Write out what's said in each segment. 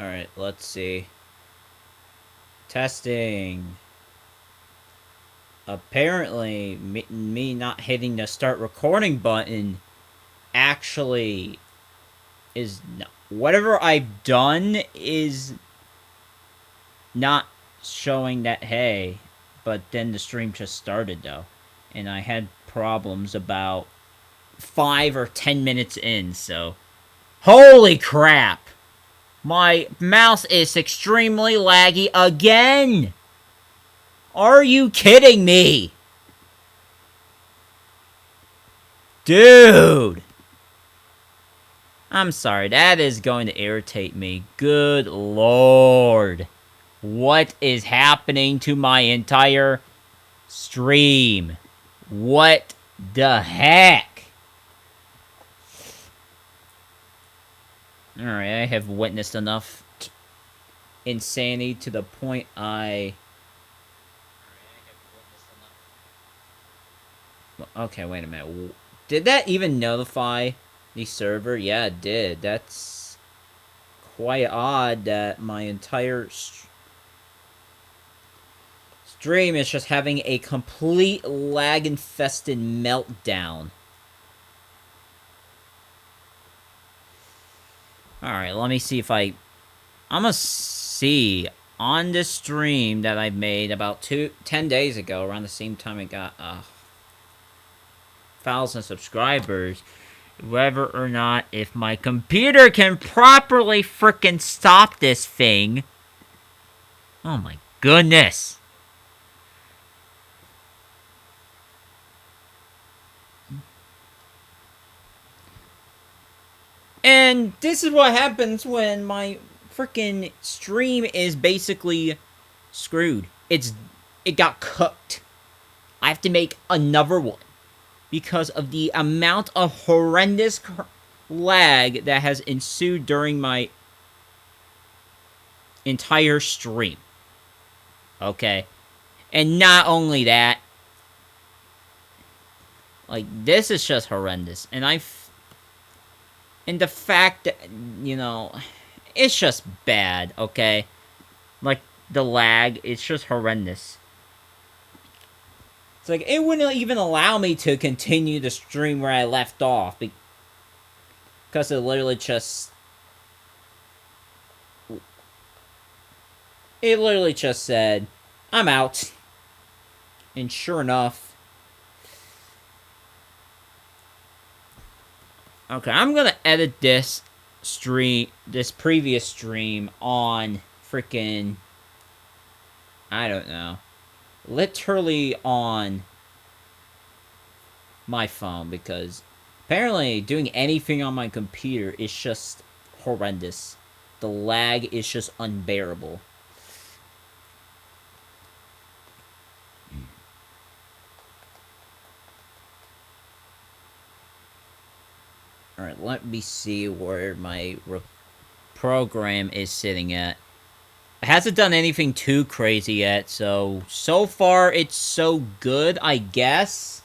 Alright, let's see. Testing. Apparently, me not hitting the start recording button actually is... whatever I've done is not showing that, hey, but then the stream just started, though. And I had problems about 5 or 10 minutes in, so... Holy crap! My mouse is extremely laggy again! Are you kidding me? Dude! I'm sorry, that is going to irritate me. Good lord. What is happening to my entire stream? What the heck? Alright, I have witnessed enough insanity to the point Okay, wait a minute. Did that even notify the server? Yeah, it did. That's quite odd that my entire stream is just having a complete lag-infested meltdown. Alright, let me see if I'm gonna see on this stream that I made about 10 days ago, around the same time I got 1,000 subscribers, whether or not if my computer can properly frickin' stop this thing. Oh my goodness. And this is what happens when my freaking stream is basically screwed. It got cooked. I have to make another one because of the amount of horrendous lag that has ensued during my entire stream. Okay. And not only that, like, this is just horrendous. And the fact that, you know, it's just bad, okay? Like, the lag, it's just horrendous. It's like, it wouldn't even allow me to continue the stream where I left off. Because it literally just... It literally just said, I'm out. And sure enough... Okay, I'm gonna edit this previous stream on freaking, I don't know, literally on my phone, because apparently doing anything on my computer is just horrendous. The lag is just unbearable. Alright, let me see where my program is sitting at. It hasn't done anything too crazy yet, so far it's so good, I guess.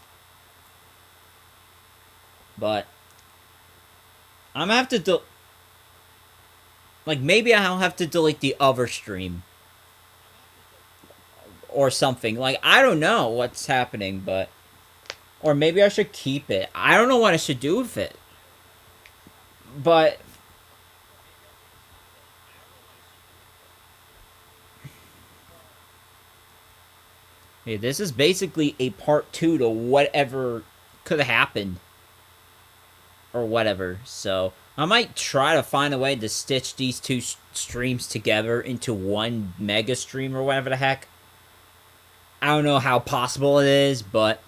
But I'm gonna have to like, maybe I'll have to delete the other stream. Or something. Like, I don't know what's happening, but... Or maybe I should keep it. I don't know what I should do with it. But... Hey, this is basically a part 2 to whatever could have happened. Or whatever, so... I might try to find a way to stitch these two streams together into one mega stream or whatever the heck. I don't know how possible it is, but...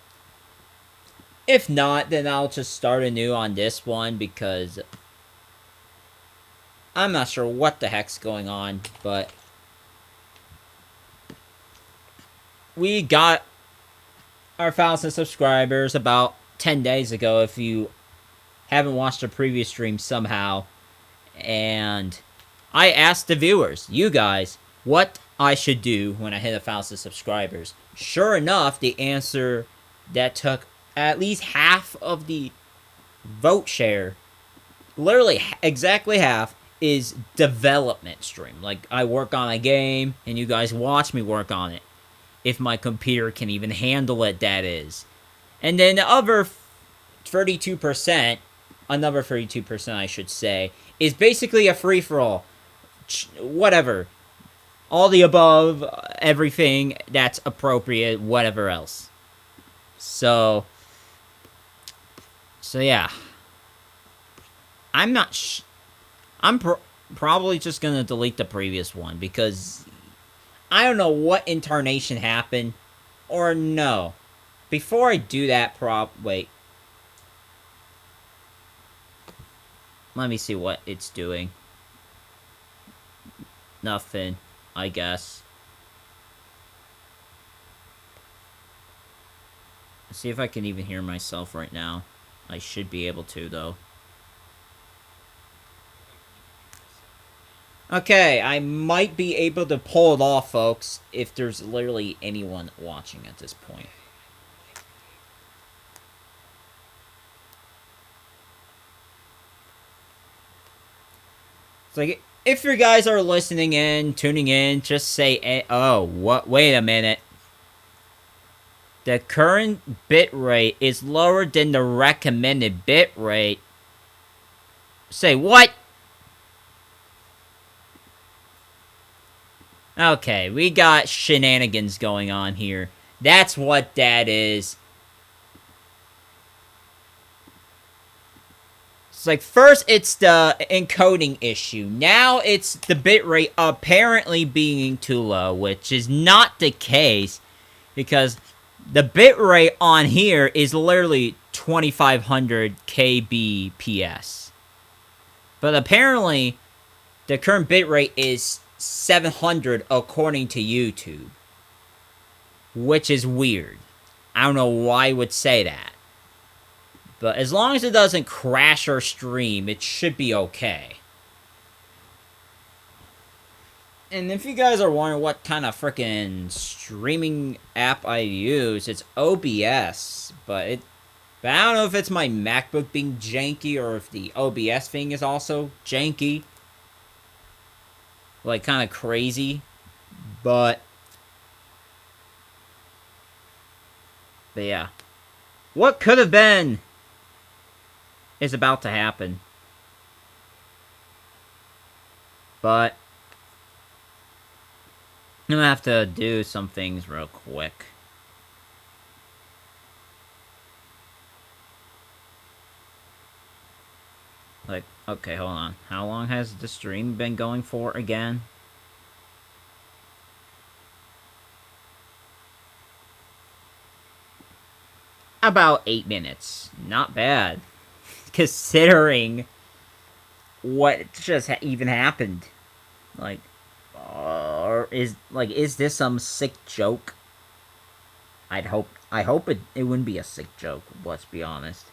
If not, then I'll just start anew on this one, because... I'm not sure what the heck's going on, but... We got our 1,000 subscribers about 10 days ago, if you haven't watched the previous stream somehow. And I asked the viewers, you guys, what I should do when I hit 1,000 subscribers. Sure enough, the answer that took at least half of the vote share, literally exactly half, is development stream. Like, I work on a game, and you guys watch me work on it. If my computer can even handle it, that is. And then the other 32%, another 32%, I should say, is basically a free-for-all. Whatever. All the above, everything that's appropriate, whatever else. So yeah. I'm not I'm probably just gonna delete the previous one, because I don't know what incarnation happened. Or no. Before I do that, wait. Let me see what it's doing. Nothing, I guess. Let's see if I can even hear myself right now. I should be able to, though. Okay, I might be able to pull it off, folks, if there's literally anyone watching at this point. It's like, if you guys are listening in, tuning in, just say, oh, what? Wait a minute. The current bitrate is lower than the recommended bitrate. Say what? Okay, we got shenanigans going on here. That's what that is. It's like, first it's the encoding issue. Now it's the bitrate apparently being too low, which is not the case, because the bitrate on here is literally 2500 kbps. But apparently, the current bitrate is 700 according to YouTube. Which is weird. I don't know why I would say that. But as long as it doesn't crash our stream, it should be okay. And if you guys are wondering what kind of freaking streaming app I use, it's OBS. But I don't know if it's my MacBook being janky or if the OBS thing is also janky. Like, kind of crazy. But yeah. What could have been is about to happen. But I'm gonna have to do some things real quick. Like, okay, hold on. How long has the stream been going for again? About 8 minutes. Not bad. Considering what just even happened. Like, is this some sick joke? I hope it wouldn't be a sick joke, let's be honest.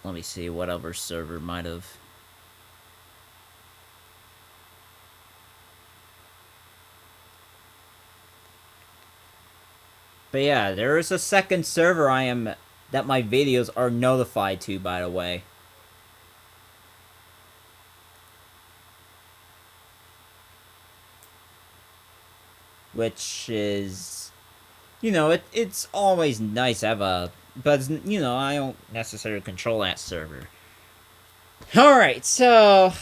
Let me see what other server might have. But yeah, there is a second server that my videos are notified to, by the way. Which is, you know, it's always nice to have a, but, you know, I don't necessarily control that server. Alright, so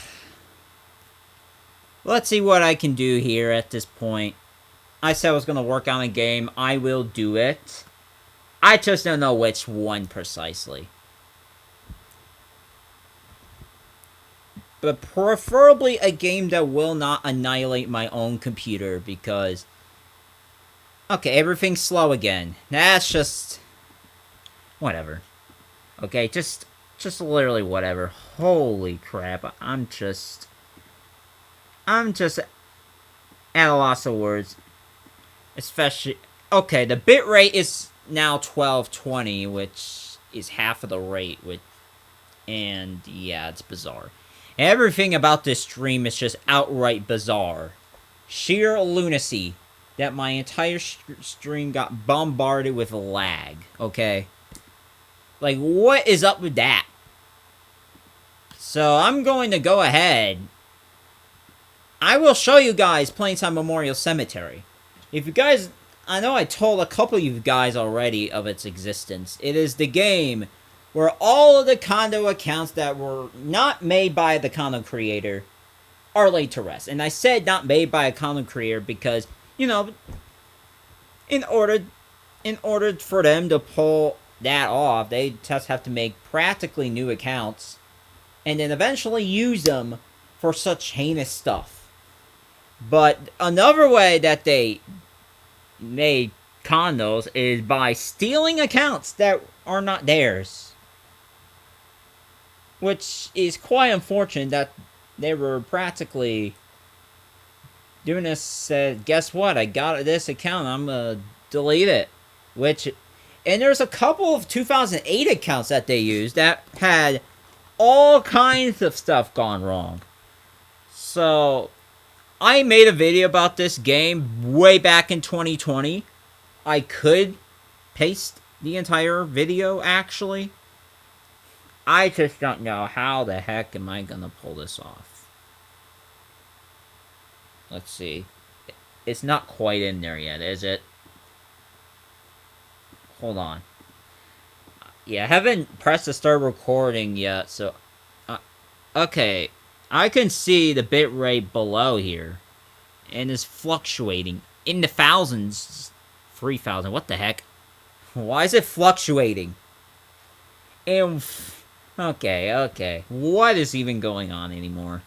let's see what I can do here at this point. I said I was going to work on a game. I will do it. I just don't know which one precisely. But preferably a game that will not annihilate my own computer, because okay, everything's slow again. That's just whatever. Okay, just literally whatever. Holy crap. I'm just at a loss of words. Especially, okay, the bitrate is now 1220, which is half of the rate, and yeah, it's bizarre. Everything about this stream is just outright bizarre. Sheer lunacy that my entire stream got bombarded with lag, okay? Like, what is up with that? So I'm going to go ahead. I will show you guys Plainside Memorial Cemetery. If you guys... I know I told a couple of you guys already of its existence. It is the game where all of the condo accounts that were not made by the condo creator are laid to rest. And I said not made by a condo creator because, you know, in order for them to pull that off, they just have to make practically new accounts and then eventually use them for such heinous stuff. But another way that they made condos is by stealing accounts that are not theirs. Which is quite unfortunate that they were practically doing this. Said, guess what? I got this account. I'm gonna delete it. And there's a couple of 2008 accounts that they used that had all kinds of stuff gone wrong. So I made a video about this game way back in 2020. I could paste the entire video, actually. I just don't know how the heck am I gonna pull this off. Let's see. It's not quite in there yet, is it? Hold on. Yeah, I haven't pressed to start recording yet, so... okay. I can see the bitrate below here. And it's fluctuating. In the thousands. 3,000. What the heck? Why is it fluctuating? And... okay. What is even going on anymore?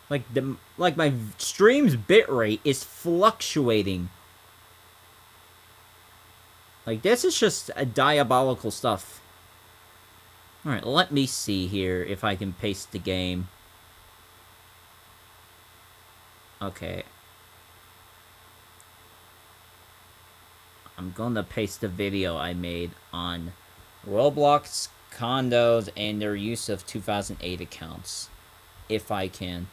Like my stream's bitrate is fluctuating. Like, this is just a diabolical stuff. Alright, let me see here if I can paste the game. Okay. I'm gonna paste the video I made on Roblox condos and their use of 2008 accounts. If I can.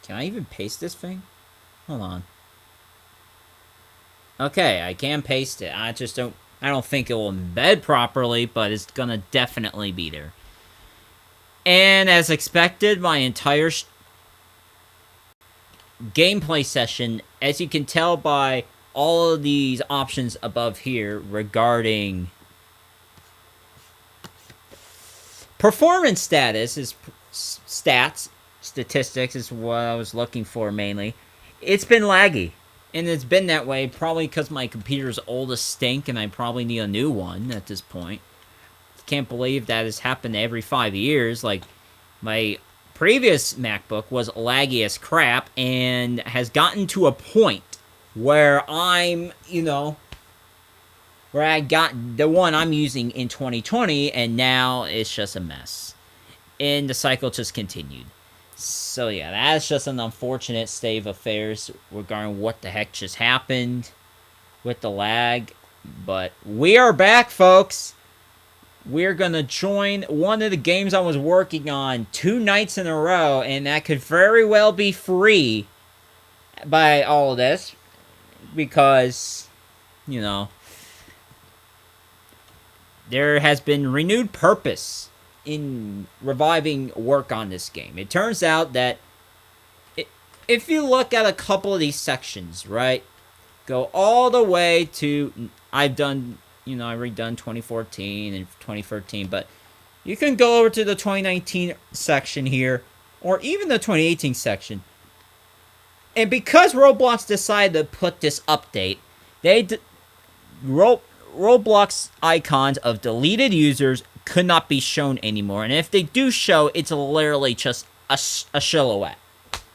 Can I even paste this thing? Hold on. Okay, I can paste it. I don't think it will embed properly, but it's gonna definitely be there. And as expected, my entire gameplay session, as you can tell by all of these options above here regarding performance status, is statistics is what I was looking for mainly. It's been laggy. And it's been that way probably because my computer's old as stink and I probably need a new one at this point. Can't believe that has happened every 5 years. Like, my previous MacBook was laggy as crap and has gotten to a point where I'm, where I got the one I'm using in 2020 and now it's just a mess. And the cycle just continued. So yeah, that's just an unfortunate state of affairs regarding what the heck just happened with the lag. But we are back, folks. We're gonna join one of the games I was working on 2 nights in a row, and that could very well be free by all of this. Because, there has been renewed purpose in reviving work on this game. It turns out that if you look at a couple of these sections, right, go all the way to, I've redone 2014 and 2013, but you can go over to the 2019 section here, or even the 2018 section. And because Roblox decided to put this update, Roblox icons of deleted users could not be shown anymore. And if they do show, it's literally just a silhouette.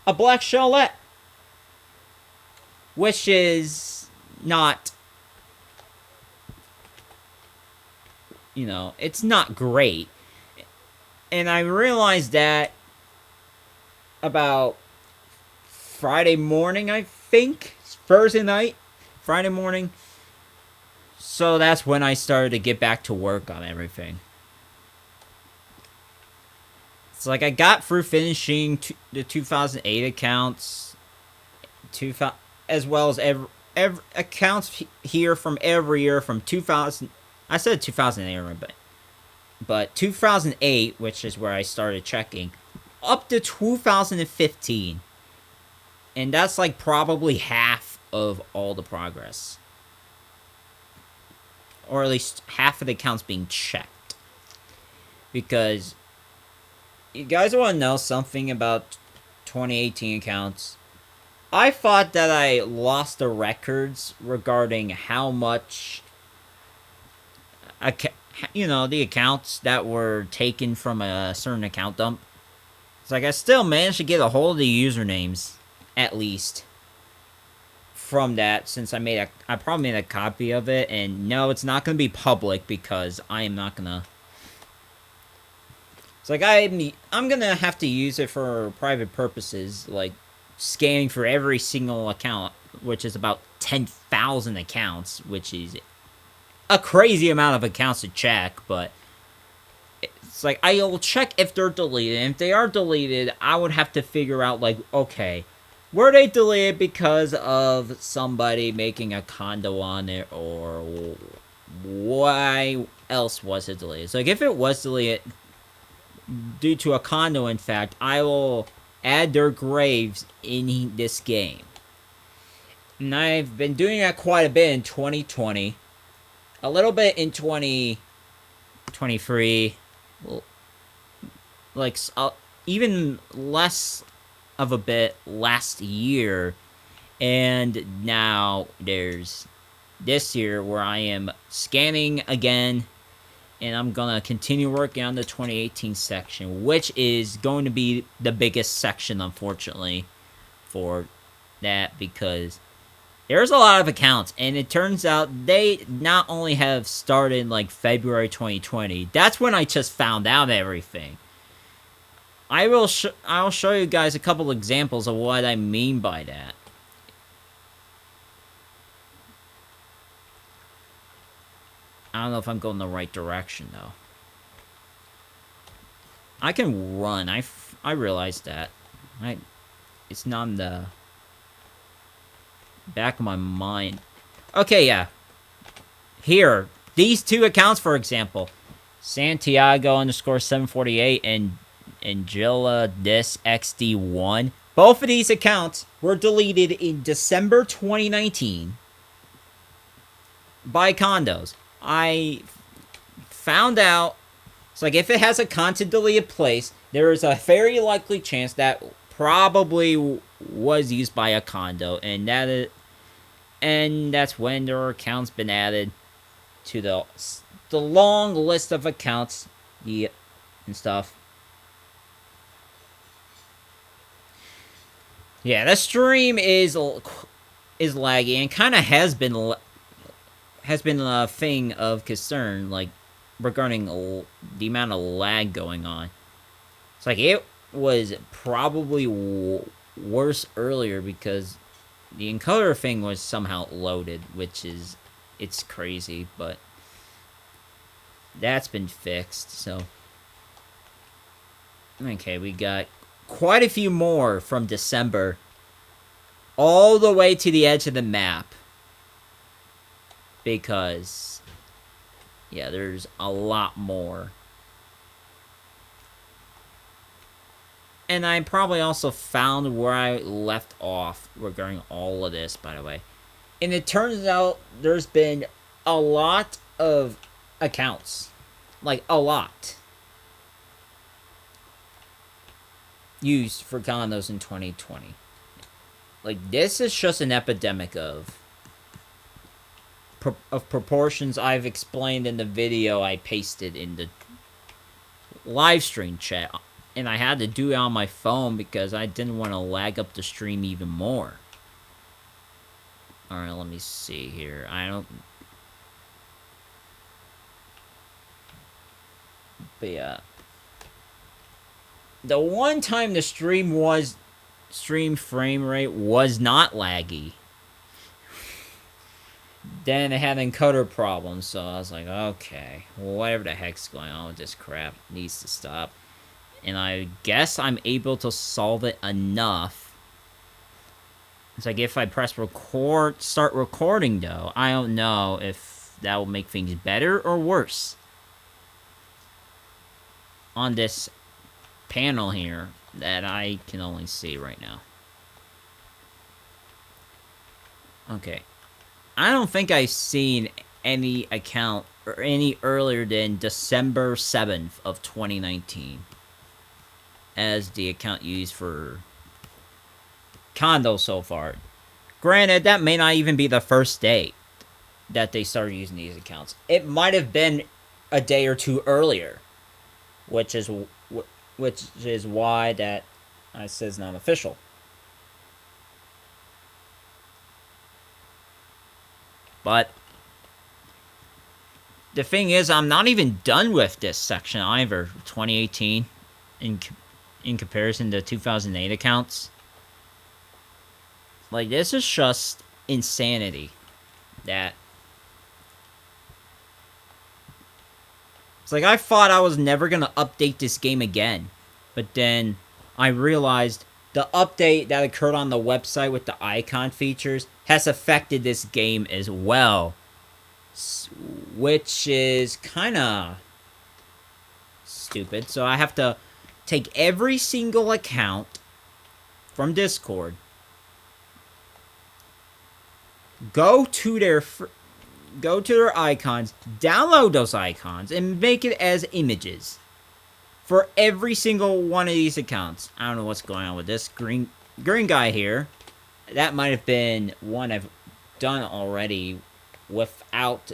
A black silhouette. Which is not, it's not great. And I realized that about Friday morning, I think. Thursday night. Friday morning. So that's when I started to get back to work on everything. It's like I got through finishing the 2008 accounts, as well as accounts here from every year from 2000. I said 2008, but 2008, which is where I started checking, up to 2015, and that's like probably half of all the progress, or at least half of the accounts being checked. Because you guys want to know something about 2018 accounts? I thought that I lost the records regarding how much, the accounts that were taken from a certain account dump. It's like I still managed to get a hold of the usernames, at least, from that, since I probably made a copy of it, and no, it's not going to be public because I am not going to. It's like I'm going to have to use it for private purposes, like scanning for every single account, which is about 10,000 accounts, which is a crazy amount of accounts to check, but it's like I'll check if they're deleted, and if they are deleted, I would have to figure out, like, okay, were they deleted because of somebody making a condo on it, or why else was it deleted? So, like, if it was deleted due to a condo, in fact, I will add their graves in this game. And I've been doing that quite a bit in 2020. A little bit in 2023. Like, even less of a bit last year. And now there's this year where I am scanning again. And I'm going to continue working on the 2018 section, which is going to be the biggest section, unfortunately, for that, because there's a lot of accounts, and it turns out they not only have started, like, February 2020. That's when I just found out everything. I'll show you guys a couple examples of what I mean by that. I don't know if I'm going the right direction, though. I can run. I realized that. It's not in the back of my mind. Okay, yeah. Here, these two accounts, for example, Santiago_748 and Angela Dis XD1. Both of these accounts were deleted in December 2019 by condos. I found out, it's like if it has a content deleted place, there is a very likely chance that probably was used by a condo, and that's when their account's been added to the long list of accounts and stuff. Yeah, the stream is laggy and kind of has been a thing of concern, like, regarding the amount of lag going on. It's like it was probably worse earlier because the encoder thing was somehow loaded, which is, it's crazy, but that's been fixed, so. Okay, we got quite a few more from December, all the way to the edge of the map. Because, yeah, there's a lot more. And I probably also found where I left off regarding all of this, by the way. And it turns out there's been a lot of accounts. Like, a lot. Used for condos in 2020. Like, this is just an epidemic of proportions I've explained in the video I pasted in the live stream chat. And I had to do it on my phone because I didn't want to lag up the stream even more. Alright, let me see here. But yeah. The one time the stream frame rate was not laggy. Then it had encoder problems, so I was like, okay, whatever the heck's going on with this crap needs to stop. And I guess I'm able to solve it enough It's like if I press record, start recording though, I don't know if that will make things better or worse. On this panel here that I can only see right now. Okay. I don't think I've seen any account or any earlier than December 7th of 2019 as the account used for Condo so far. Granted, that may not even be the first day that they started using these accounts. It might have been a day or two earlier, which is why that says not official. But the thing is, I'm not even done with this section either. 2018 in comparison to 2008 accounts. Like, this is just insanity. That it's like I thought I was never gonna update this game again, but then I realized the update that occurred on the website with the icon features has affected this game as well, which is kind of stupid. So I have to take every single account from Discord, go to their icons, download those icons, and make it as images for every single one of these accounts. I don't know what's going on with this green guy here. That might have been one I've done already without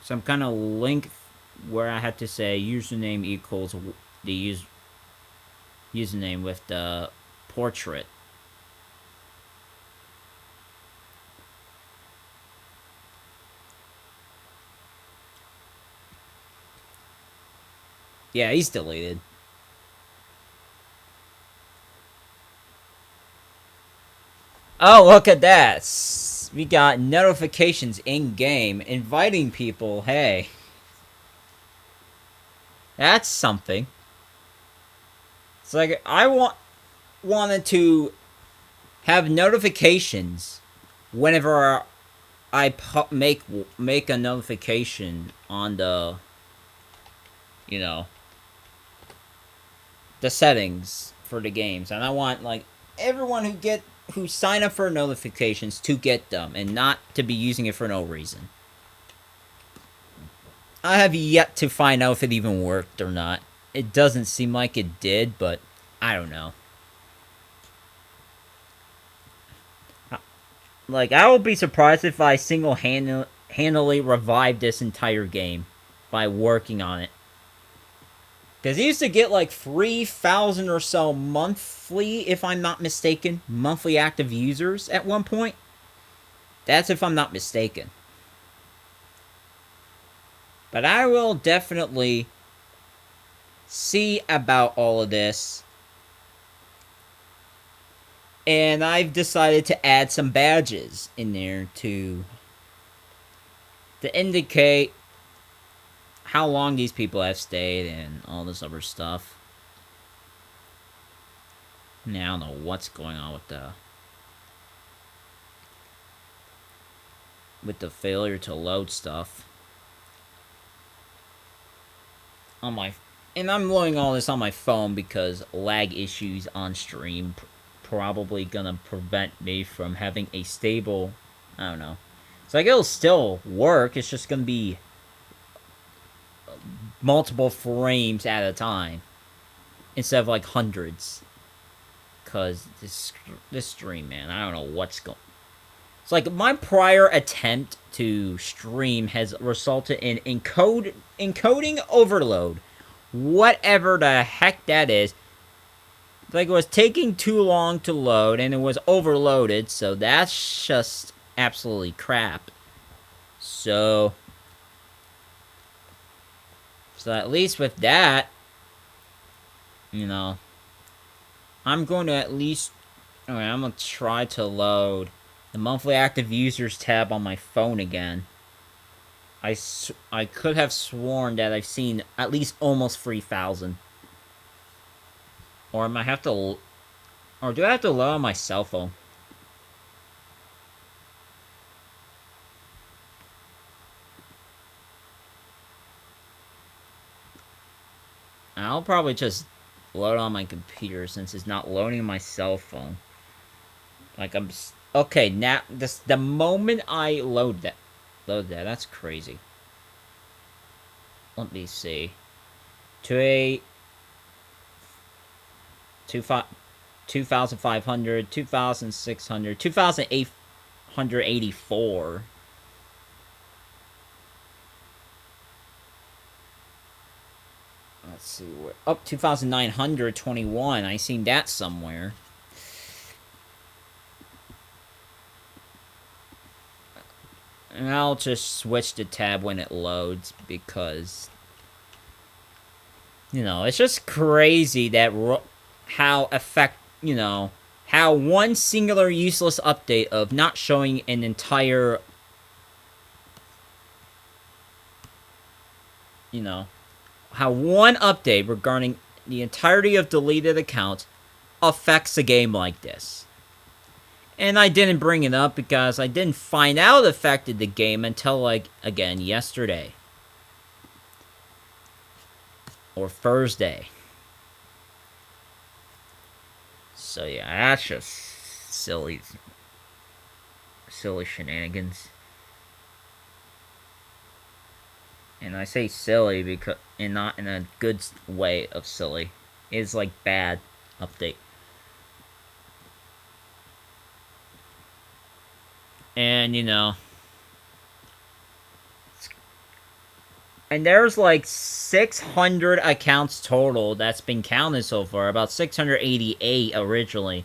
some kind of link where I had to say username equals the username with the portrait. Yeah, he's deleted. Oh, look at that. We got notifications in-game inviting people. Hey. That's something. It's like, I wanted to have notifications whenever I make a notification on the, you know, the settings for the games, and I want like everyone who sign up for notifications to get them and not to be using it for no reason. I have yet to find out if it even worked or not. It doesn't seem like it did, but I don't know. Like, I will be surprised if I single-handedly revive this entire game by working on it. Because he used to get like 3,000 or so monthly, if I'm not mistaken, monthly active users at one point. That's if I'm not mistaken. But I will definitely see about all of this. And I've decided to add some badges in there to indicate how long these people have stayed and all this other stuff. Now I don't know what's going on with the failure to load stuff on my, and I'm loading all this on my phone because lag issues on stream probably gonna prevent me from having a stable, I don't know. It's like it'll still work, it's just gonna be multiple frames at a time instead of like hundreds. Cause this stream, man, I don't know what's going. It's like my prior attempt to stream has resulted in encoding overload, whatever the heck that is. It's like it was taking too long to load and it was overloaded, so that's just absolutely crap. So at least with that, you know, I'm going to at least, okay, I'm going to try to load the monthly active users tab on my phone again. I could have sworn that I've seen at least almost 3,000. Or I might have to Or do I have to load on my cell phone? I'll probably just load on my computer since it's not loading on my cell phone. Like I'm okay now. The moment I load that, that's crazy. Let me see. To a 2,500, 2,600, 2,884. Let's see where. Oh, 2,921. I seen that somewhere. And I'll just switch the tab when it loads because, you know, it's just crazy that how how one singular useless update of not showing an entire, how one update regarding the entirety of deleted accounts affects a game like this. And I didn't bring it up because I didn't find out it affected the game until, like, again, yesterday. Or Thursday. So, yeah, that's just silly shenanigans. And I say silly because, and not in a good way of silly. It's, like, bad update. And, and there's like 600 accounts total that's been counted so far. About 688 originally.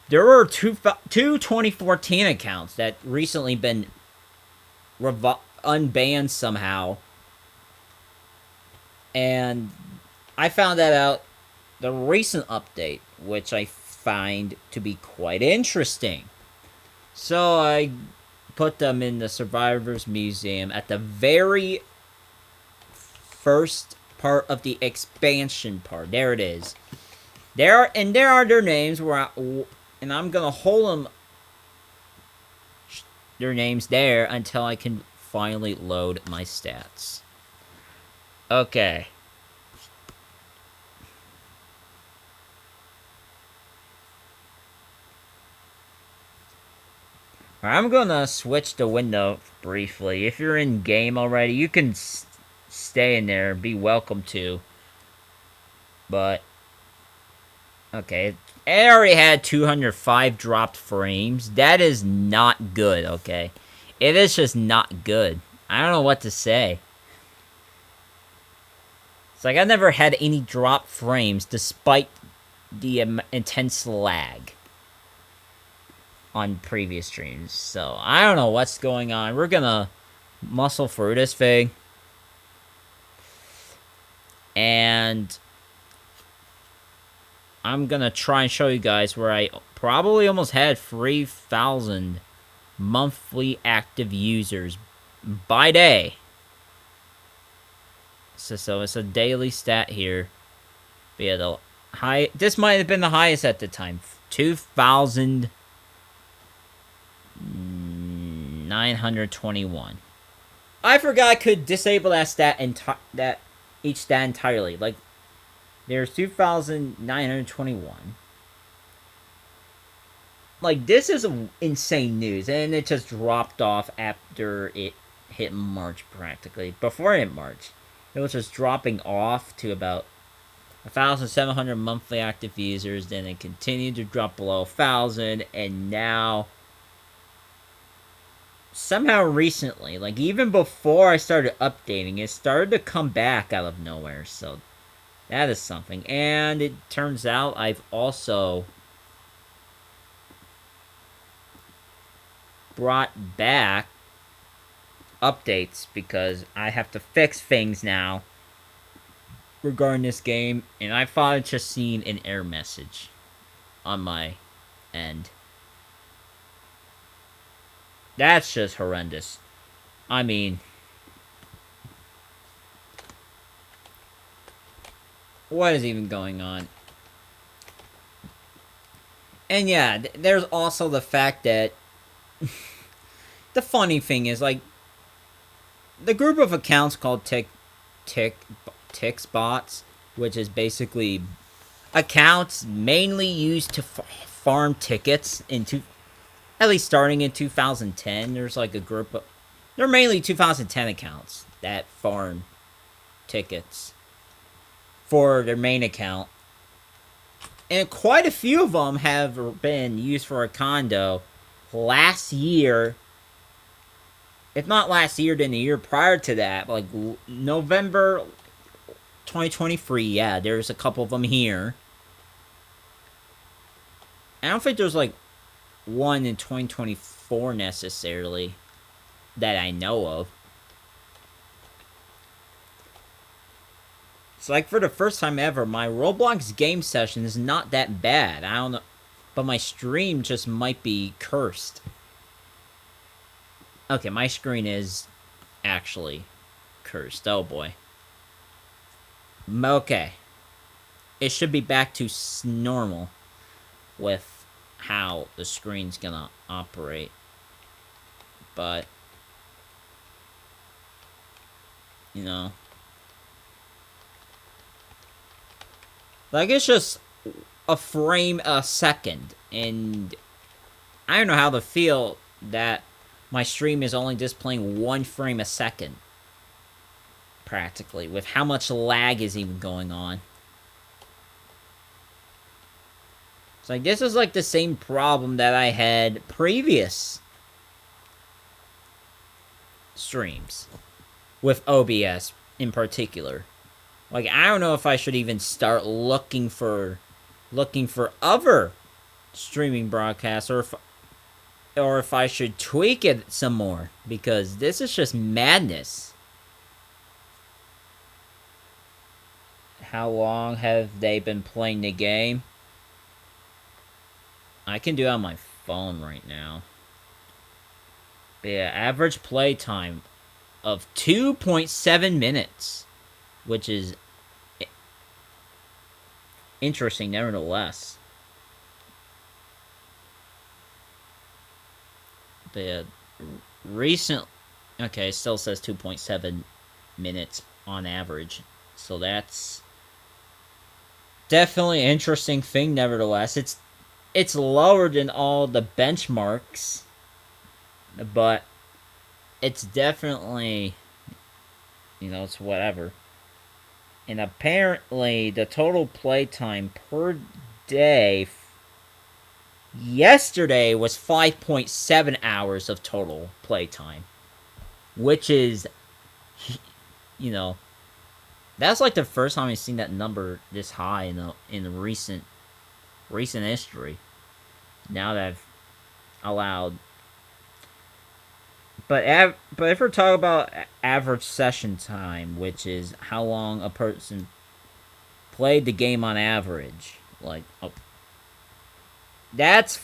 There were two 2014 accounts that recently been unbanned somehow. And I found that out the recent update, which I find to be quite interesting. So I put them in the Survivors Museum at the very first part of the expansion part. There it is. There are their names and I'm gonna hold them their names there until I can finally load my stats. Okay. I'm gonna switch the window briefly. If you're in game already, you can stay in there. Be welcome to. But okay, it already had 205 dropped frames. That is not good. Okay, it is just not good. I don't know what to say. It's like I never had any dropped frames despite the intense lag on previous streams. So, I don't know what's going on. We're gonna muscle through this thing. And I'm gonna try and show you guys where I probably almost had 3,000 monthly active users by day. So it's a daily stat here. But yeah, this might have been the highest at the time. 2,921. I forgot I could disable that stat each stat entirely. Like, there's 2,921. Like, this is insane news, and it just dropped off after it hit March, practically. Before it hit March, it was just dropping off to about 1,700 monthly active users, then it continued to drop below 1,000, and now somehow recently, like even before I started updating, it started to come back out of nowhere, so that is something. And it turns out I've also brought back updates because I have to fix things now regarding this game, and I thought I'd just seen an error message on my end. That's just horrendous. I mean, what is even going on? And yeah, there's also the fact that the funny thing is, like, the group of accounts called Tixbots, which is basically accounts mainly used to farm tickets into, at least starting in 2010. There's like a group of, they're mainly 2010 accounts that farm tickets for their main account, and quite a few of them have been used for a condo last year. If not last year, then the year prior to that, like November 2023. Yeah, there's a couple of them here. I don't think there's like one in 2024 necessarily that I know of. It's like, for the first time ever, my Roblox game session is not that bad. I don't know, but my stream just might be cursed. Okay, my screen is actually cursed. Oh boy. Okay. It should be back to normal with how the screen's gonna operate. But, you know, like, it's just a frame a second, and I don't know how to feel that my stream is only displaying 1 frame a second, practically, with how much lag is even going on. It's like, this is like the same problem that I had previous streams with OBS in particular. Like, I don't know if I should even start looking for other streaming broadcasts, or if I should tweak it some more, because this is just madness. How long have they been playing the game? I can do it on my phone right now. But yeah, average play time of 2.7 minutes, which is interesting nevertheless. But yeah, okay, it still says 2.7 minutes on average, so that's definitely an interesting thing nevertheless. It's lower than all the benchmarks, but it's definitely, it's whatever. And apparently, the total playtime per day yesterday was 5.7 hours of total playtime, which is, that's like the first time I've seen that number this high in the recent history. Now that I've allowed, but if we're talking about average session time, which is how long a person played the game on average, like, that's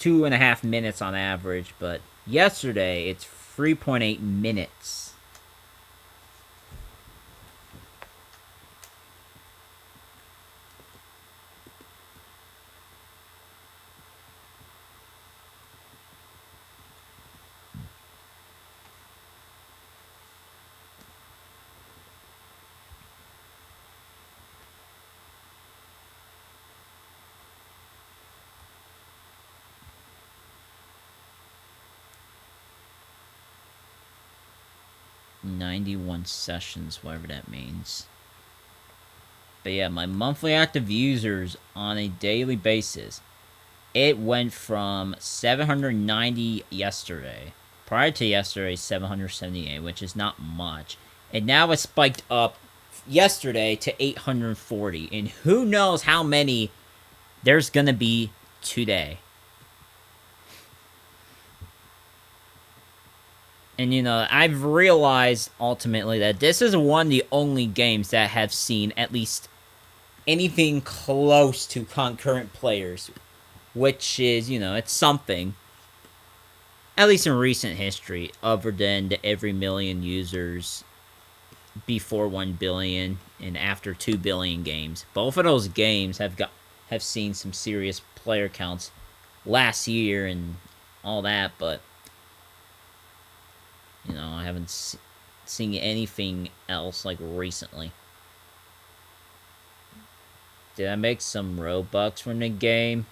2.5 minutes on average. But yesterday it's 3.8 minutes. .91 sessions, whatever that means. But yeah, my monthly active users on a daily basis, it went from 790 yesterday. Prior to yesterday, 778, which is not much. And now it spiked up yesterday to 840. And who knows how many there's gonna be today. And, I've realized, ultimately, that this is one of the only games that have seen at least anything close to concurrent players. Which is, it's something. At least in recent history, other than the every million users before 1 billion and after 2 billion games. Both of those games have seen some serious player counts last year and all that, but you know, I haven't seen anything else like recently. Did I make some Robux from the game?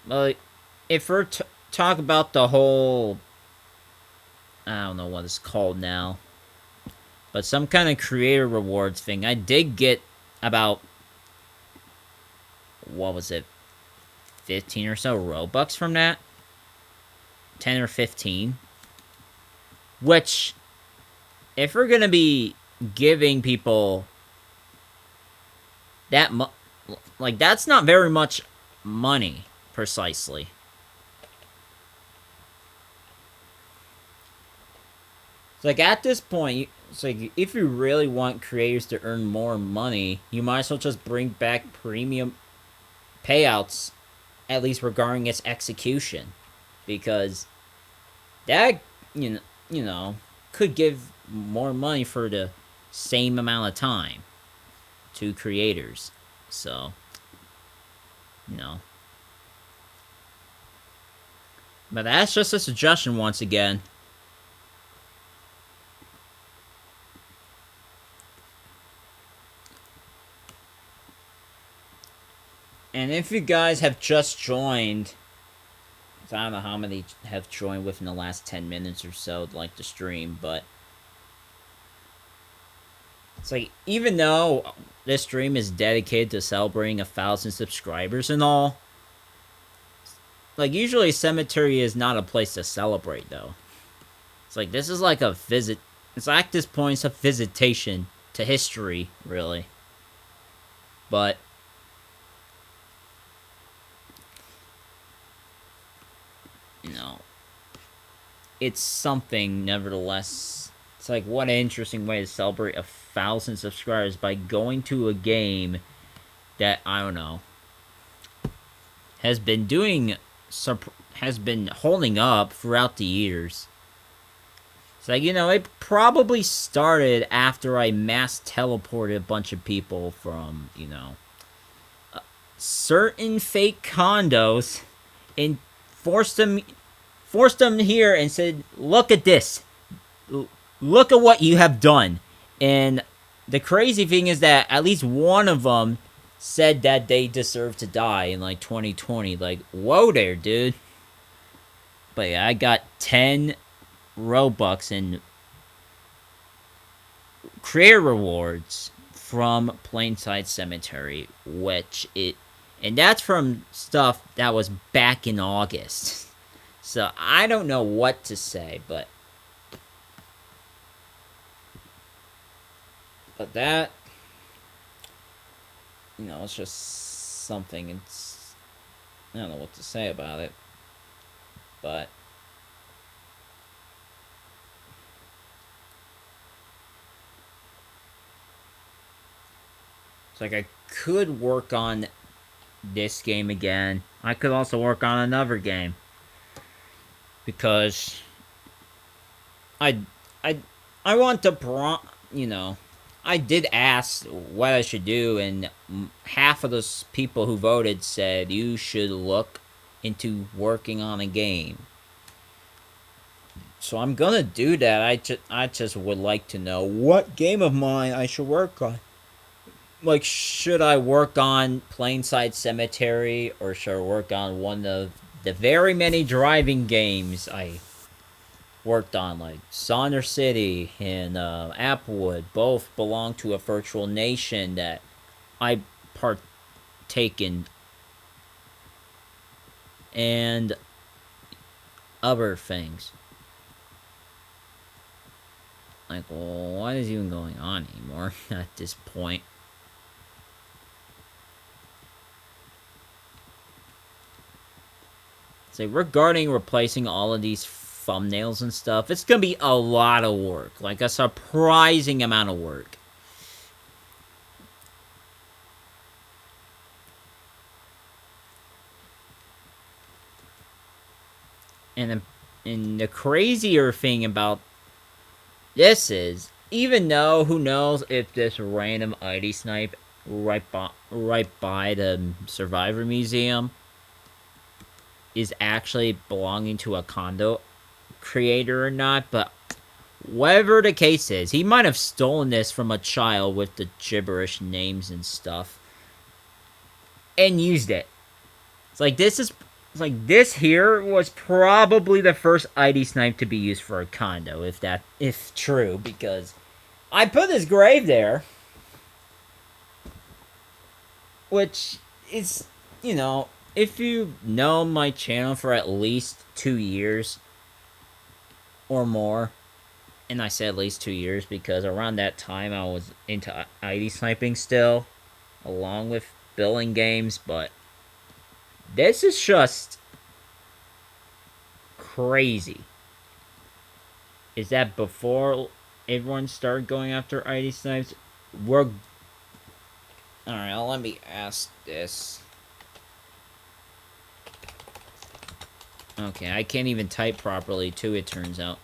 Well, if we're talk about the whole, I don't know what it's called now, but some kind of creator rewards thing, I did get about, what was it, 15 or so Robux from that? 10 or 15. Which, if we're gonna be giving people that like, that's not very much money, precisely. It's like, at this point, it's like, if you really want creators to earn more money, you might as well just bring back premium payouts, at least regarding its execution. Because that, you know, could give more money for the same amount of time to creators. So, you know. But that's just a suggestion once again. And if you guys have just joined, I don't know how many have joined within the last 10 minutes or so, like the stream, but it's like, even though this stream is dedicated to celebrating 1,000 subscribers and all, like, usually Cemetery is not a place to celebrate, though. It's like, this is like a visit. It's like, at this point, it's a visitation to history, really. But you know, it's something, nevertheless. It's like, what an interesting way to celebrate 1,000 subscribers by going to a game that, I don't know, has been holding up throughout the years. It's like, you know, it probably started after I mass teleported a bunch of people from, you know, certain fake condos and forced them here and said, look at this. Look at what you have done. And the crazy thing is that at least one of them said that they deserve to die in, like, 2020. Like, whoa there, dude. But yeah, I got 10 Robux and creator rewards from Plainside Cemetery, and that's from stuff that was back in August. So I don't know what to say, but that, you know, it's just something. It's, I don't know what to say about it, but it's like, I could work on this game again. I could also work on another game, because I want to, you know, I did ask what I should do, and half of those people who voted said you should look into working on a game. So I'm gonna do that. I just would like to know what game of mine I should work on. Like, should I work on Plainside Cemetery, or should I work on one of the very many driving games I worked on, like Saunders City and Applewood? Both belong to a virtual nation that I partake in, and other things. Like, well, what is even going on anymore at this point? So regarding replacing all of these thumbnails and stuff, it's gonna be a lot of work. Like, a surprising amount of work. And the crazier thing about this is, even though, who knows if this random ID snipe right by the Survivor Museum is actually belonging to a condo creator or not, but whatever the case is, he might have stolen this from a child with the gibberish names and stuff and used it. This here was probably the first ID snipe to be used for a condo, if true, because I put his grave there, which is, if you know my channel for at least 2 years or more, and I said at least 2 years because around that time I was into ID sniping still, along with billing games, but this is just crazy. Is that before everyone started going after ID snipes? Alright, let me ask this. Okay, I can't even type properly too, it turns out.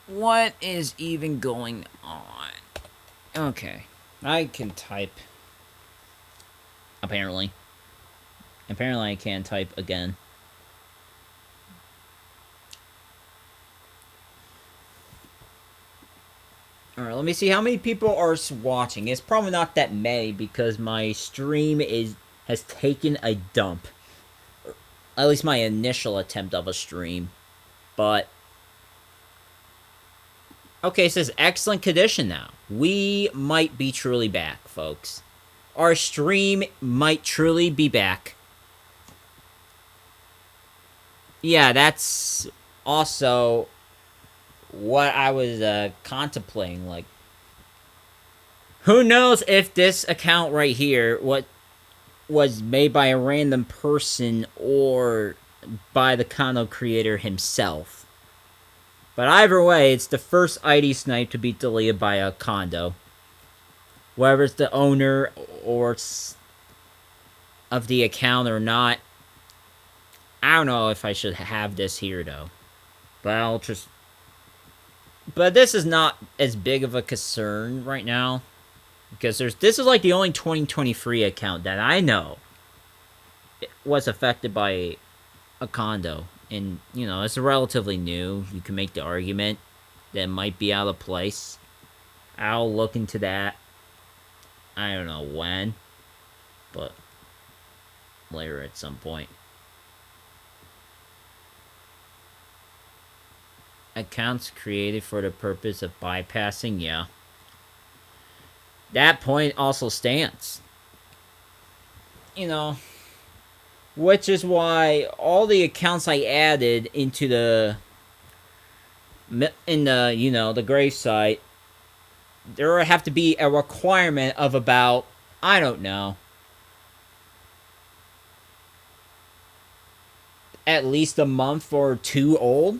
What is even going on? Okay, I can type. Apparently I can type again. Alright, let me see how many people are watching. It's probably not that many because my stream has taken a dump. At least my initial attempt of a stream. But okay, it says excellent condition now. We might be truly back, folks. Our stream might truly be back. Yeah, that's also what I was contemplating. Like, who knows if this account right here, what was made by a random person or by the condo creator himself. But either way, it's the first ID snipe to be deleted by a condo. Whether it's the owner or of the account or not. I don't know if I should have this here, though. But But this is not as big of a concern right now. Because this is like the only 2023 account that I know was affected by a condo. And, it's relatively new. You can make the argument that it might be out of place. I'll look into that. I don't know when. But later at some point. Accounts created for the purpose of bypassing, yeah. That point also stands. Which is why all the accounts I added into the grave site, there would have to be a requirement of about, I don't know, at least a month or 2 old.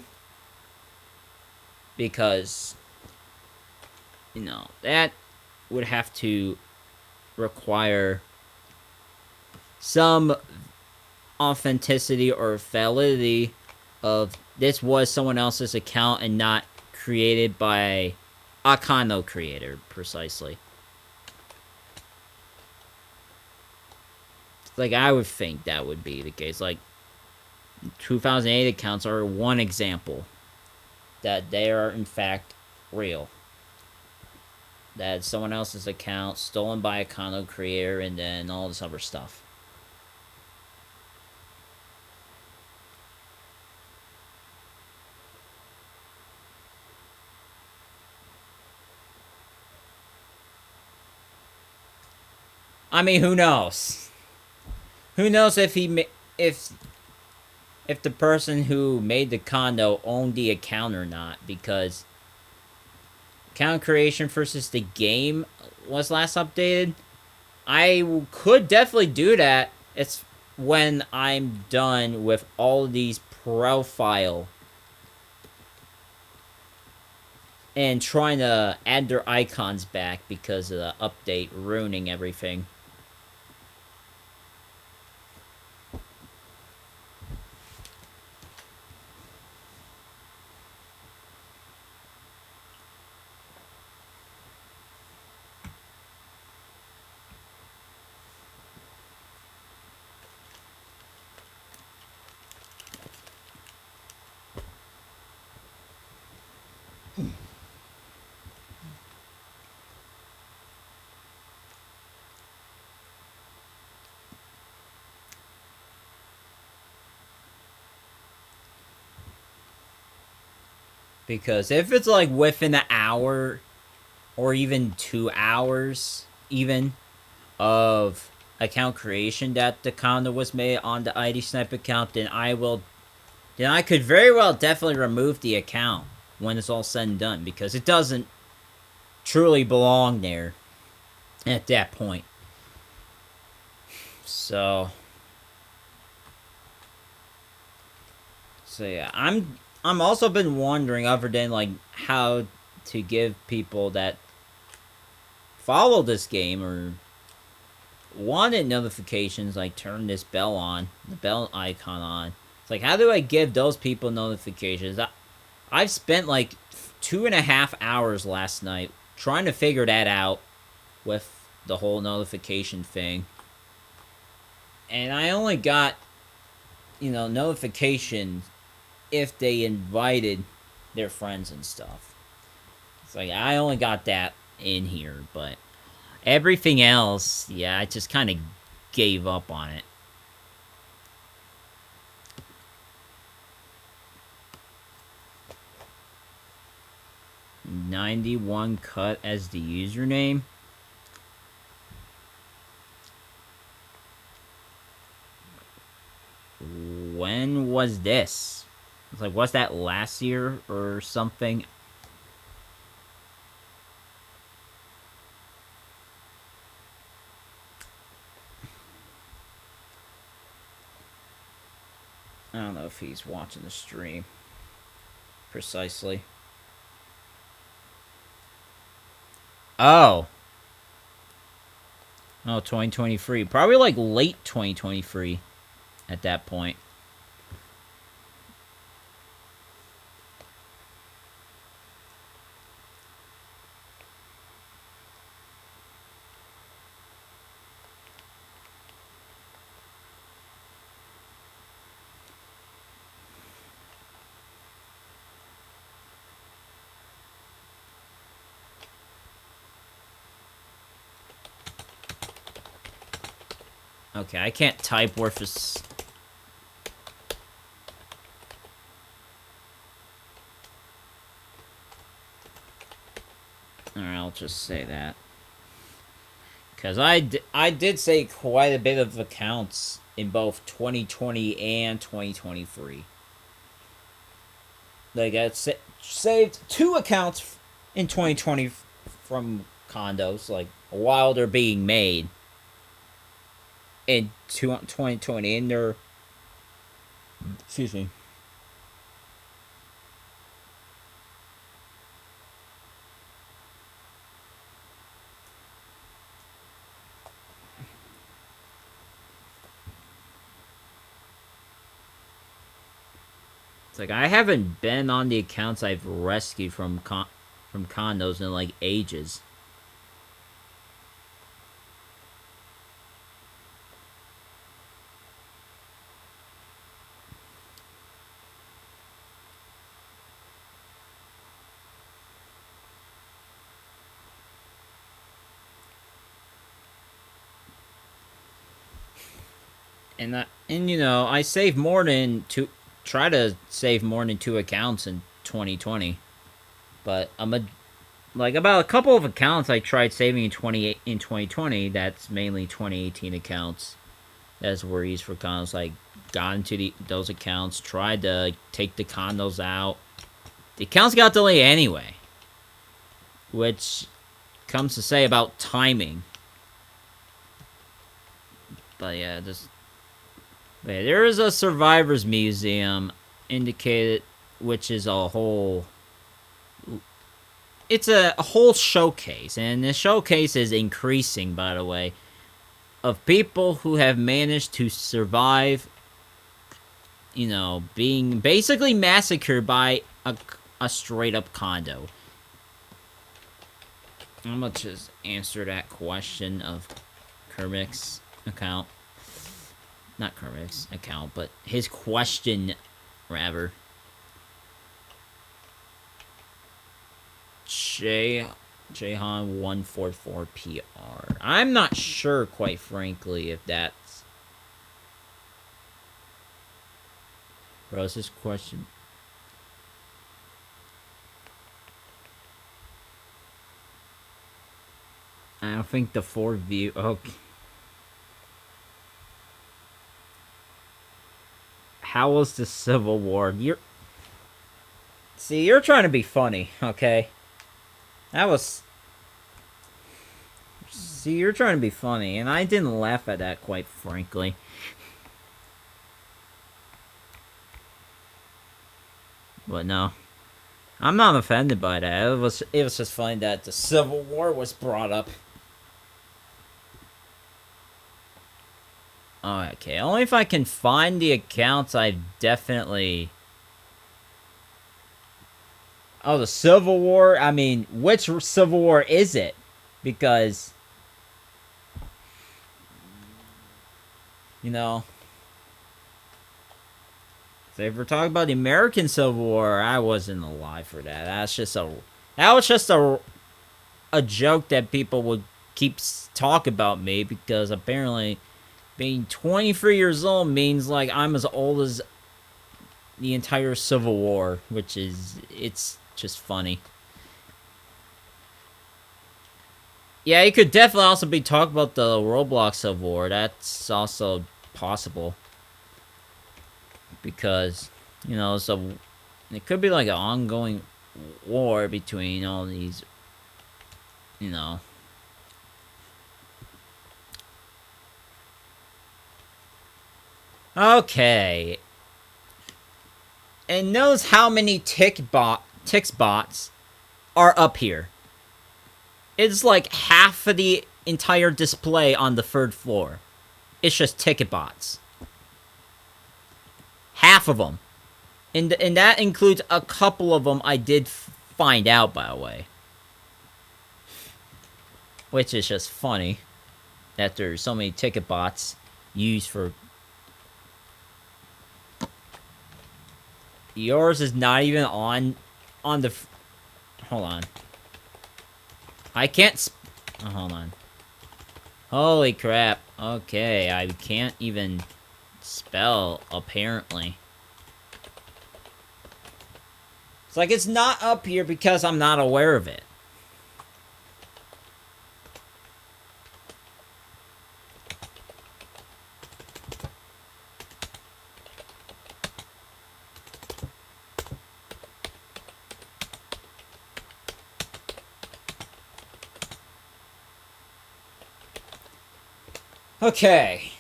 Because, that would have to require some authenticity or validity of this was someone else's account and not created by a condo creator, precisely. Like, I would think that would be the case. Like, 2008 accounts are one example that they are, in fact, real. That someone else's account, stolen by a condo creator, and then all this other stuff. I mean, who knows? Who knows if the person who made the condo owned the account or not, because account creation versus the game was last updated. I could definitely do that. It's when I'm done with all of these profile and trying to add their icons back because of the update ruining everything. Because if it's like within an hour or even 2 hours, even of account creation that the condo was made on the ID Snipe account, then I could very well definitely remove the account when it's all said and done, because it doesn't truly belong there at that point. So yeah, I'm also been wondering, other than like how to give people that follow this game or wanted notifications, like turn this bell on, the bell icon on. It's like, how do I give those people notifications? I've spent like 2.5 hours last night trying to figure that out with the whole notification thing. And I only got, notifications if they invited their friends and stuff. It's like, I only got that in here, but everything else, yeah, I just kind of gave up on it. $91 cut as the username. When was this? It's like, was that last year or something? I don't know if he's watching the stream precisely. Oh, 2023. Probably like late 2023 at that point. Okay, I can't type worth this. Alright, I'll just say that. Because I did say quite a bit of accounts in both 2020 and 2023. Like, I saved 2 accounts in 2020 from condos, like, while they're being made. In 2020, and they're... Excuse me. It's like, I haven't been on the accounts I've rescued from condos in, like, ages. And I saved more than try to save more than 2 accounts in 2020. But about a couple of accounts I tried saving in 2020. That's mainly 2018 accounts. That's where he's for condos. Like, got into those accounts, tried to take the condos out. The accounts got delayed anyway, which comes to say about timing. But yeah, there is a survivors museum indicated, which is a whole... It's a whole showcase, and the showcase is increasing, by the way, of people who have managed to survive, being basically massacred by a straight-up condo. I'm gonna just answer that question of Kermic's account. Not Kermic's account, but his question, rather. Jahan144PR. I'm not sure, quite frankly, if that's... Bro, is this question... I don't think the 4 view. Okay. How was the Civil War? You're trying to be funny, okay? That was. See, you're trying to be funny, and I didn't laugh at that, quite frankly. But no, I'm not offended by that. It was just funny that the Civil War was brought up. Okay, only if I can find the accounts I've definitely... Oh, the Civil War? I mean, which Civil War is it? Because... You know... So if we're talking about the American Civil War, I wasn't alive for that. That was just a joke that people would keep talk about me, because apparently being 23 years old means like I'm as old as the entire Civil War, which is, it's just funny. Yeah, you could definitely also be talking about the Roblox Civil War. That's also possible. Because, you know, so it could be like an ongoing war between all these, you know. Okay. And knows how many tick bots are up here. It's like half of the entire display on the 3rd floor. It's just ticket bots. Half of them. And that includes a couple of them I did find out, by the way. Which is just funny. That there's so many ticket bots used for... Yours is not even on the... Hold on. I can't... Oh, hold on. Holy crap. Okay, I can't even spell, apparently. It's like it's not up here because I'm not aware of it. Okay.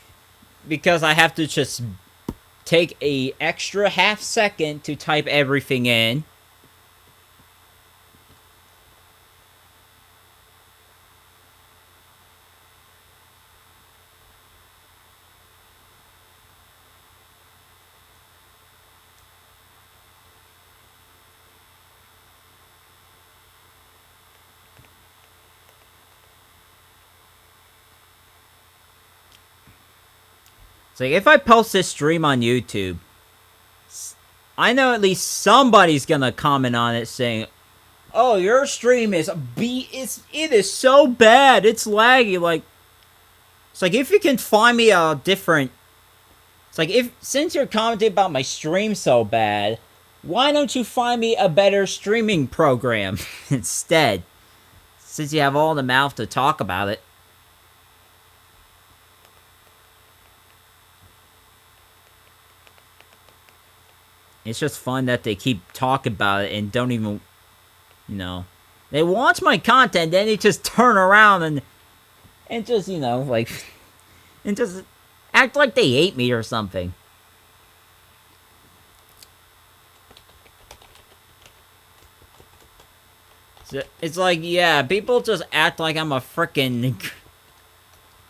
Because I have to just take a extra half second to type everything in. So if I post this stream on YouTube, I know at least somebody's gonna comment on it saying, "Oh, your stream is it is so bad, it's laggy." Like, it's like if you can find me a different. It's like since you're commenting about my stream so bad, why don't you find me a better streaming program instead? Since you have all the mouth to talk about it. It's just fun that they keep talking about it and don't even, you know, they watch my content, then they just turn around and just, you know, like, and just act like they hate me or something. So it's like, yeah, people just act like I'm a frickin'...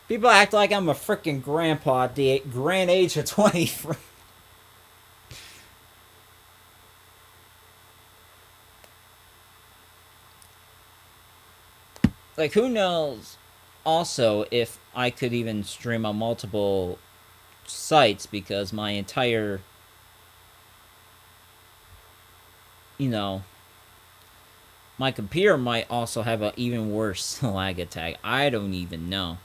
People act like I'm a frickin' grandpa at the grand age of 23. Like, who knows also if I could even stream on multiple sites, because my entire, you know, my computer might also have an even worse lag attack. I don't even know.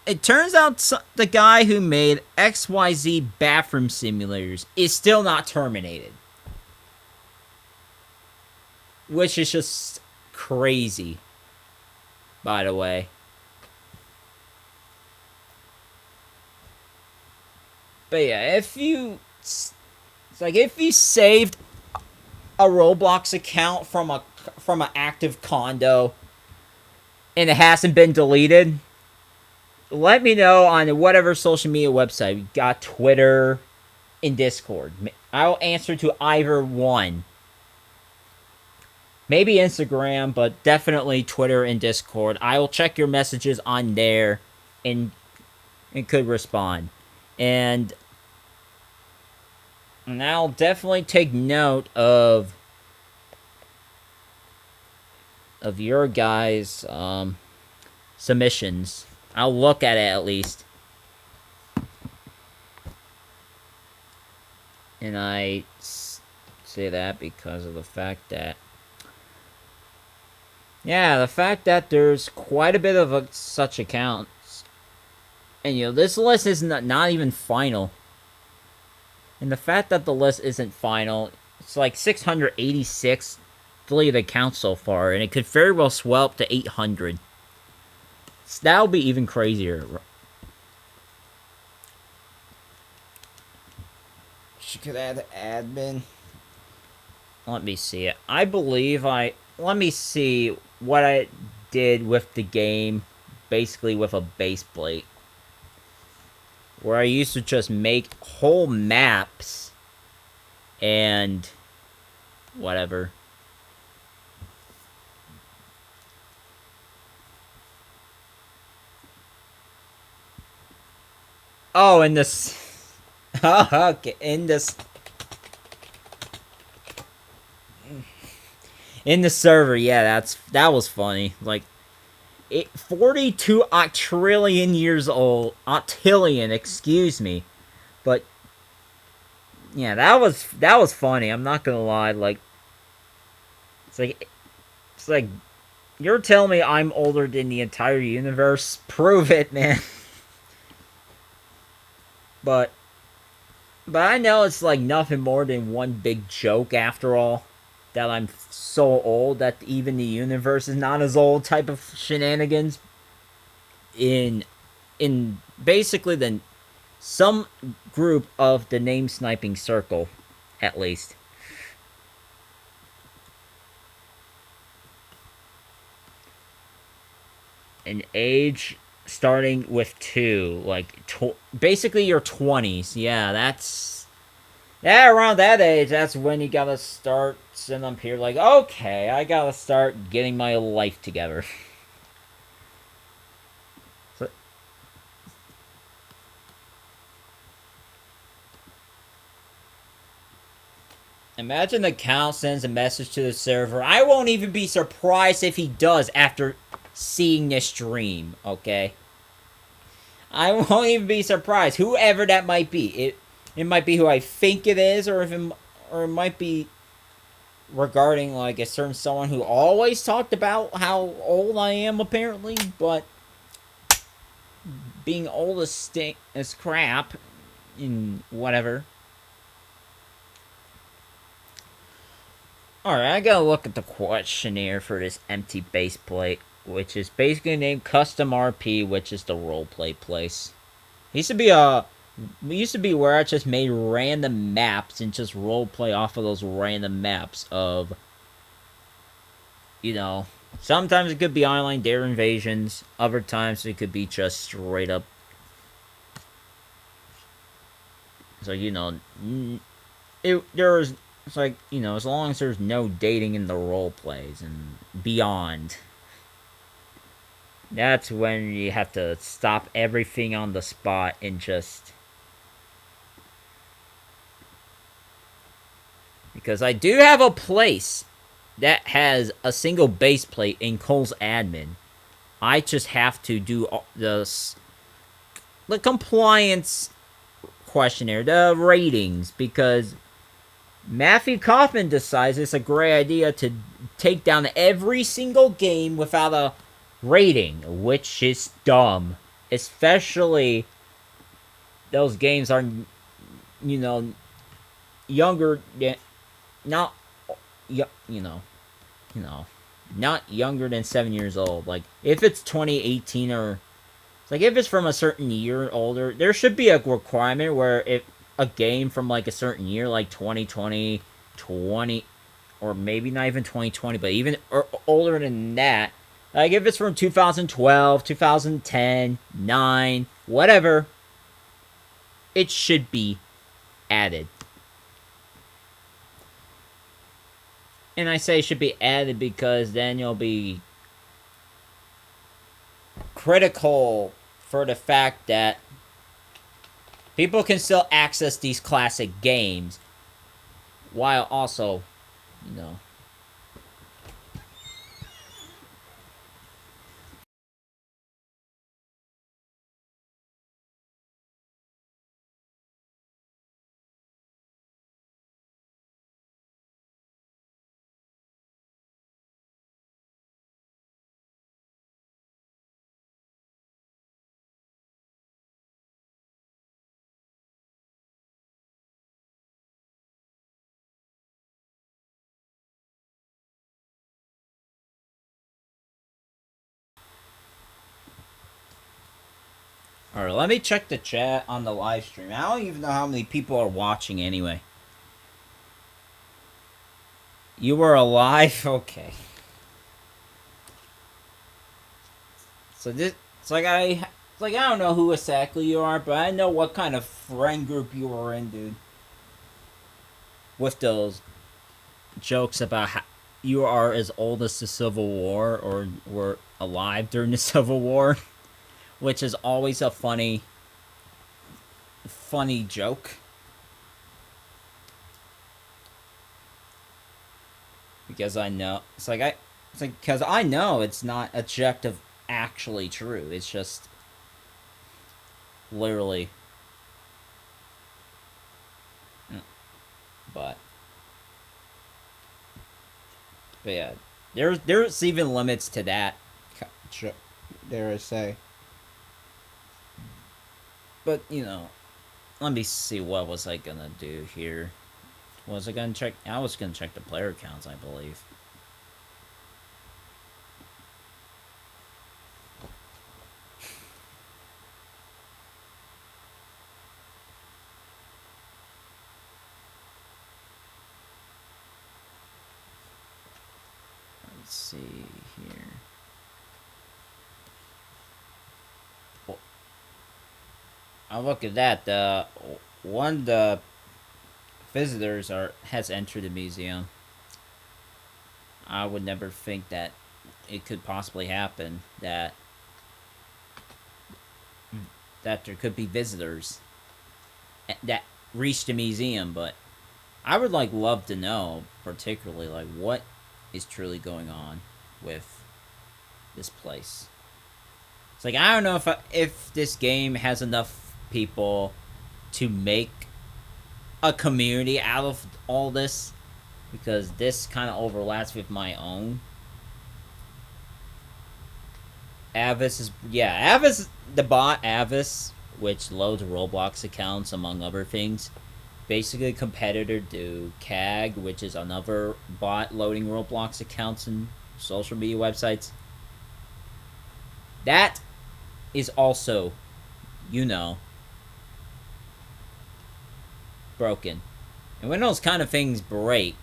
It turns out the guy who made XYZ bathroom simulators is still not terminated. which is just crazy, by the way. But yeah, if you, it's like if you saved a Roblox account from an active condo and it hasn't been deleted, let me know on whatever social media website. We got Twitter and Discord. I'll answer to either one. Maybe Instagram, but definitely Twitter and Discord. I will check your messages on there and could respond. And I'll definitely take note of your guys' submissions. I'll look at it at least. And I say that because of the fact that, yeah, the fact that there's quite a bit of such accounts. And, you know, this list is not even final. And the fact that the list isn't final, it's like 686 deleted accounts so far, and it could very well swell up to 800. So that'll be even crazier. She could add admin. Let me see it. I believe let me see what I did with the game, basically with a baseplate, where I used to just make whole maps and whatever. Oh, in this. Okay, in this. In the server, yeah, that was funny. Like, 42 octillion years old. Octillion, excuse me. But yeah, that was funny. I'm not gonna lie. Like, it's like you're telling me I'm older than the entire universe. Prove it, man. But I know it's like nothing more than one big joke after all. That I'm so old that even the universe is not as old type of shenanigans. In basically some group of the name sniping circle, at least. An age starting with 2, like basically your 20s. Yeah, around that age, that's when you gotta start sitting up here like, okay, I gotta start getting my life together. So, imagine the count sends a message to the server. I won't even be surprised if he does after seeing this stream, okay? I won't even be surprised. Whoever that might be. It might be who I think it is, or it might be regarding like a certain someone who always talked about how old I am, apparently, but being old as crap and whatever. Alright, I gotta look at the questionnaire for this empty base plate, which is basically named Custom RP, which is the roleplay place. It used to be where I just made random maps and just roleplay off of those random maps of, you know, sometimes it could be online dare invasions, other times it could be just straight up. So, you know, it's like, you know, as long as there's no dating in the role plays and beyond, that's when you have to stop everything on the spot and just. Because I do have a place that has a single base plate in Cole's admin. I just have to do the compliance questionnaire, the ratings, because Matthew Kaufman decides it's a great idea to take down every single game without a rating, which is dumb. Especially those games are, you know, younger, not, you know. you know, not younger than 7 years old. Like, if it's 2018 or like if it's from a certain year older, there should be a requirement where if a game from like a certain year, like 2020, 20, or maybe not even 2020, but even older than that, like if it's from 2012, 2010, 9, whatever, it should be added. And I say should be added because then you'll be critical for the fact that people can still access these classic games while also, you know. Alright, let me check the chat on the live stream. I don't even know how many people are watching anyway. You were alive? Okay. So this, it's like I don't know who exactly you are, but I know what kind of friend group you were in, dude. With those jokes about how you are as old as the Civil War or were alive during the Civil War, which is always a funny joke. Because I know it's like because I know it's not objective actually true. It's just literally, but yeah, there's even limits to that. Dare I say? But you know, let me see what was I gonna do here. Was I gonna check? I was gonna check the player counts, I believe. Let's see here. Well, I'll look at that. The visitors has entered the museum. I would never think that it could possibly happen that there could be visitors that reach the museum, but I would love to know particularly what is truly going on with this place. It's like I don't know if this game has enough people to make a community out of all this, because this kind of overlaps with my own. Avis, the bot Avis, which loads Roblox accounts among other things, basically a competitor to CAG, which is another bot loading Roblox accounts and social media websites. That is also, broken. And when those kind of things break,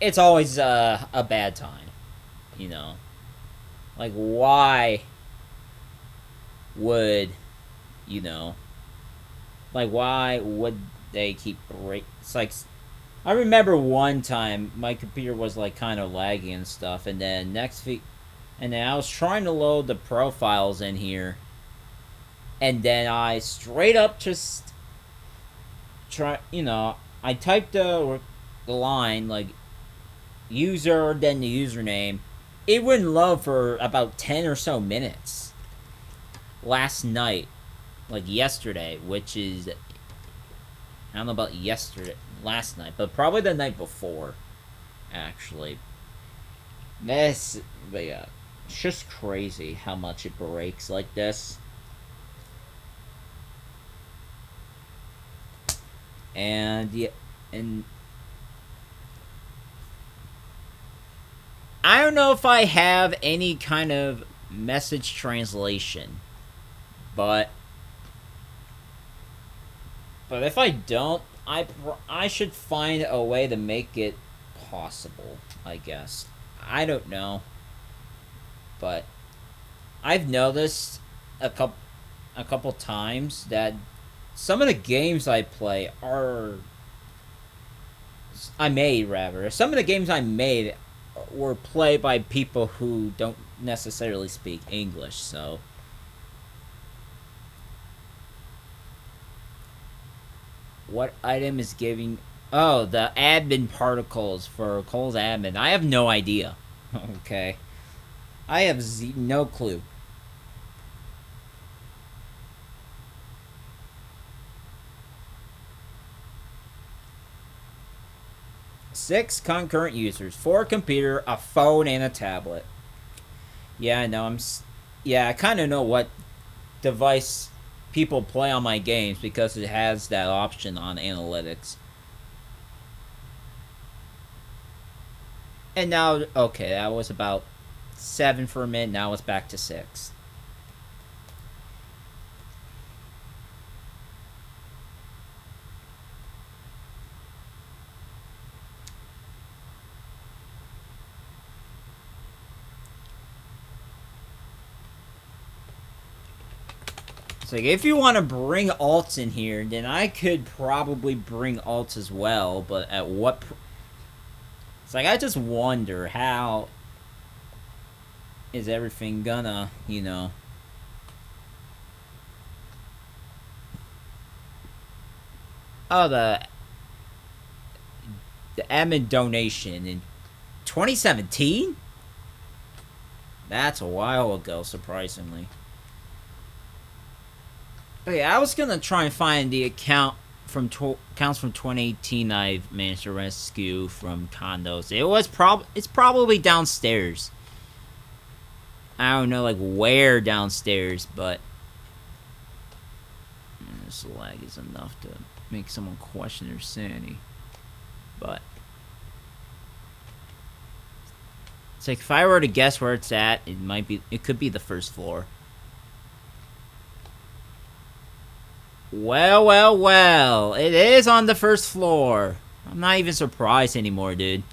it's always a bad time, why would, why would they keep break? It's like, I remember one time my computer was kind of laggy and stuff, and then and then I was trying to load the profiles in here, and then I straight up just I typed the line user, then the username. It wouldn't load for about 10 or so minutes last night, yesterday, which is, I don't know about last night, but probably the night before, actually. But yeah, it's just crazy how much it breaks like this. And yeah, and I don't know if I have any kind of message translation, but if I don't, I should find a way to make it possible, I guess. I don't know, but I've noticed a couple times that some of the games I play are I made rather. Some of the games I made were played by people who don't necessarily speak English, so what item is giving oh, the admin particles for Cole's admin. I have no idea. Okay. I have no clue. Six concurrent users, 4 computer, a phone, and a tablet. Yeah, I know. Yeah, I kind of know what device people play on my games because it has that option on analytics. And now, okay, that was about 7 for a minute. Now it's back to 6. It's like, if you want to bring alts in here, then I could probably bring alts as well, but at what... It's like, I just wonder how is everything gonna, you know... Oh, the admin donation in 2017? That's a while ago, surprisingly. Okay, I was gonna try and find the accounts from 2018 I've managed to rescue from condos. It's probably downstairs. I don't know like where downstairs, but this lag is enough to make someone question their sanity. But it's like if I were to guess where it's at, it could be the first floor. Well, it is on the first floor. I'm not even surprised anymore, dude.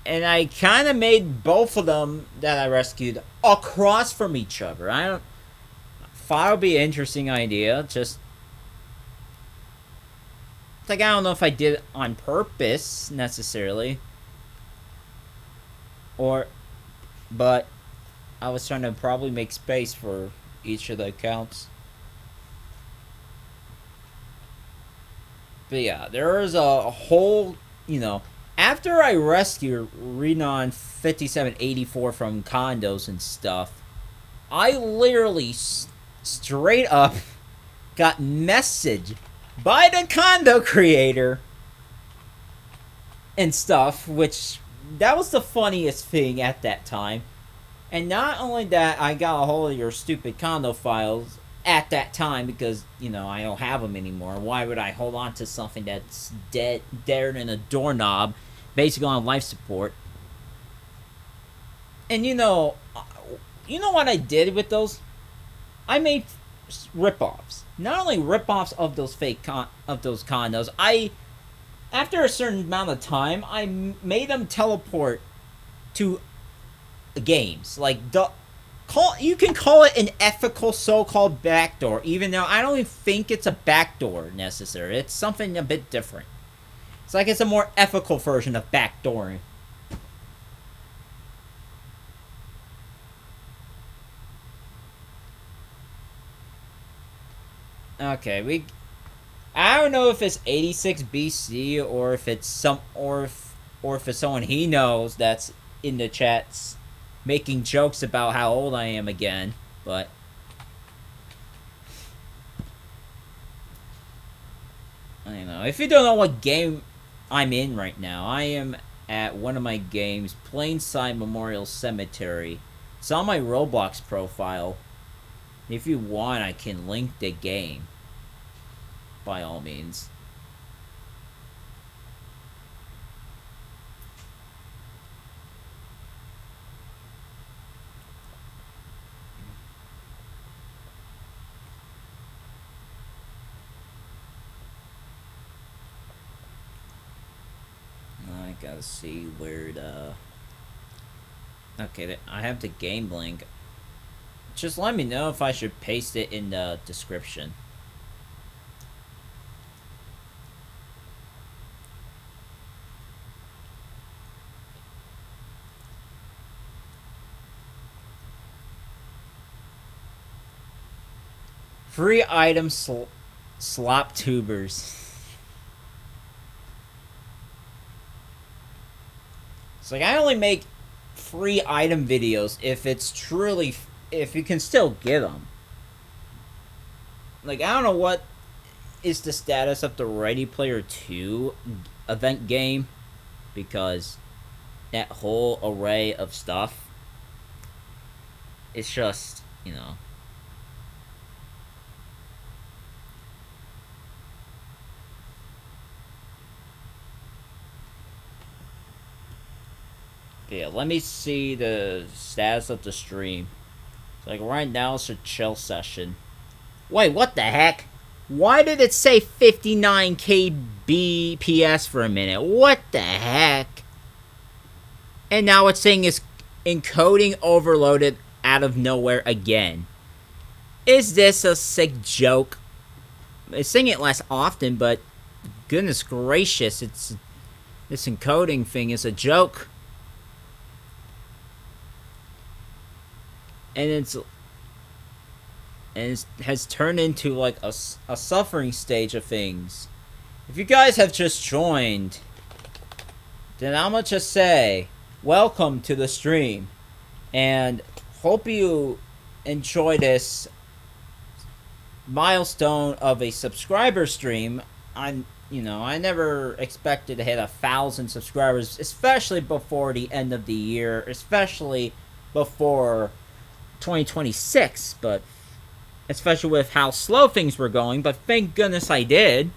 And I kind of made both of them that I rescued across from each other. I thought it would be an interesting idea. Just like I don't know if I did it on purpose necessarily. But I was trying to probably make space for each of the accounts. But yeah, there is a whole, you know, after I rescued Renon 5784 from condos and stuff, I literally straight up got messaged by the condo creator and stuff, which that was the funniest thing at that time. And not only that, I got a hold of your stupid condo files at that time because, you know, I don't have them anymore. Why would I hold on to something that's deader than a doorknob, basically on life support? And you know what I did with those? I made rip-offs. Not only rip-offs of those of those condos, after a certain amount of time, I made them teleport to games. Like, you can call it an ethical so-called backdoor, even though I don't even think it's a backdoor necessarily. It's something a bit different. It's like it's a more ethical version of backdooring. Okay, I don't know if it's 86 BC or if it's or if it's someone he knows that's in the chats making jokes about how old I am again, but I don't know. If you don't know what game I'm in right now, I am at one of my games, Plainside Memorial Cemetery. It's on my Roblox profile. If you want, I can link the game. by all means. I gotta see where the... Okay, I have the game link. Just let me know if I should paste it in the description. Free item slop tubers. It's like I only make free item videos if it's truly... if you can still get them. Like, I don't know what is the status of the Ready Player 2 event game, because that whole array of stuff, it's just, you know... Yeah, let me see the status of the stream. Like, right now it's a chill session. Wait, what the heck? Why did it say 59 kbps for a minute? What the heck? And now it's saying it's encoding overloaded out of nowhere again. Is this a sick joke? It's saying it less often, but goodness gracious, this encoding thing is a joke. And it has turned into like a suffering stage of things. If you guys have just joined, then I'm gonna just say welcome to the stream, and hope you enjoy this milestone of a subscriber stream. I never expected to hit 1,000 subscribers, especially before the end of the year, especially before 2026, but especially with how slow things were going. But thank goodness I did,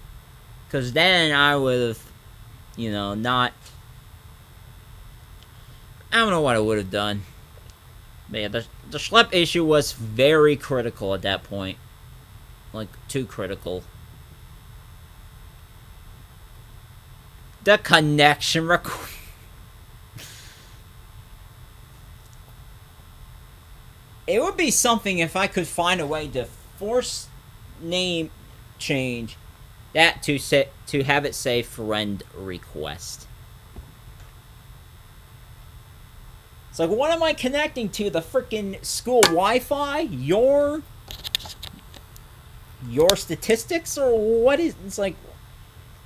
because then I would have, not... I don't know what I would have done. But yeah, the schlep issue was very critical at that point. Like, too critical. The connection request... It would be something if I could find a way to force name change that to have it say friend request. It's like, what am I connecting to? The freaking school Wi-Fi? Your statistics? Or what is... It's like,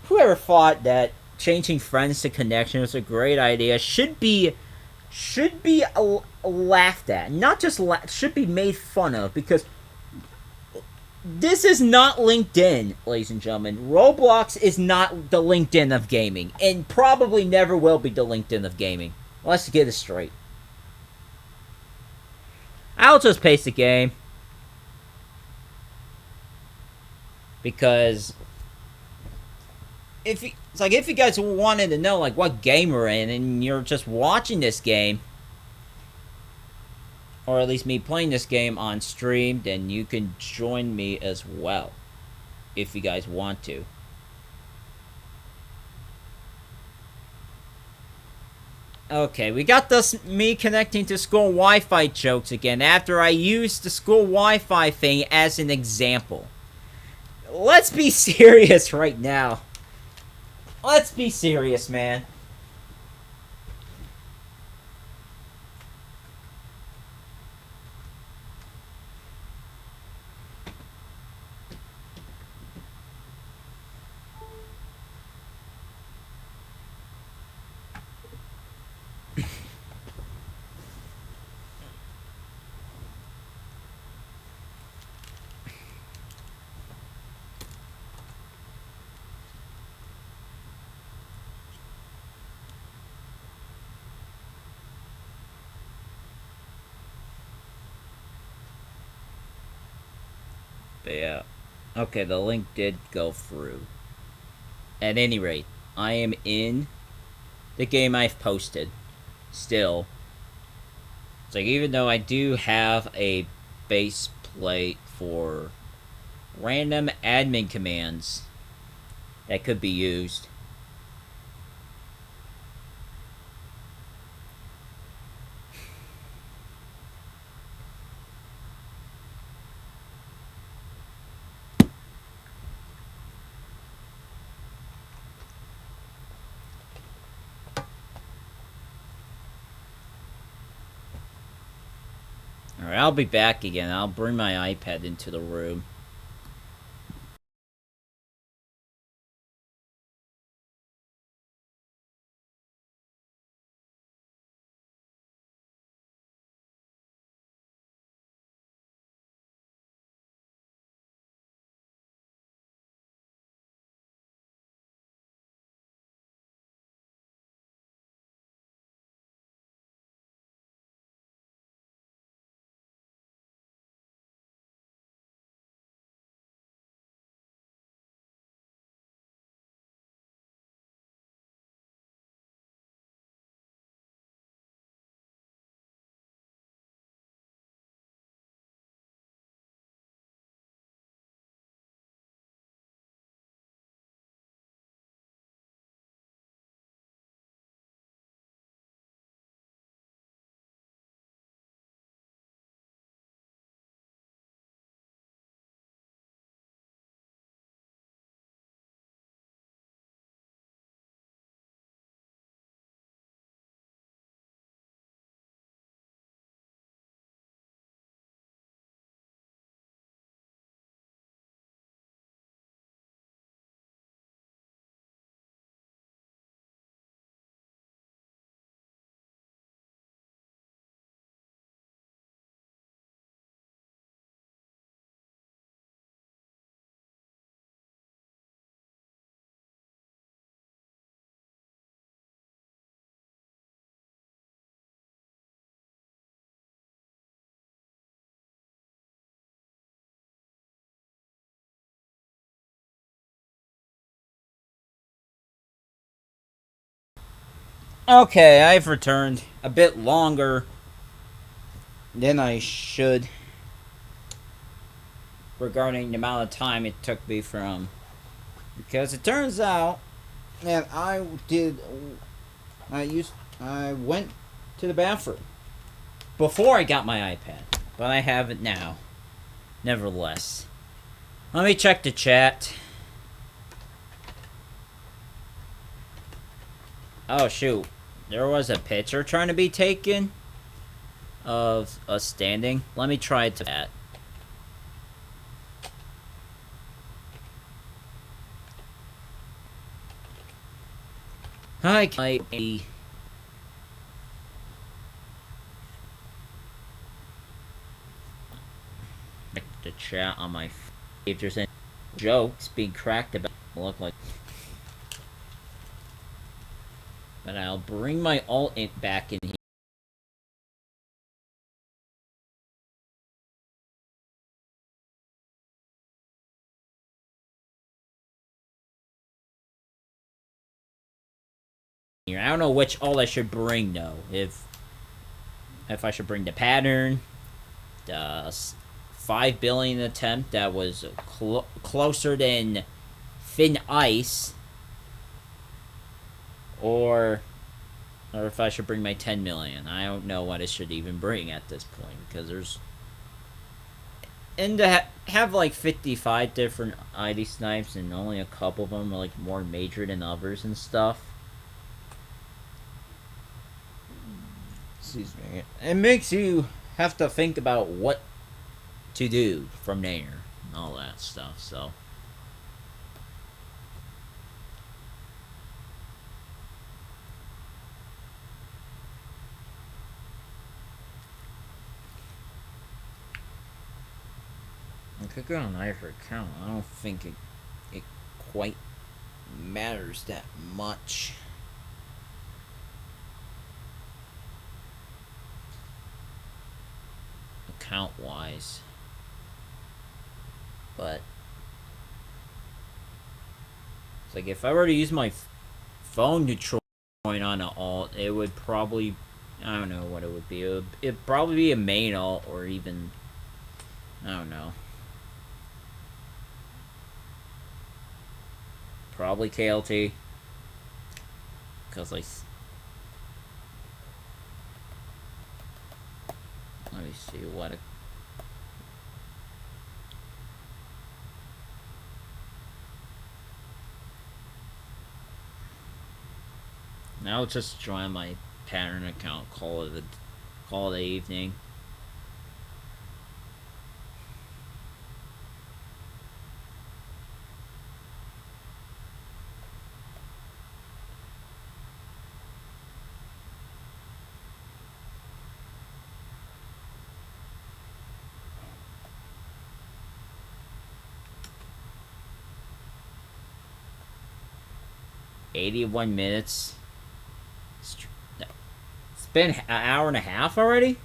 whoever thought that changing friends to connection was a great idea should be laughed at. Not just should be made fun of, because this is not LinkedIn, ladies and gentlemen. Roblox is not the LinkedIn of gaming, and probably never will be the LinkedIn of gaming. Let's get it straight. I'll just paste the game, because if you guys wanted to know like what game we're in, and you're just watching this game, or at least me playing this game on stream, then you can join me as well, if you guys want to. Okay, we got this me connecting to school Wi-Fi jokes again, after I used the school Wi-Fi thing as an example. Let's be serious right now. Let's be serious, man. But yeah. Okay, the link did go through. At any rate, I am in the game I've posted. Still. It's like, even though I do have a base plate for random admin commands that could be used. Alright, I'll be back again. I'll bring my iPad into the room. Okay, I've returned a bit longer than I should regarding the amount of time it took me from. Because it turns out that I went to the bathroom before I got my iPad, but I have it now. Nevertheless, let me check the chat. Oh shoot, there was a picture trying to be taken of us standing. Let me try to that. I might be the chat on my. If there's any jokes being cracked about, look like. But I'll bring my alt back in here. I don't know which alt I should bring though. If I should bring the pattern, the 5 billion attempt that was closer than thin ice, or if I should bring my 10 million. I don't know what I should even bring at this point, because there's, and to have like 55 different ID snipes and only a couple of them are like more major than others and stuff. Excuse me. It makes you have to think about what to do from there and all that stuff. So I could go on either account. I don't think it quite matters that much. Account wise. But It's like if I were to use my phone to join on an alt, it would probably, I don't know what it would be. It'd probably be a main alt or even, I don't know. Probably KLT. Because like, let me see what. Now just join my pattern account. Call it the evening. $81 minutes. It's been an hour and a half already?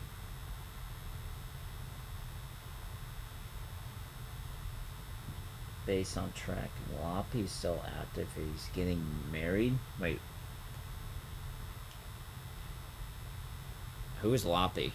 Based on track. Loppy's still active. He's getting married. Wait. Who is Loppy?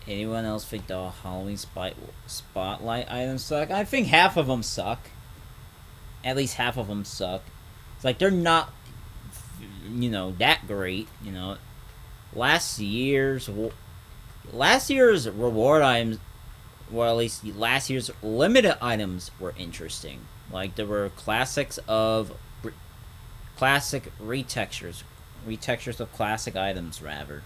Anyone else think the Halloween spotlight items suck? I think half of them suck. At least half of them suck. It's like they're not, that great. Last year's reward items, well, at least last year's limited items were interesting. Like there were classic retextures of classic items rather.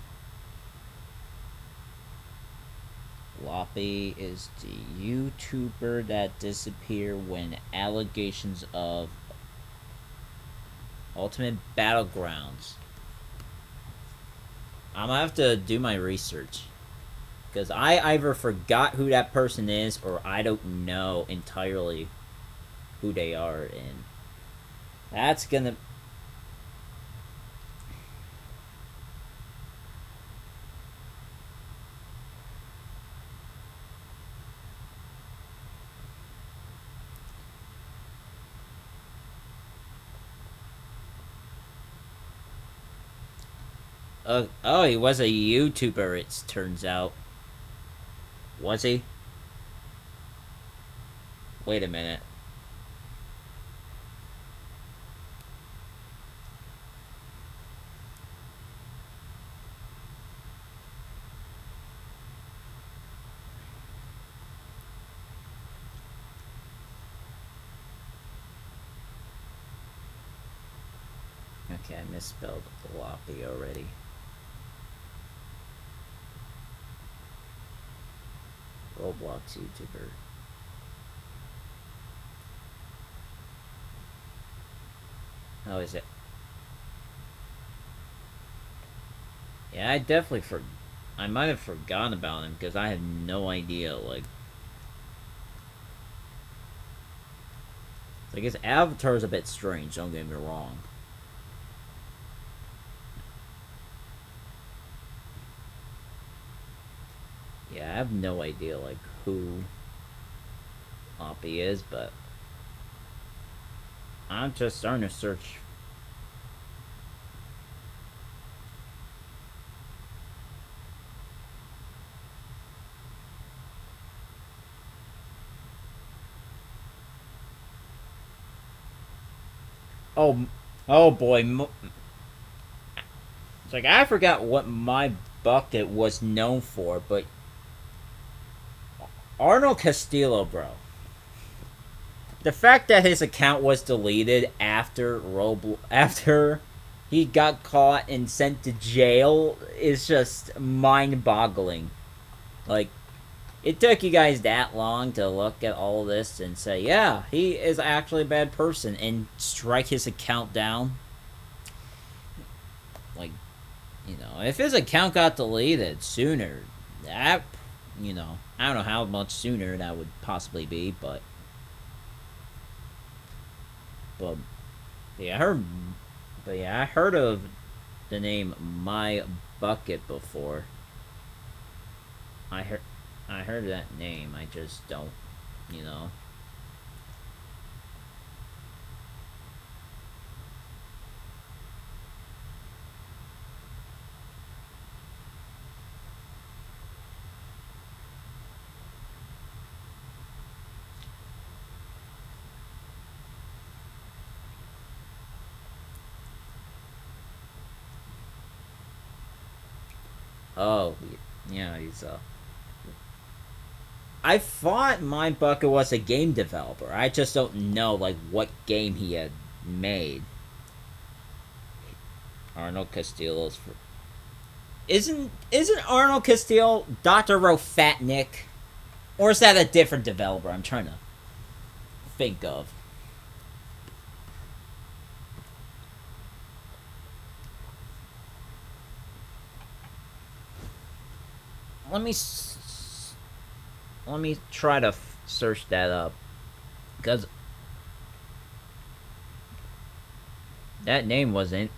Loppy is the YouTuber that disappeared when allegations of Ultimate Battlegrounds. I'm gonna have to do my research. Because I either forgot who that person is or I don't know entirely who they are. And that's gonna... oh, he was a YouTuber, it turns out. Was he? Wait a minute. Okay, I misspelled Loppy already. Roblox YouTuber. How is it? Yeah, I might have forgotten about him because I have no idea. Like his avatar is a bit strange. Don't get me wrong. Yeah, I have no idea like who Oppie is, but I'm just starting to search. Oh boy. It's like I forgot what my bucket was known for, but Arnold Castillo, bro. The fact that his account was deleted after he got caught and sent to jail is just mind-boggling. Like, it took you guys that long to look at all this and say, yeah, he is actually a bad person, and strike his account down. Like, if his account got deleted sooner, that, I don't know how much sooner that would possibly be, but yeah, I heard of the name My Bucket before. I heard that name. I just don't, you know. Oh, yeah, he's I thought My Bucket was a game developer. I just don't know like what game he had made. Arnold Castillo's for isn't Arnold Castillo Dr. Rofatnik? Or is that a different developer I'm trying to think of? Let me try to search that up, because that name was in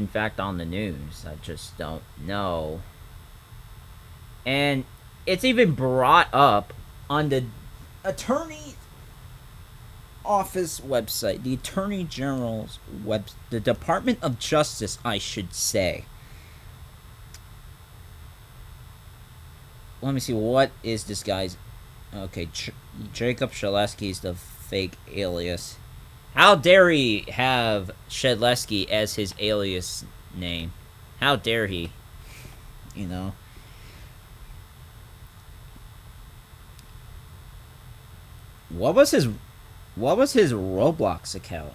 fact on the news. I just don't know, and it's even brought up on the attorney office website, the Attorney General's the Department of Justice, I should say. Let me see, what is this guy's... Okay, Jacob Shaleski is the fake alias. How dare he have Shaleski as his alias name? How dare he? You know? What was his Roblox account?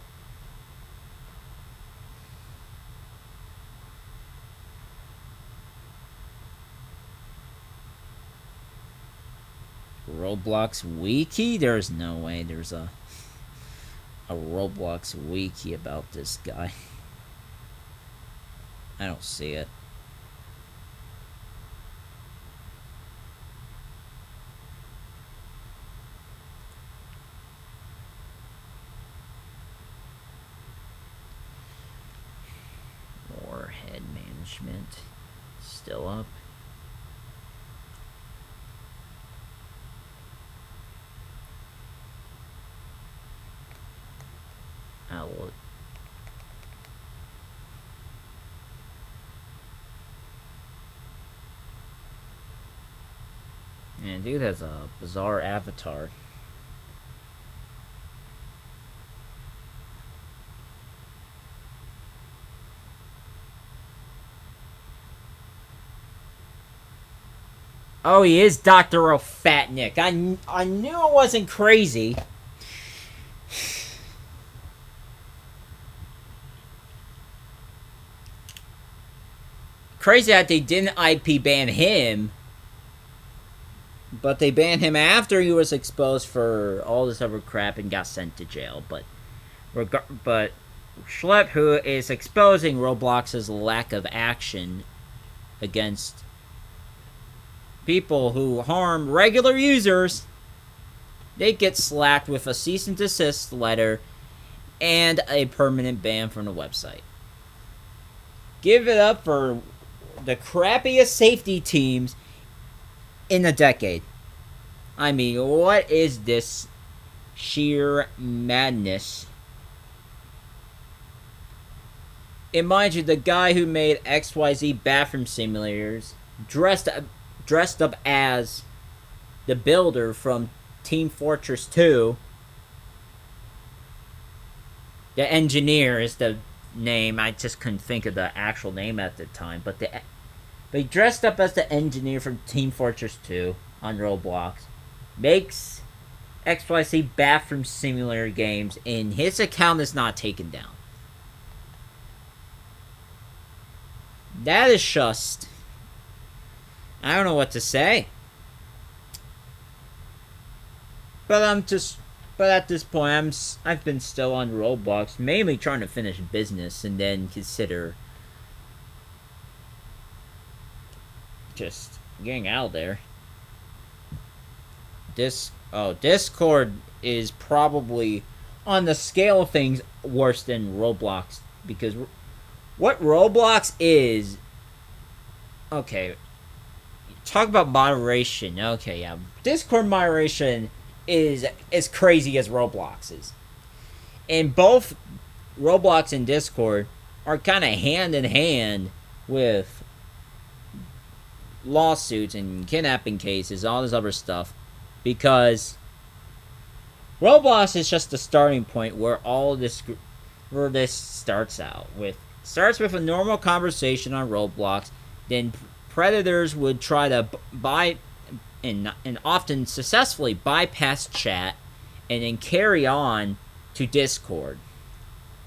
Roblox wiki? There's no way there's a Roblox wiki about this guy. I don't see it. More head management. Still up. Outlook. Man, dude has a bizarre avatar. Oh, he is Dr. O'Fatnik. I knew it wasn't crazy. Crazy that they didn't IP ban him, but they banned him after he was exposed for all this other crap and got sent to jail. But Schlepp, who is exposing Roblox's lack of action against people who harm regular users, they get slapped with a cease and desist letter and a permanent ban from the website. Give it up for the crappiest safety teams in a decade. I mean, what is this sheer madness? And mind you, the guy who made XYZ bathroom simulators dressed up as the builder from Team Fortress 2. The engineer is the name. I just couldn't think of the actual name at the time, but he dressed up as the engineer from Team Fortress 2 on Roblox. makes XYZ bathroom simulator games, and his account is not taken down. That is just... I don't know what to say. But at this point, I've been still on Roblox, mainly trying to finish business and then consider just getting out of there. Discord is probably, on the scale of things, worse than Roblox. Because what Roblox is... Okay. Talk about moderation. Okay, yeah. Discord moderation is as crazy as Roblox is. And both Roblox and Discord are kind of hand in hand with lawsuits and kidnapping cases, all this other stuff. Because Roblox is just the starting point where this starts out with. Starts with a normal conversation on Roblox, then predators would try to buy and often successfully bypass chat and then carry on to Discord.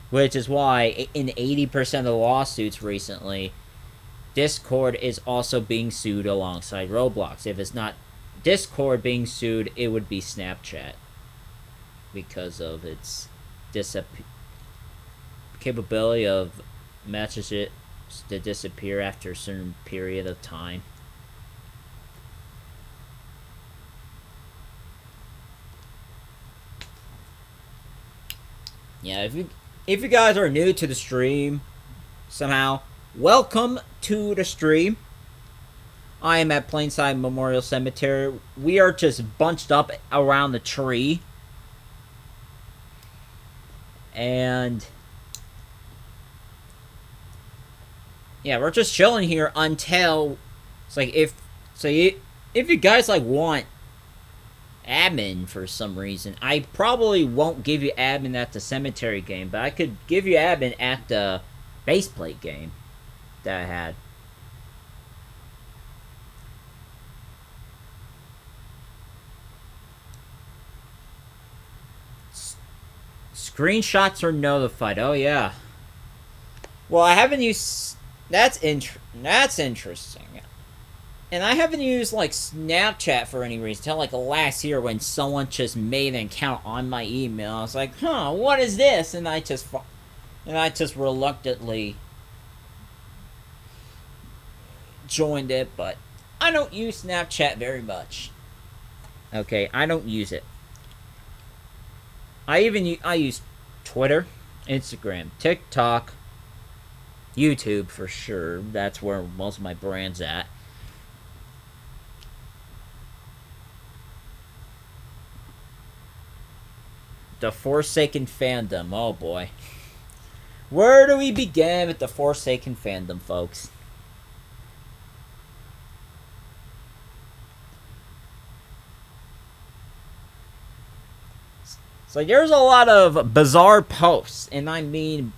Which is why in 80% of the lawsuits recently, Discord is also being sued alongside Roblox. If it's not Discord being sued, it would be Snapchat. Because of its capability of messages to disappear after a certain period of time. Yeah, if you guys are new to the stream, somehow, welcome to the stream. I am at Plainside Memorial Cemetery. We are just bunched up around the tree. And yeah, we're just chilling here until it's like if you guys like want admin for some reason, I probably won't give you admin at the cemetery game, but I could give you admin at the Baseplate game that I had. Screenshots are notified. Oh yeah. Well, I haven't used. That's interesting. And I haven't used like Snapchat for any reason until like last year when someone just made an account on my email. I was like, huh, what is this? And I just reluctantly joined it, but I don't use Snapchat very much. Okay, I don't use it. I use Twitter, Instagram, TikTok, YouTube for sure. That's where most of my brand's at. The Forsaken fandom. Oh boy. Where do we begin with the Forsaken fandom, folks? So there's a lot of bizarre posts, and I mean,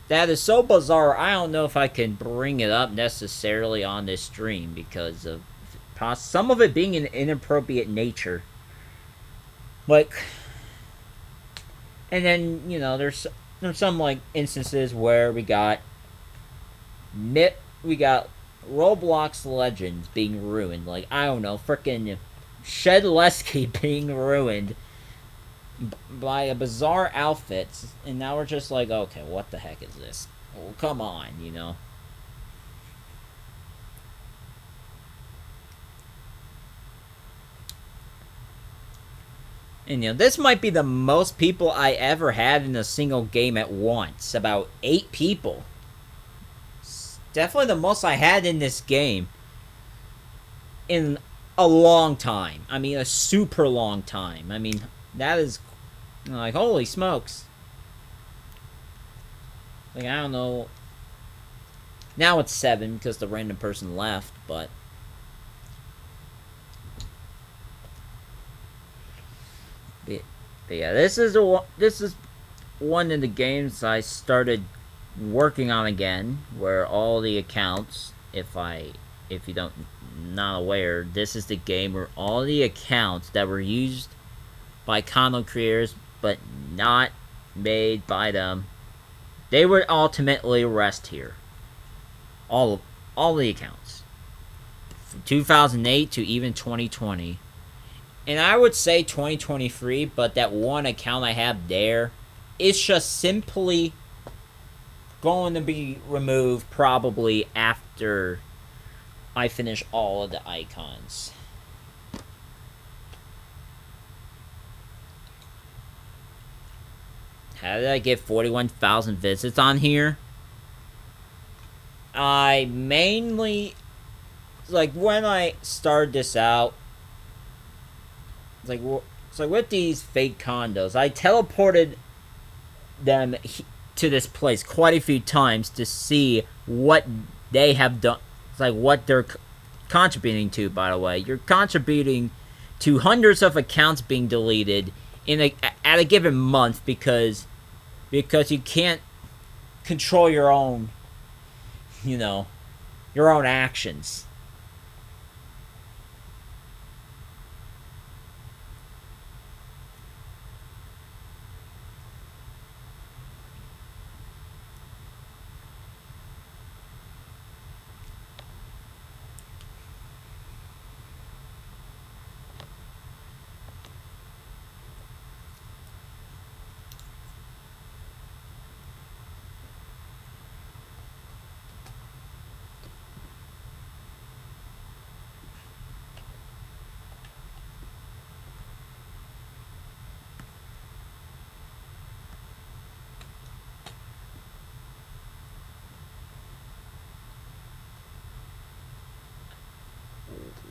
that is so bizarre, I don't know if I can bring it up necessarily on this stream because of some of it being an inappropriate nature. Like, and then, you know, there's some, like, instances where we got Roblox Legends being ruined. Like, I don't know, frickin' Shed Lesky being ruined by a bizarre outfit, and now we're just like, okay, what the heck is this? Well, come on, you know. And you know, this might be the most people I ever had in a single game at once. About 8 people. It's definitely the most I had in this game in a long time. I mean, a super long time. I mean, that is, like, holy smokes. Like, I don't know. Now it's 7 because the random person left, but yeah, this is one of the games I started working on again, where all the accounts, if I if you don't not aware, this is the game where all the accounts that were used by content creators but not made by them, they would ultimately rest here. All the accounts. From 2008 to even 2020. And I would say 2023, but that one account I have there, it's just simply going to be removed probably after I finish all of the icons. How did I get 41,000 visits on here? I mainly, like, when I started this out, it's like with these fake condos, I teleported them to this place quite a few times to see what they have done. It's like what they're contributing to, by the way. You're contributing to hundreds of accounts being deleted at a given month because you can't control your own, your own actions.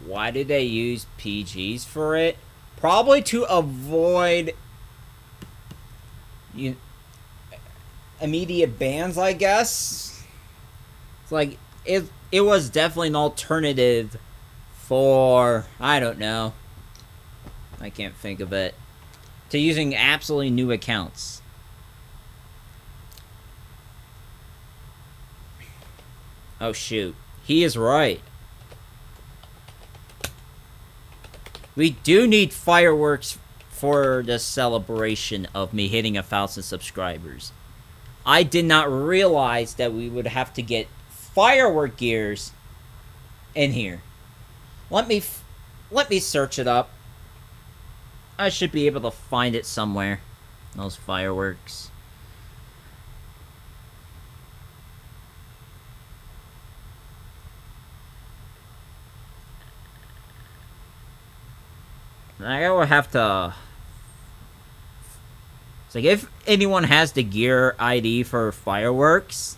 Why did they use PGs for it? Probably to avoid immediate bans, I guess. It's like it was definitely an alternative for, I don't know, I can't think of it, to using absolutely new accounts. Oh shoot, he is right. We do need fireworks for the celebration of me hitting 1,000 subscribers. I did not realize that we would have to get firework gears in here. Let me search it up. I should be able to find it somewhere. Those fireworks. I will have to. It's like if anyone has the gear ID for fireworks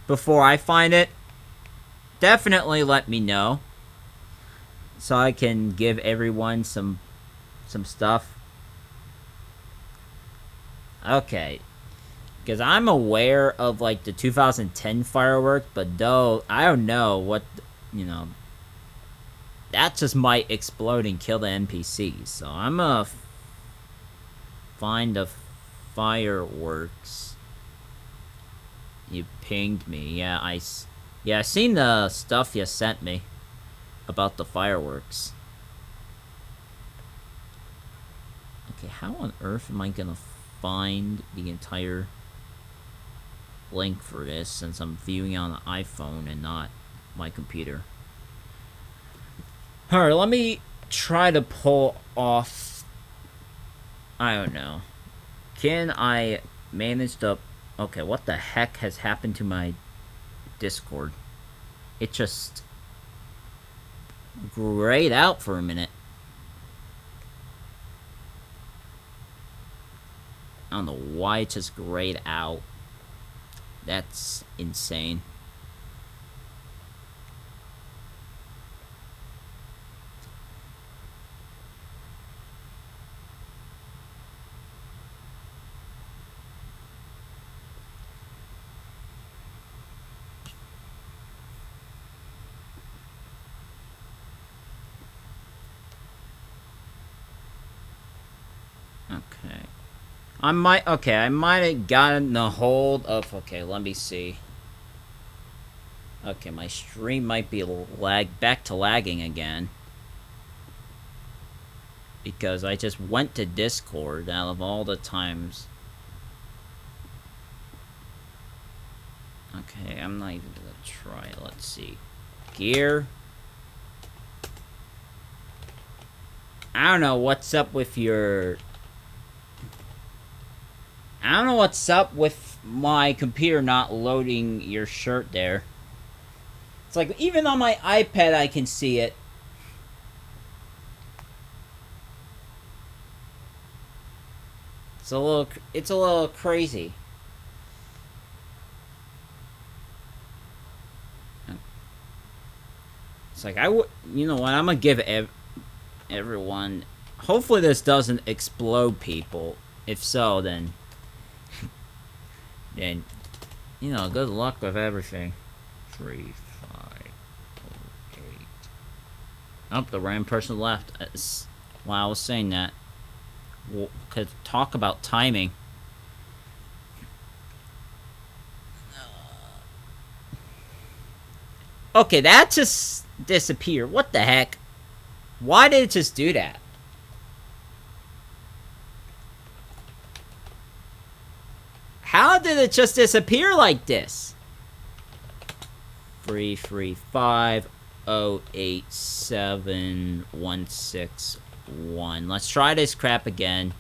before I find it, definitely let me know so I can give everyone some stuff. Okay, because I'm aware of like the 2010 firework, but though I don't know what that just might explode and kill the NPCs. So I'm gonna find the fireworks. You pinged me. Yeah, I seen the stuff you sent me about the fireworks. Okay, how on earth am I gonna find the entire link for this since I'm viewing on an iPhone and not my computer? Alright, let me try to pull off. I don't know. Can I manage the. Okay, what the heck has happened to my Discord? It just grayed out for a minute. I don't know why it just grayed out. That's insane. Okay. I might have gotten a hold of. Okay, let me see. Okay, my stream might be back to lagging again. Because I just went to Discord out of all the times. Okay, I'm not even gonna try. Let's see. Gear. I don't know what's up with your... I don't know what's up with my computer not loading your shirt there. It's like, even on my iPad I can see it. It's a little crazy. It's like, you know what, I'm gonna give everyone... Hopefully this doesn't explode people. If so, then, you know, good luck with everything. 3, 5, 8. Oh, the random person left. While I was saying that. Could talk about timing. Okay, that just disappeared. What the heck? Why did it just do that? How did it just disappear like this? 335087161. Let's try this crap again.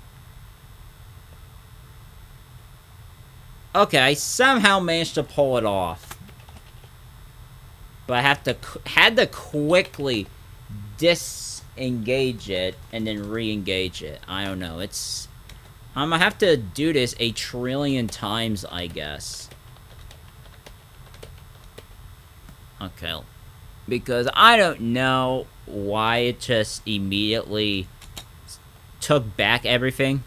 Okay, I somehow managed to pull it off. But I had to quickly disengage it and then re-engage it. I don't know. I'm gonna have to do this a trillion times, I guess. Okay. Because I don't know why it just immediately took back everything.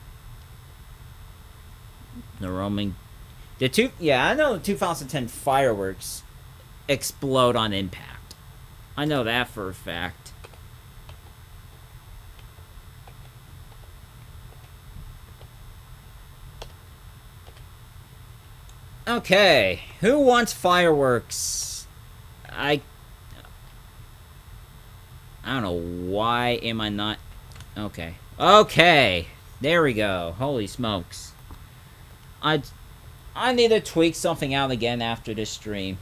The roaming... Yeah, I know the 2010 fireworks explode on impact. I know that for a fact. Okay, who wants fireworks? I don't know, why am I not... Okay. Okay, there we go. Holy smokes. I need to tweak something out again after this stream.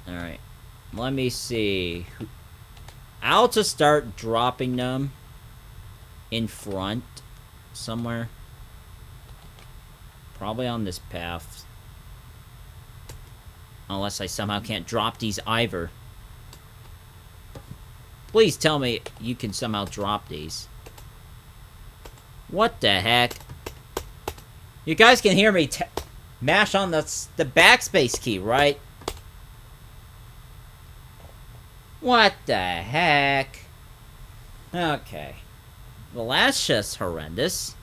Alright. Let me see. I'll just start dropping them in front somewhere. Probably on this path. Unless I somehow can't drop these either. Please tell me you can somehow drop these. What the heck? You guys can hear me mash on the backspace key, right? What the heck? Okay. Well, that's just horrendous.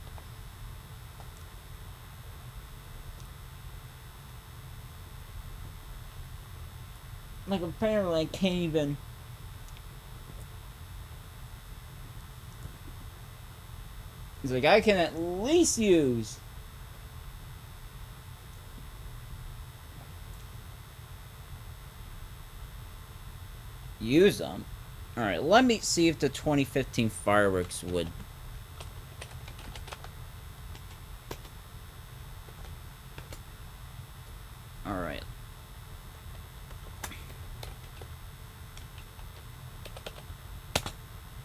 Like, apparently I can't even... He's like, I can at least use... them. Alright, let me see if the 2015 fireworks would... Alright.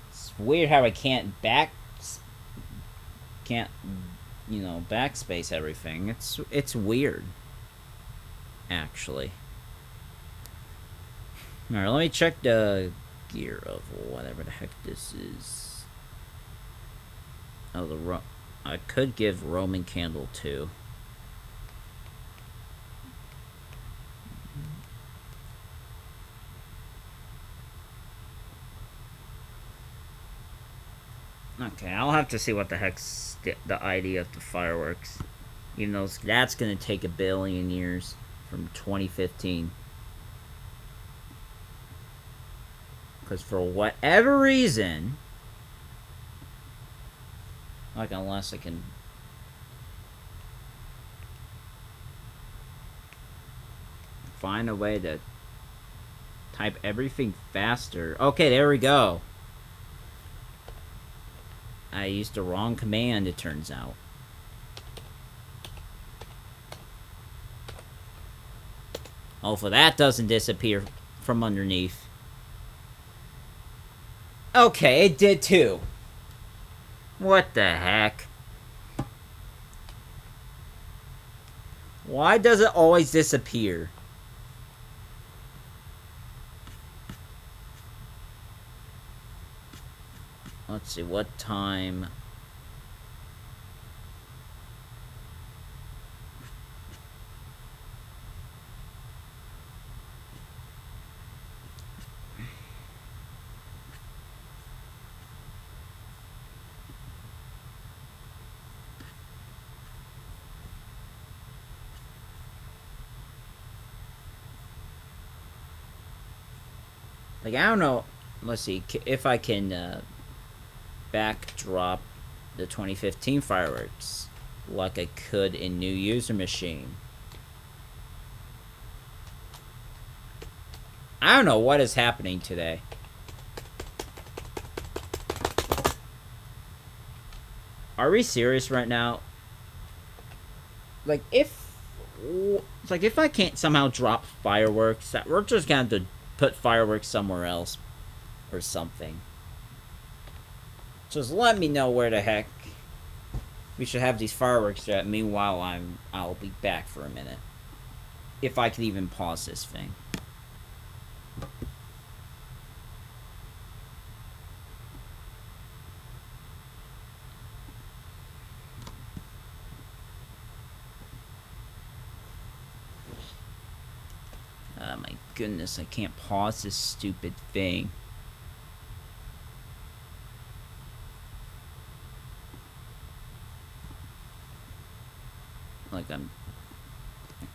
It's weird how I can't you know, backspace everything. It's weird. Actually. Alright, let me check the gear of whatever the heck this is. Oh, I could give Roman Candle 2. Okay, I'll have to see what the heck's the ID of the fireworks. Even though that's gonna take a billion years from 2015. Because for whatever reason, Like, unless I can... find a way to type everything faster. Okay, there we go. I used the wrong command, it turns out. Hopefully that doesn't disappear from underneath. Okay, it did too. What the heck? Why does it always disappear? Let's see, what time... Like, I don't know. Let's see, if I can backdrop the 2015 fireworks like I could in new user machine. I don't know what is happening today. Are we serious right now? Like, if I can't somehow drop fireworks, we're just gonna have to put fireworks somewhere else or something. Just let me know where the heck we should have these fireworks at. Meanwhile, I'll be back for a minute. If I can even pause this thing. Oh my goodness, I can't pause this stupid thing. Like, I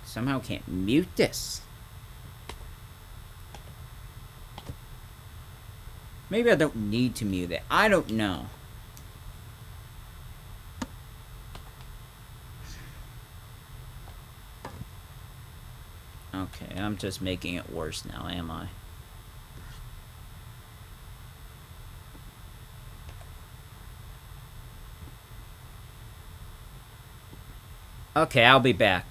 somehow can't mute this. Maybe I don't need to mute it. I don't know. Okay, I'm just making it worse now, am I? Okay, I'll be back.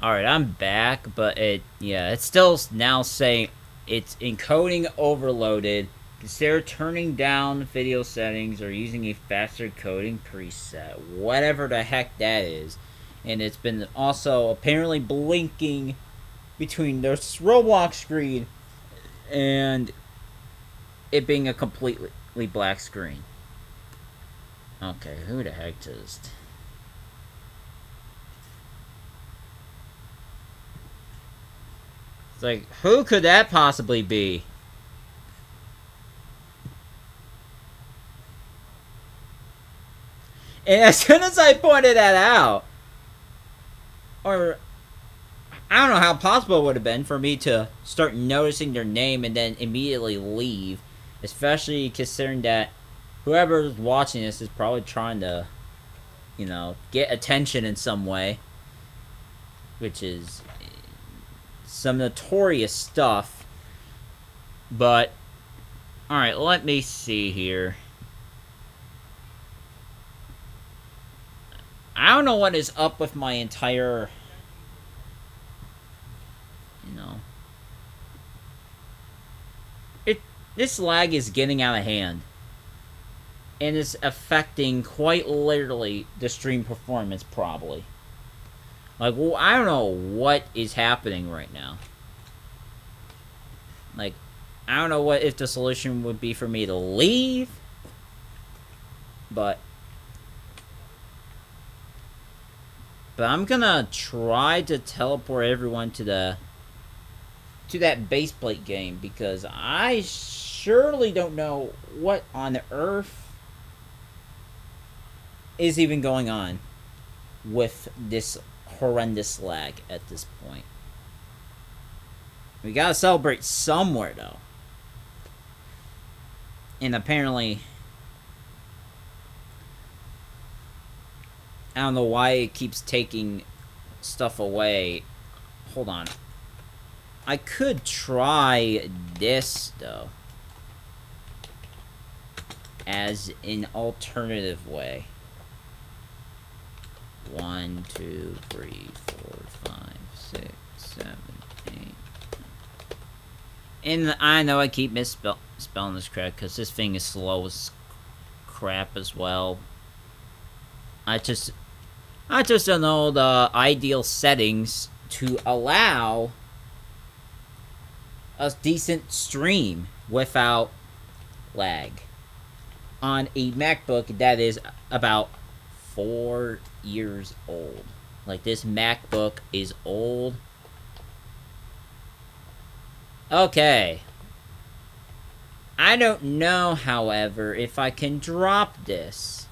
Alright, I'm back, but it's still now saying it's encoding overloaded. Consider turning down video settings or using a faster coding preset. Whatever the heck that is. And it's been also apparently blinking between the Roblox screen and it being a completely black screen. Okay, who the heck just... It's like, who could that possibly be? And as soon as I pointed that out, or I don't know how possible it would have been for me to start noticing their name and then immediately leave, especially considering that whoever's watching this is probably trying to, get attention in some way, which is some notorious stuff. But alright, let me see here. I don't know what is up with my entire, this lag is getting out of hand. And it's affecting, quite literally, the stream performance, probably. Like, well, I don't know what is happening right now. Like, I don't know if the solution would be for me to leave. But I'm gonna try to teleport everyone to that Baseplate game, because I surely don't know what on earth is even going on with this horrendous lag at this point. We gotta celebrate somewhere, though. And apparently, I don't know why it keeps taking stuff away. Hold on. I could try this, though, as an alternative way. 1, 2, 3, 4, 5, 6, 7, 8. And I know I keep misspelling this crap because this thing is slow as crap as well. I just don't know the ideal settings to allow a decent stream without lag on a MacBook that is about 4 years old. Like, this MacBook is old. Okay. I don't know, however, if I can drop this.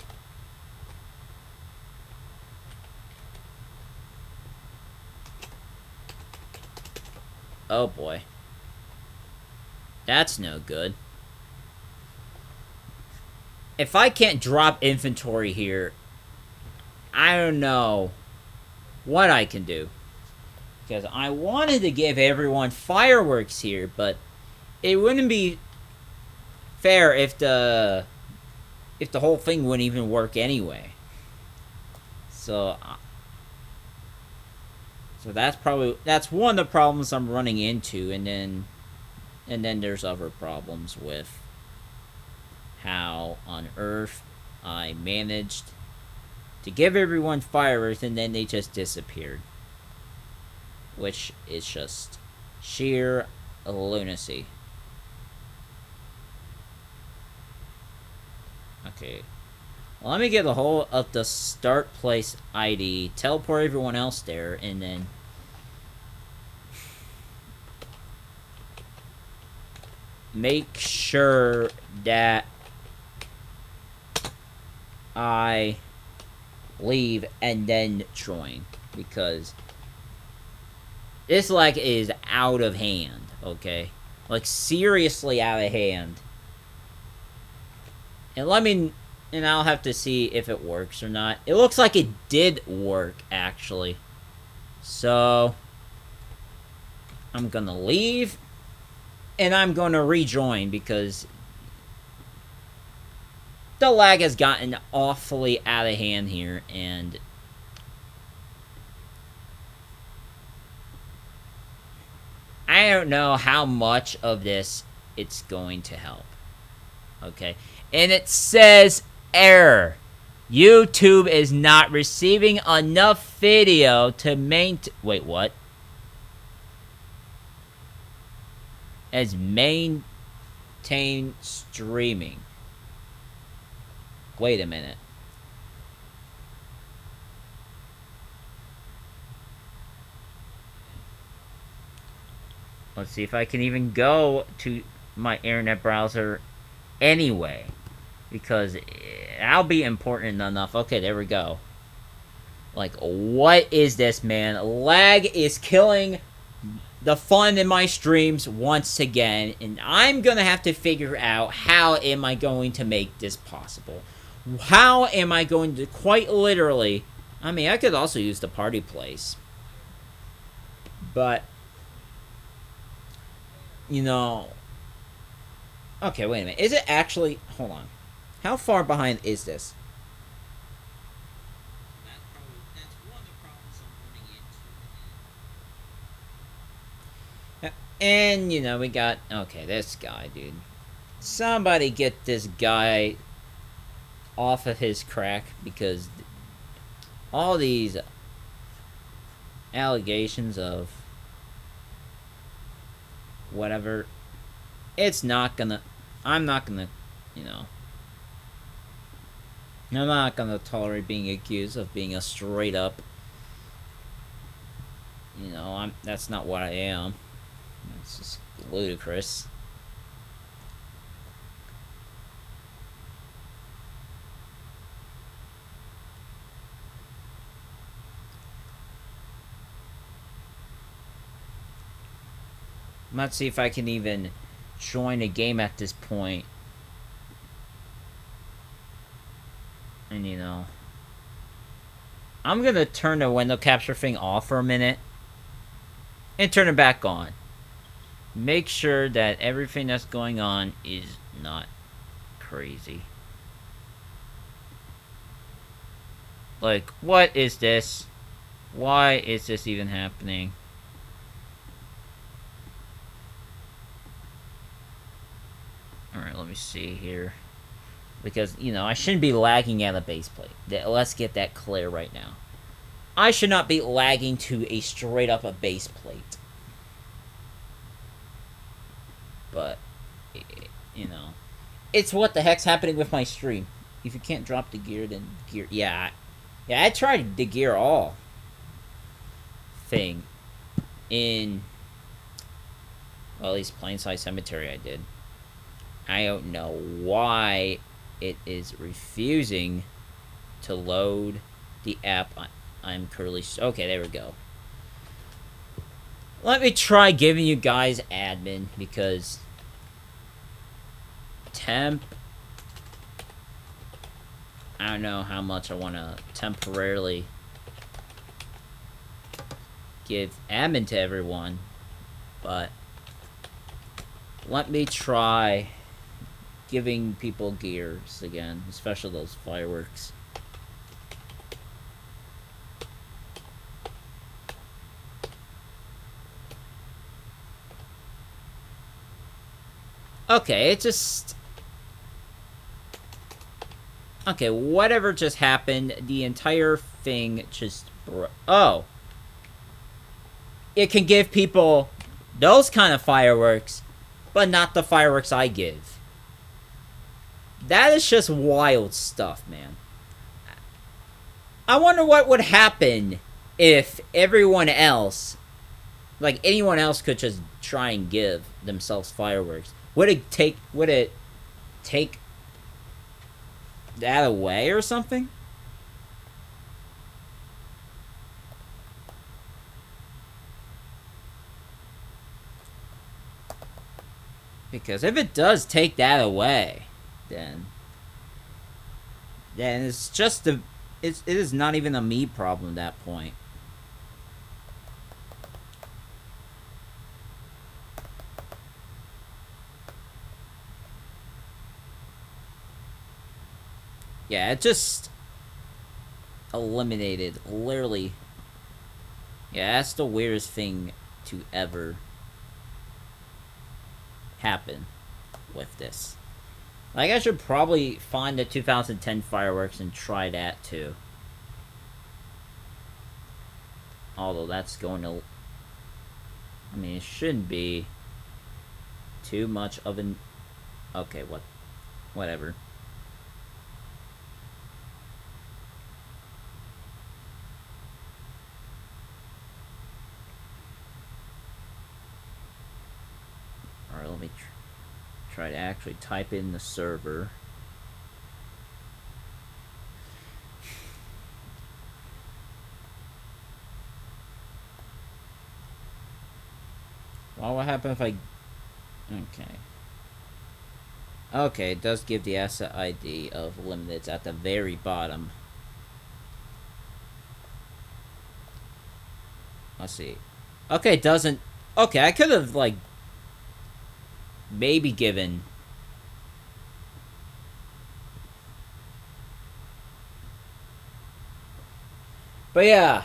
Oh boy. That's no good. If I can't drop inventory here, I don't know what I can do. Because I wanted to give everyone fireworks here, but it wouldn't be fair if the whole thing wouldn't even work anyway. So that's one of the problems I'm running into, and then there's other problems with how on earth I managed to give everyone fireworks and then they just disappeared. Which is just sheer lunacy. Okay. Well, let me get the whole of the start place ID, teleport everyone else there, and then make sure that I leave and then join, because this lag is out of hand, okay? Like, seriously out of hand. And I'll have to see if it works or not. It looks like it did work, actually. So I'm gonna leave, and I'm gonna rejoin, because the lag has gotten awfully out of hand here, and I don't know how much of this it's going to help. Okay. And it says error. YouTube is not receiving enough video to maintain... Wait, what? As maintain streaming. Wait a minute. Let's see if I can even go to my internet browser anyway. Because that'll be important enough. Okay, there we go. Like, what is this, man? Lag is killing the fun in my streams once again. And I'm gonna have to figure out how am I going to make this possible. How am I going to quite literally... I mean, I could also use the party place. But... You know... Okay, wait a minute. Is it actually... Hold on. How far behind is this? That's one of the problems I'm running into. And, you know, we got... Okay, this guy, dude. Somebody get this guy off of his crack, because all these allegations of whatever, it's not gonna... I'm not gonna, you know... I'm not gonna tolerate being accused of being a straight up... You know, that's not what I am. It's just ludicrous. Let's see if I can even join a game at this point. And, you know... I'm gonna turn the window capture thing off for a minute. And turn it back on. Make sure that everything that's going on is not crazy. Like, what is this? Why is this even happening? Alright, let me see here. Because, you know, I shouldn't be lagging at a baseplate. Let's get that clear right now. I should not be lagging to a straight up a baseplate. But, you know. It's what the heck's happening with my stream. If you can't drop the gear, then gear... Yeah, I tried the gear all thing in... Well, at least Plainside Cemetery I did. I don't know why it is refusing to load the app I'm currently... Okay, there we go. Let me try giving you guys admin, because... Temp... I don't know how much I want to temporarily give admin to everyone, but... Let me try giving people gears again, especially those fireworks. Okay, it just... Okay, whatever just happened, the entire thing just oh! It can give people those kind of fireworks, but not the fireworks I give. That is just wild stuff, man. I wonder what would happen if everyone else, like anyone else, could just try and give themselves fireworks. Would it take that away or something? Because if it does take that away, then it's just it is not even a me problem at that point. Yeah, it just eliminated, literally. Yeah, that's the weirdest thing to ever happen with this. Like, I should probably find the 2010 fireworks and try that too. Although that's going to... I mean, it shouldn't be too much of an... Okay, whatever. Alright, let me try to actually type in the server. Well, what happens if I... Okay. Okay, it does give the asset ID of limiteds at the very bottom. Let's see. Okay, it doesn't... Okay, I could have, like... maybe given... But yeah...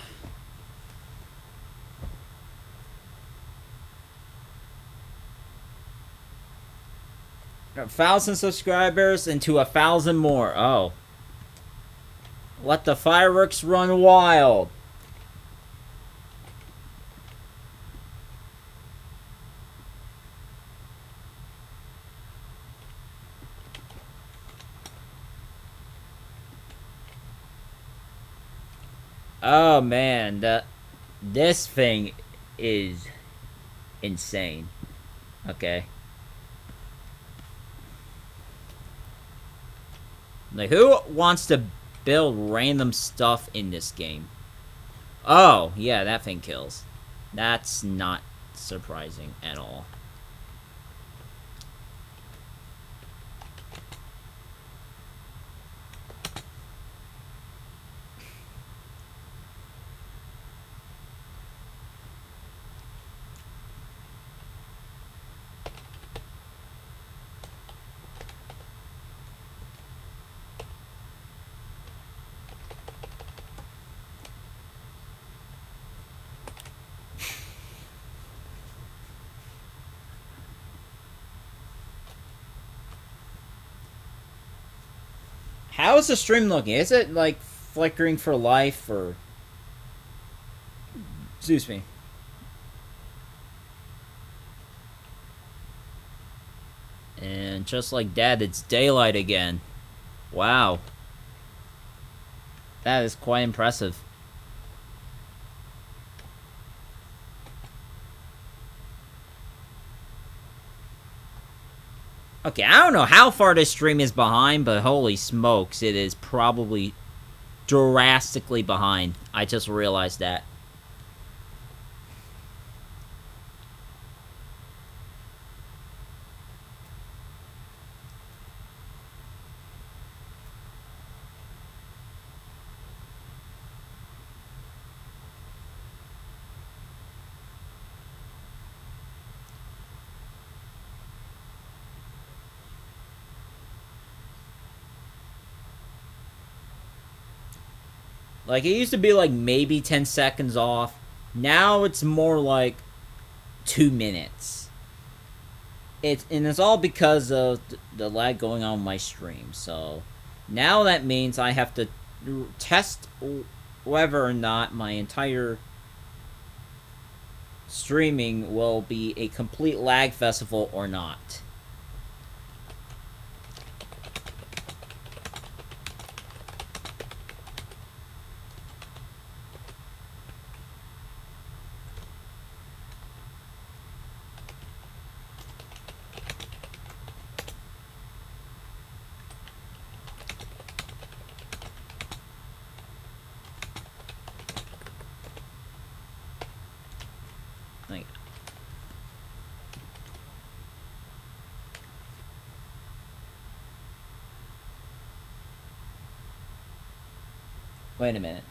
1,000 subscribers into 1,000 more. Oh. Let the fireworks run wild. Oh man, this thing is insane. Okay. Like, who wants to build random stuff in this game? Oh, yeah, that thing kills. That's not surprising at all. How is the stream looking? Is it, like, flickering for life, or... Excuse me. And just like that, it's daylight again. Wow. That is quite impressive. Okay, I don't know how far this stream is behind, but holy smokes, it is probably drastically behind. I just realized that. Like, it used to be, like, maybe 10 seconds off. Now it's more like 2 minutes. And it's all because of the lag going on my stream. So, now that means I have to test whether or not my entire streaming will be a complete lag festival or not. Wait a minute.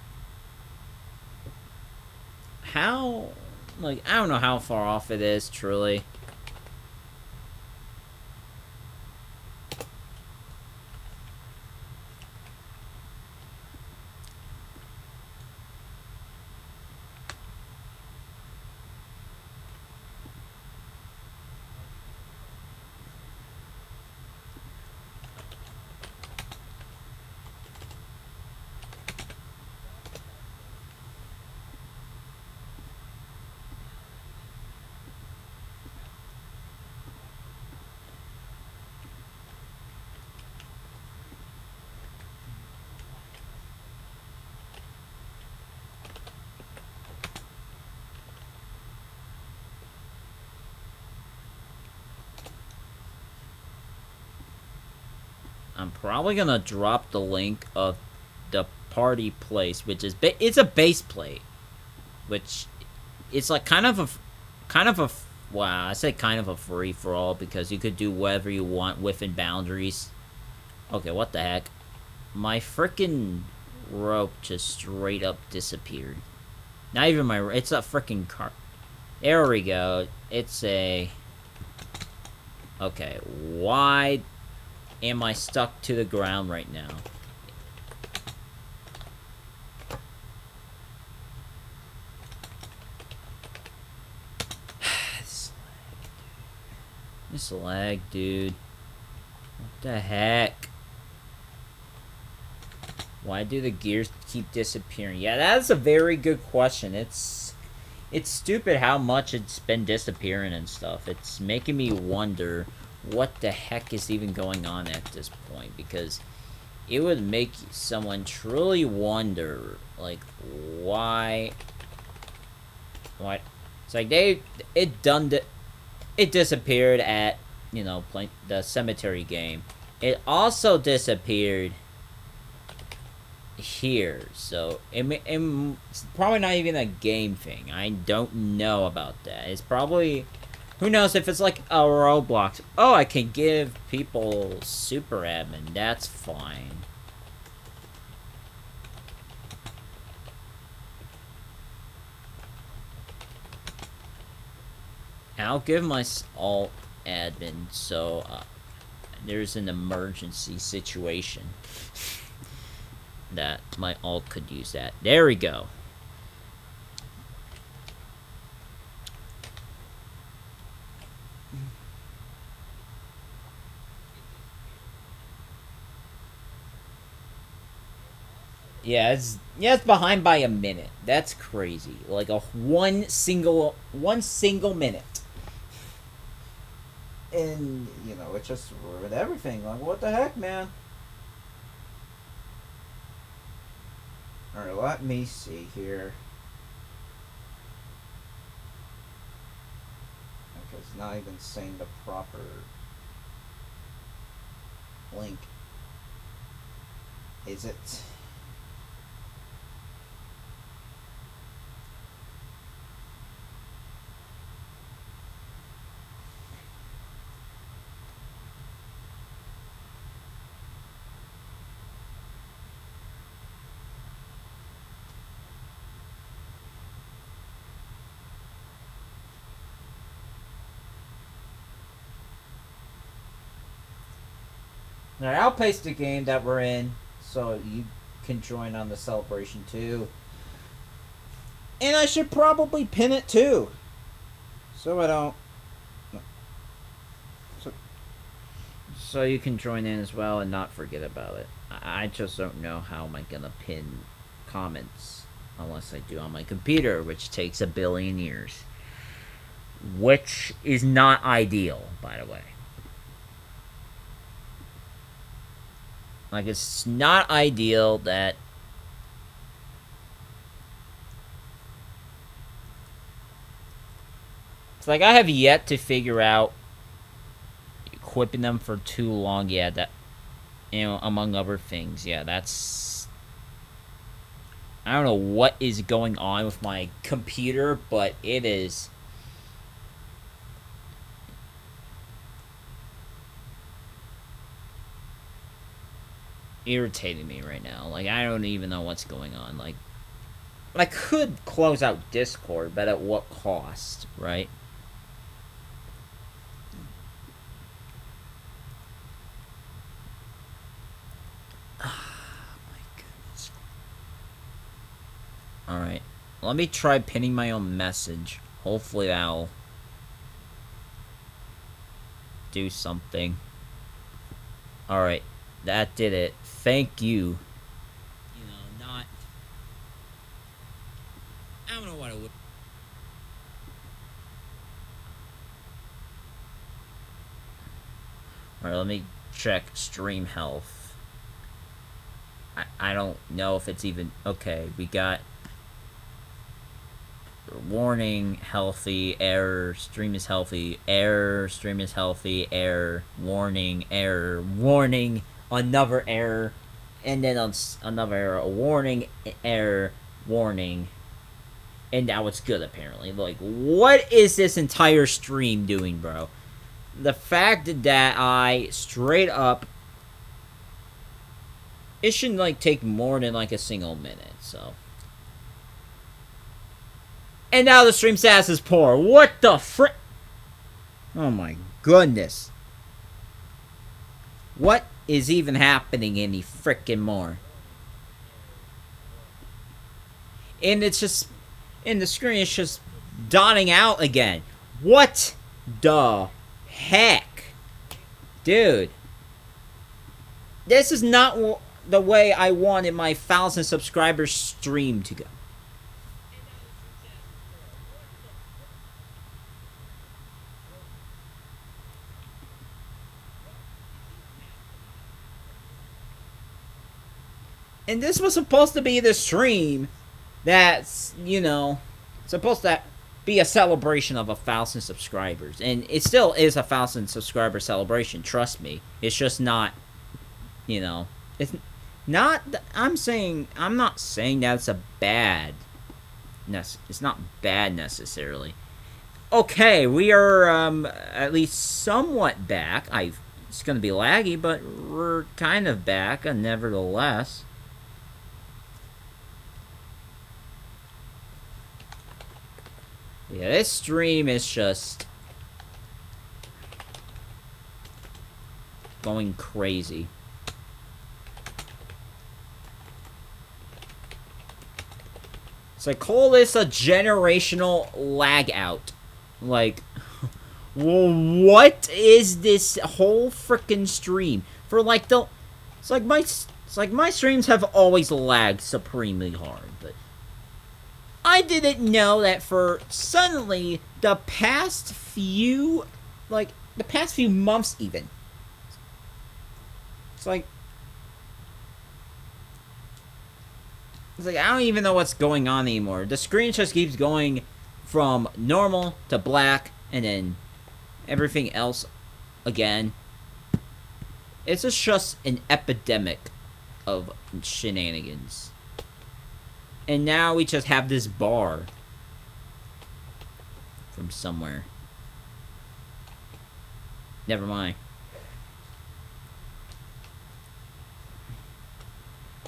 How... Like, I don't know how far off it is, truly. I'm probably gonna drop the link of the party place, which is it's a base plate, which it's like kind of a wow, I say kind of a free for all because you could do whatever you want within boundaries. Okay, what the heck? My freaking rope just straight up disappeared. Not even my, it's a freaking car. There we go. It's a, okay, why am I stuck to the ground right now? This lag, dude. What the heck? Why do the gears keep disappearing? Yeah, that's a very good question. It's stupid how much it's been disappearing and stuff. It's making me wonder what the heck is even going on at this point, because it would make someone truly wonder, like, why it's like it disappeared at, you know, the cemetery game. It also disappeared here, so it's probably not even a game thing. I don't know about that. It's probably, who knows if it's like a Roblox. Oh, I can give people super admin. That's fine. I'll give my alt admin so there's an emergency situation that my alt could use that. There we go. Yeah, it's behind by a minute. That's crazy. Like one single minute. And, you know, it just ruined everything. Like, what the heck, man? Alright, let me see here. Okay, it's not even saying the proper link. Is it? Alright, I'll paste the game that we're in so you can join on the celebration too. And I should probably pin it too. So I don't... So you can join in as well and not forget about it. I just don't know how am I gonna pin comments unless I do on my computer, which takes 1 billion years. Which is not ideal, by the way. Like, it's not ideal that... It's like I have yet to figure out equipping them for too long. Yeah, that... You know, among other things. Yeah, that's... I don't know what is going on with my computer, but it is... irritating me right now. Like, I don't even know what's going on. Like, I could close out Discord, but at what cost, right? Oh my goodness. Alright. Let me try pinning my own message. Hopefully that'll do something. Alright. That did it. Thank you. You know, not... I don't know what it would... Alright, let me check stream health. I don't know if it's even... Okay, we got... Warning, healthy, error, stream is healthy, error, stream is healthy, error, warning, another error, and then another error, a warning, error, warning, and now it's good apparently. Like, what is this entire stream doing, bro? The fact that I straight up, it shouldn't like take more than like a single minute, so. And now the stream status is poor. What the frick? Oh my goodness. What is even happening any frickin' more? And it's just, in the screen, it's just dotting out again. What the heck? Dude. This is not the way I wanted my 1,000 subscriber stream to go. And this was supposed to be the stream that's, you know, supposed to be a celebration of 1,000 subscribers. And it still is a 1,000 subscriber celebration, trust me. It's just not, you know, it's not, I'm not saying that it's a bad, it's not bad necessarily. Okay, we are at least somewhat back. It's going to be laggy, but we're kind of back, nevertheless. Yeah, this stream is just going crazy. So I call this a generational lag out. Like, what is this whole freaking stream? For like it's like my streams have always lagged supremely hard, but I didn't know that for suddenly the past few months even. It's like I don't even know what's going on anymore. The screen just keeps going from normal to black and then everything else again. It's just an epidemic of shenanigans. And now we just have this bar from somewhere. Never mind.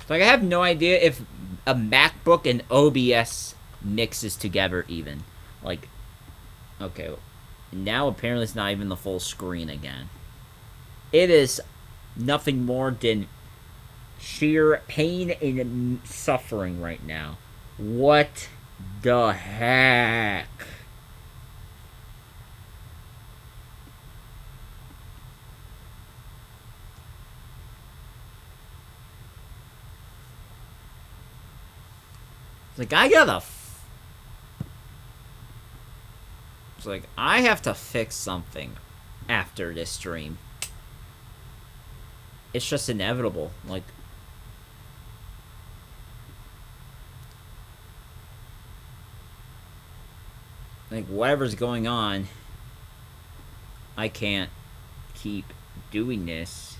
Like, I have no idea if a MacBook and OBS mixes together even. Like, okay. Now apparently it's not even the full screen again. It is nothing more than sheer pain and suffering right now. What the heck? It's like, it's like, I have to fix something after this stream. It's just inevitable. Like, whatever's going on, I can't keep doing this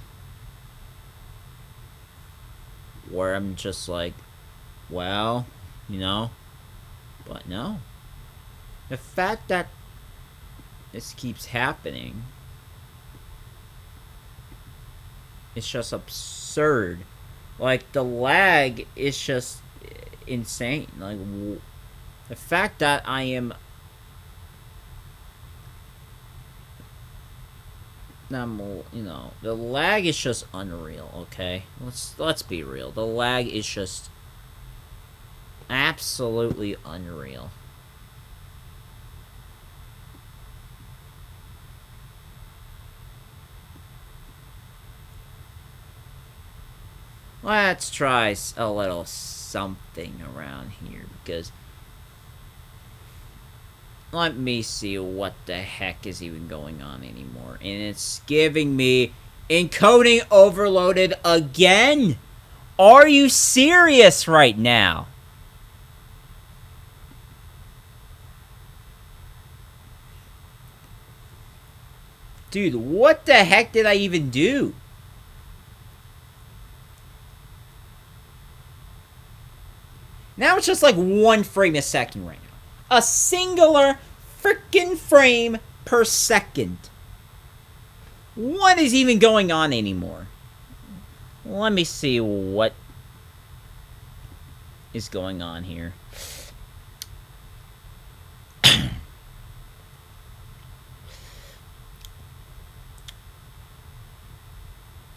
where I'm just like, well, you know, but no. The fact that this keeps happening, it's just absurd. Like, the lag is just insane. Like, the fact that I am you know, the lag is just unreal, okay? Let's be real. The lag is just absolutely unreal. Let's try a little something around here, because let me see what the heck is even going on anymore. And it's giving me encoding overloaded again? Are you serious right now? Dude, what the heck did I even do? Now it's just like 1 frame a second right now. A singular freaking frame per second. What is even going on anymore? Let me see what is going on here.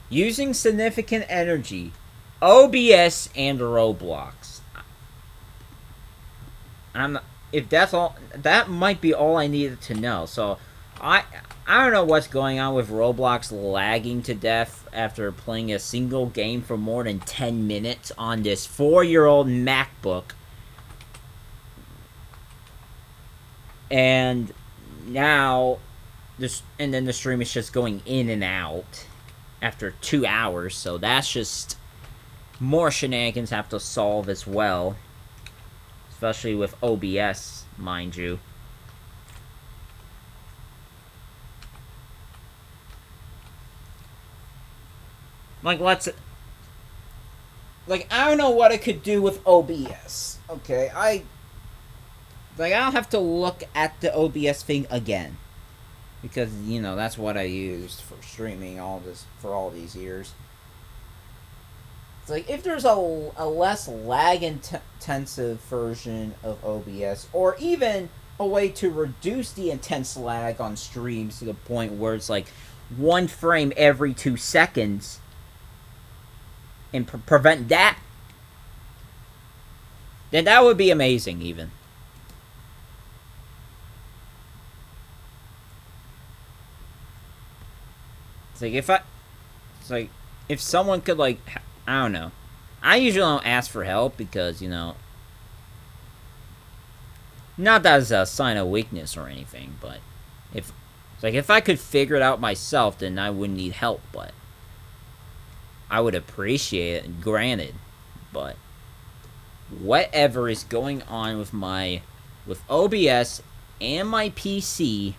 Using significant energy, OBS and Roblox. If that's all, that might be all I needed to know. So, I don't know what's going on with Roblox lagging to death after playing a single game for more than 10 minutes on this 4-year-old MacBook. And now, and then the stream is just going in and out after 2 hours. So that's just more shenanigans have to solve as well. Especially with OBS, mind you. Like, I don't know what I could do with OBS. Okay, I'll have to look at the OBS thing again. Because, you know, that's what I used for streaming for all these years. It's like, if there's a less lag-intensive version of OBS, or even a way to reduce the intense lag on streams to the point where it's like 1 frame every 2 seconds, and prevent that, then that would be amazing, even. It's like, if someone could, like, I don't know. I usually don't ask for help because, you know, not that as a sign of weakness or anything, but if I could figure it out myself, then I wouldn't need help, but I would appreciate it, granted, but whatever is going on with OBS and my PC,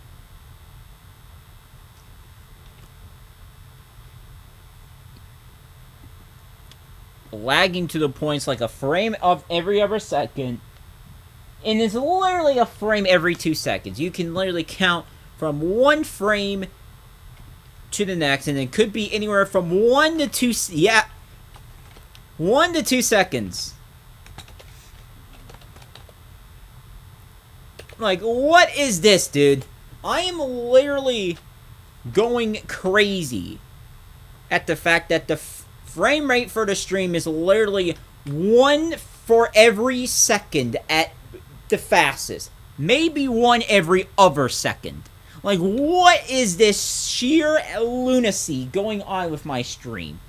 lagging to the points like a frame of every other second, and it's literally a frame every 2 seconds. You can literally count from 1 frame to the next, and it could be anywhere from 1 to 2 seconds. Like, what is this, dude? I am literally going crazy at the fact that the frame rate for the stream is literally 1 for every second at the fastest. Maybe 1 every other second. Like, what is this sheer lunacy going on with my stream?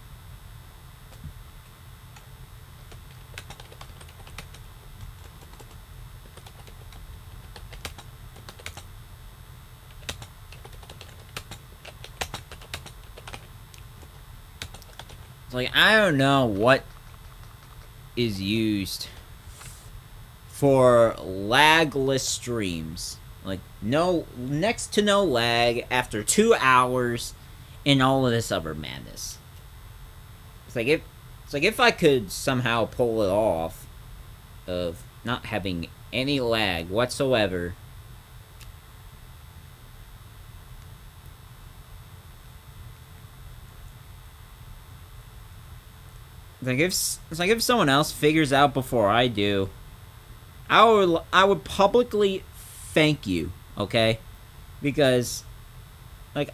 It's like, I don't know what is used for lagless streams. Like, next to no lag after 2 hours and all of this other madness. It's like if I could somehow pull it off of not having any lag whatsoever. It's like if someone else figures out before I do, I would publicly thank you, okay? Because, like,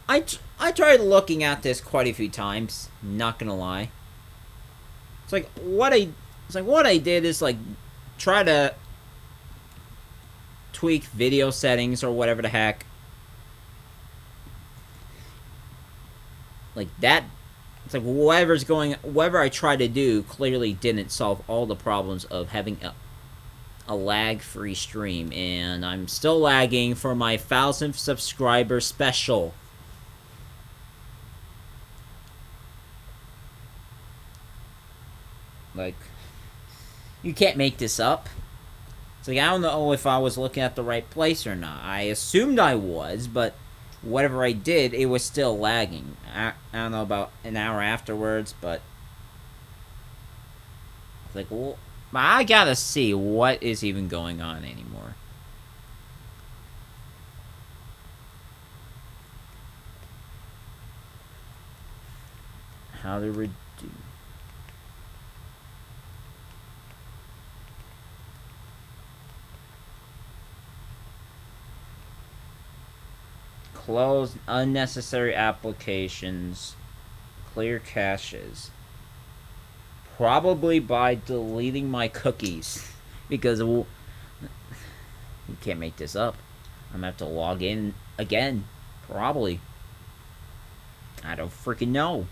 I tried looking at this quite a few times, not gonna lie. It's like what I did is, like, try to tweak video settings or whatever the heck. Like, that, it's like whatever I tried to do clearly didn't solve all the problems of having a lag-free stream, and I'm still lagging for my 1,000th subscriber special. Like, you can't make this up. It's like, I don't know if I was looking at the right place or not. I assumed I was, but whatever I did, it was still lagging. I don't know about an hour afterwards, but it's like, well, I gotta see what is even going on anymore. How to reduce. Close unnecessary applications. Clear caches. Probably by deleting my cookies. Because you can't make this up. I'm gonna have to log in again. Probably. I don't freaking know.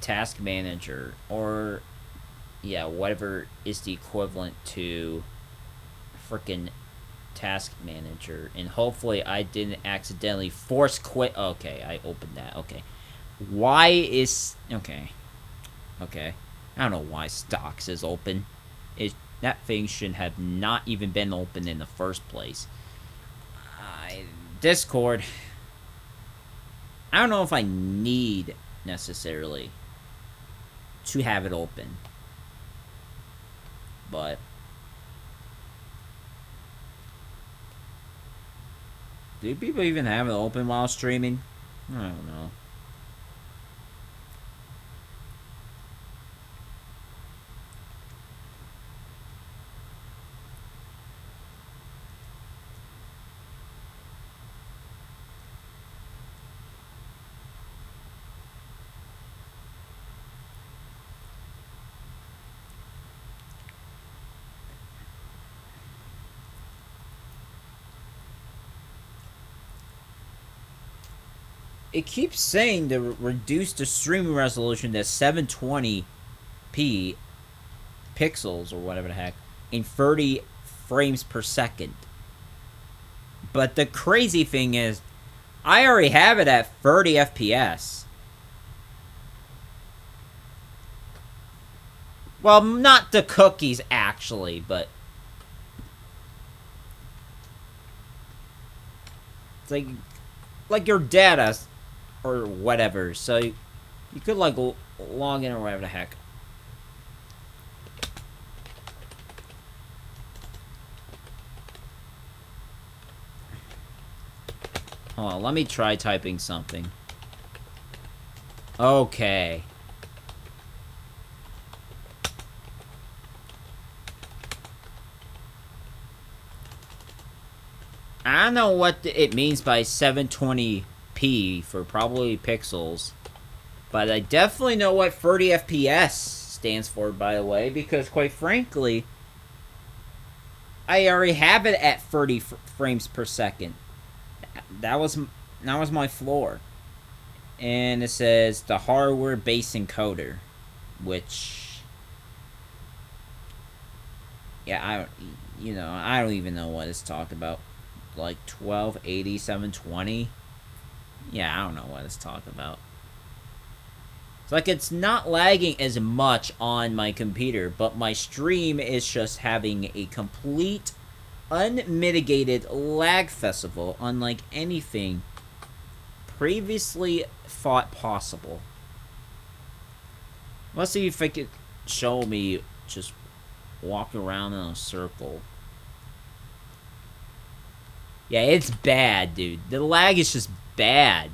Task manager. Or, yeah, whatever is the equivalent to freaking task manager. And hopefully I didn't accidentally force quit. Okay, I opened that. Okay. Why is... Okay. Okay. I don't know why stocks is open. That thing should have not even been open in the first place. Discord. I don't know if I need necessarily to have it open. But do people even have it open while streaming? I don't know. It keeps saying to reduce the streaming resolution to 720p pixels or whatever the heck in 30 frames per second. But the crazy thing is, I already have it at 30 FPS. Well, not the cookies actually, but it's like your data or whatever. So you could like log in or whatever the heck. Hold on, let me try typing something. Okay. I don't know what it means by 720p for probably pixels. But I definitely know what 30 FPS stands for, by the way, because quite frankly, I already have it at 30 frames per second. That was my floor. And it says the hardware base encoder, which, yeah, I don't even know what it's talking about. Like 1280, 720. Yeah, I don't know what it's talking about. It's like it's not lagging as much on my computer, but my stream is just having a complete, unmitigated lag festival, unlike anything previously thought possible. Let's see if it could show me just walk around in a circle. Yeah, it's bad, dude. The lag is just bad.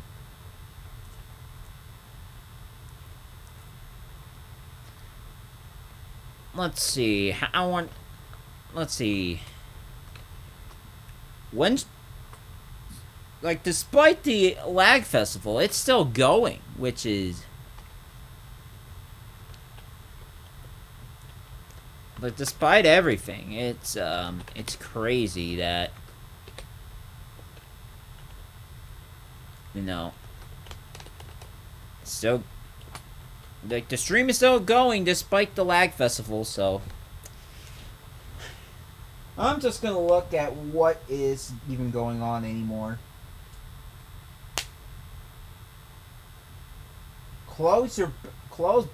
Let's see. Let's see. Like, despite the lag festival, it's still going, which is... Like, despite everything, it's crazy that... still, like, the stream is still going despite the lag festival, so I'm just gonna look at what is even going on anymore. Close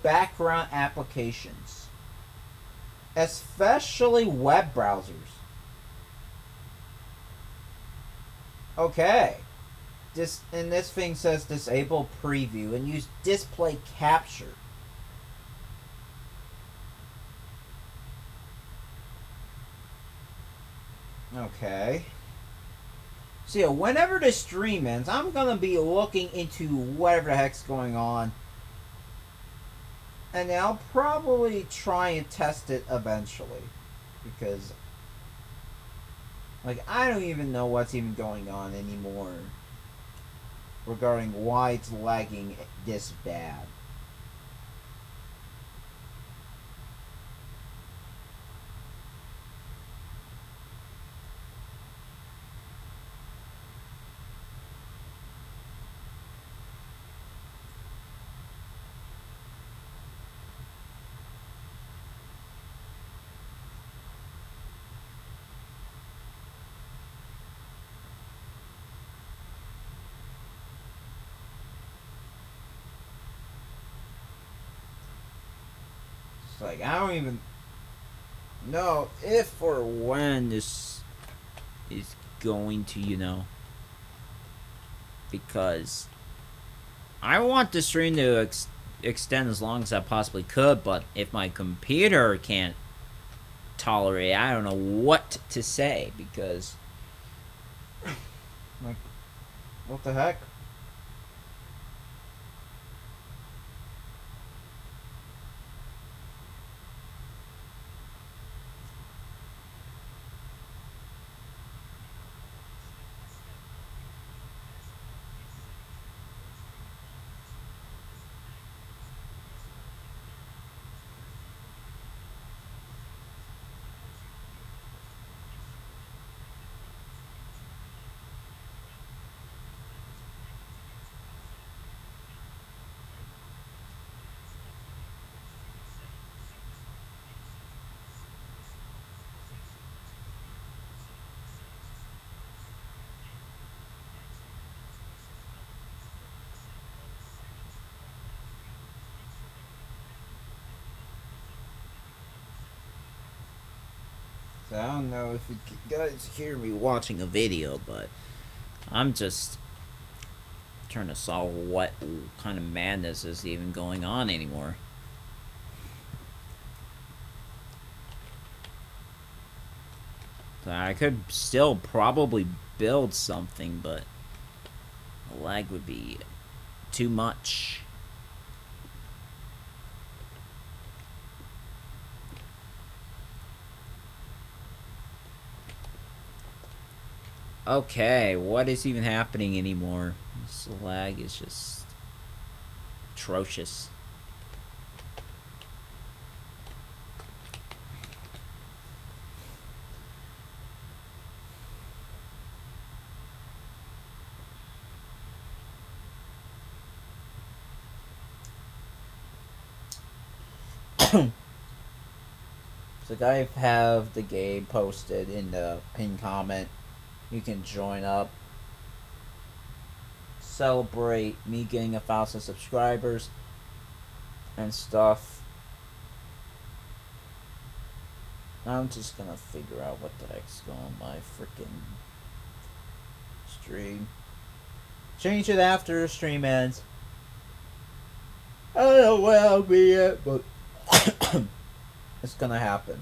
background applications, especially web browsers. Okay. this thing says disable preview and use display capture. Okay. So yeah, whenever the stream ends, I'm gonna be looking into whatever the heck's going on. And I'll probably try and test it eventually. Because like I don't even know what's even going on anymore regarding why it's lagging this bad. It's like I don't even know if or when this is going to, because I want the stream to extend as long as I possibly could, but if my computer can't tolerate it, I don't know what to say, because like, what the heck? So I don't know if you guys hear me watching a video, but I'm just trying to solve what kind of madness is even going on anymore. So I could still probably build something, but the lag would be too much. Okay, what is even happening anymore? This lag is just atrocious. So guys have the game posted in the pinned comment. You can join up. Celebrate me getting 1,000 subscribers and stuff. I'm just gonna figure out what the heck's going on my freaking stream. Change it after the stream ends. I don't know where I'll be at, but it's gonna happen.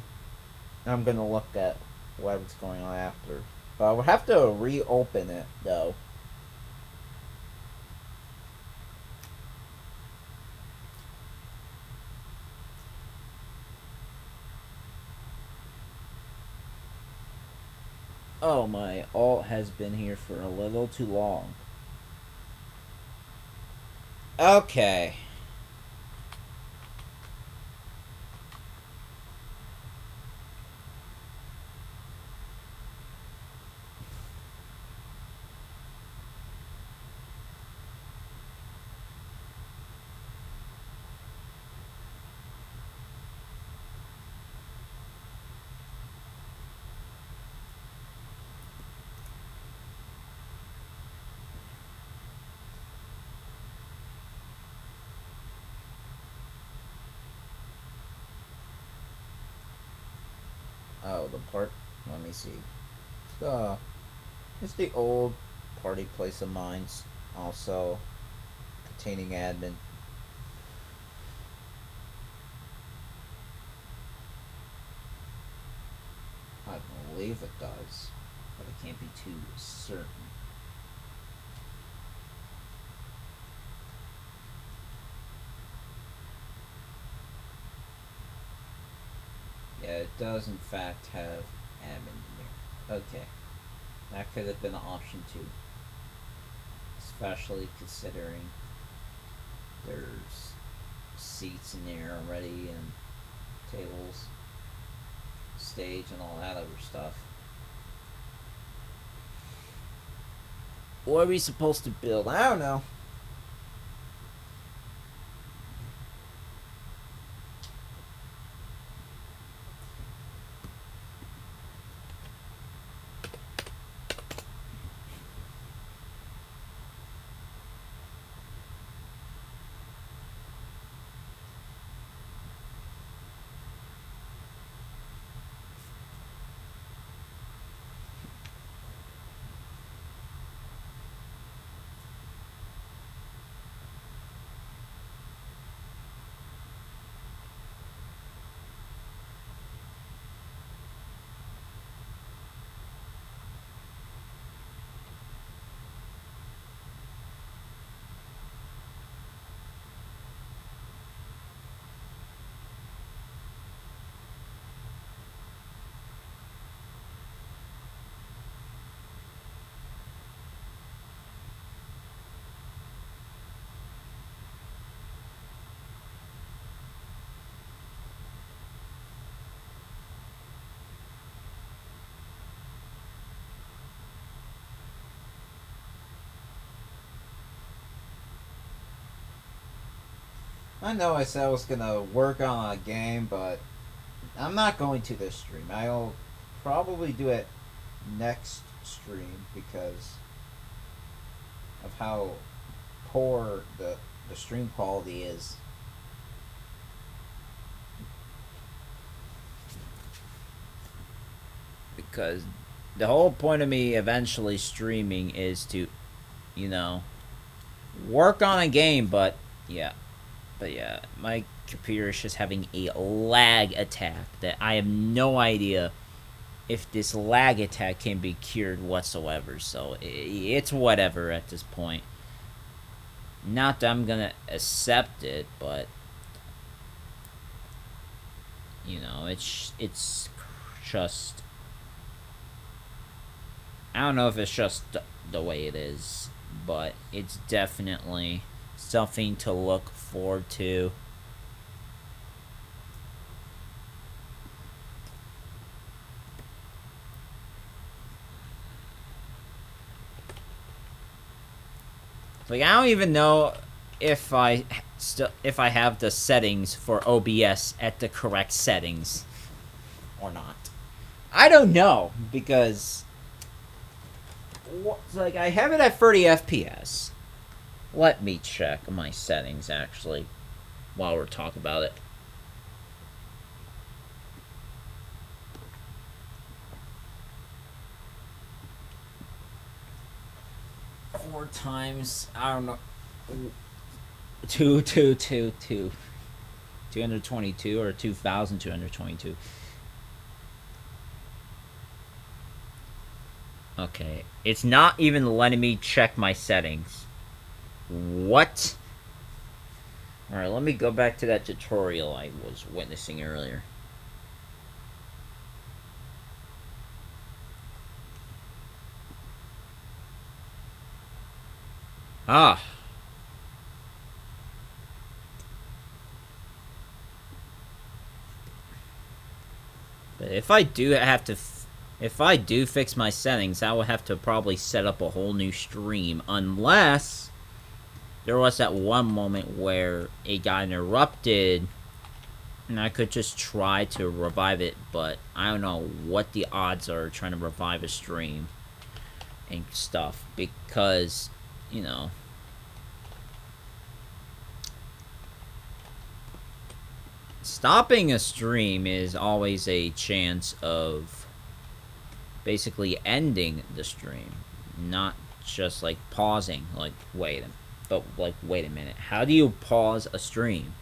I'm gonna look at what's going on after. But I will have to reopen it, though. Oh, my alt has been here for a little too long. Okay. Oh, the part. Let me see. It's the old party place of mine, also containing admin. I believe it does, but I can't be too certain. Yeah, it does in fact have admin in there. Okay. That could have been an option too. Especially considering there's seats in there already and tables, stage, and all that other stuff. What are we supposed to build? I don't know. I know I said I was gonna work on a game, but I'm not going to this stream. I'll probably do it next stream because of how poor the stream quality is. Because the whole point of me eventually streaming is to, you know, work on a game, but yeah. But yeah, my computer is just having a lag attack that I have no idea if this lag attack can be cured whatsoever. So it's whatever at this point. Not that I'm gonna accept it, but you know, it's just, I don't know if it's just the way it is, but it's definitely something to look forward to. Like, I don't even know if I have the settings for OBS at the correct settings or not. I don't know, because like, I have it at 30 FPS. Let me check my settings, actually, while we're talking about it. Four times, I don't know, 222 or 2,222. Okay, it's not even letting me check my settings. What? Alright, let me go back to that tutorial I was witnessing earlier. Ah. But if I do fix my settings, I will have to probably set up a whole new stream, unless there was that one moment where it got interrupted and I could just try to revive it, but I don't know what the odds are trying to revive a stream and stuff, because, you know, stopping a stream is always a chance of basically ending the stream, not just like pausing. Like, wait a minute. How do you pause a stream?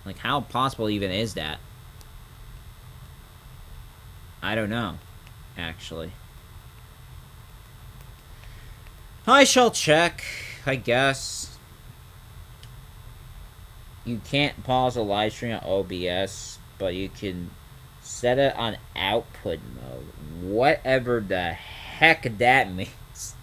Like, how possible even is that? I don't know, actually. I shall check, I guess. You can't pause a live stream on OBS, but you can set it on output mode. Whatever the heck that means.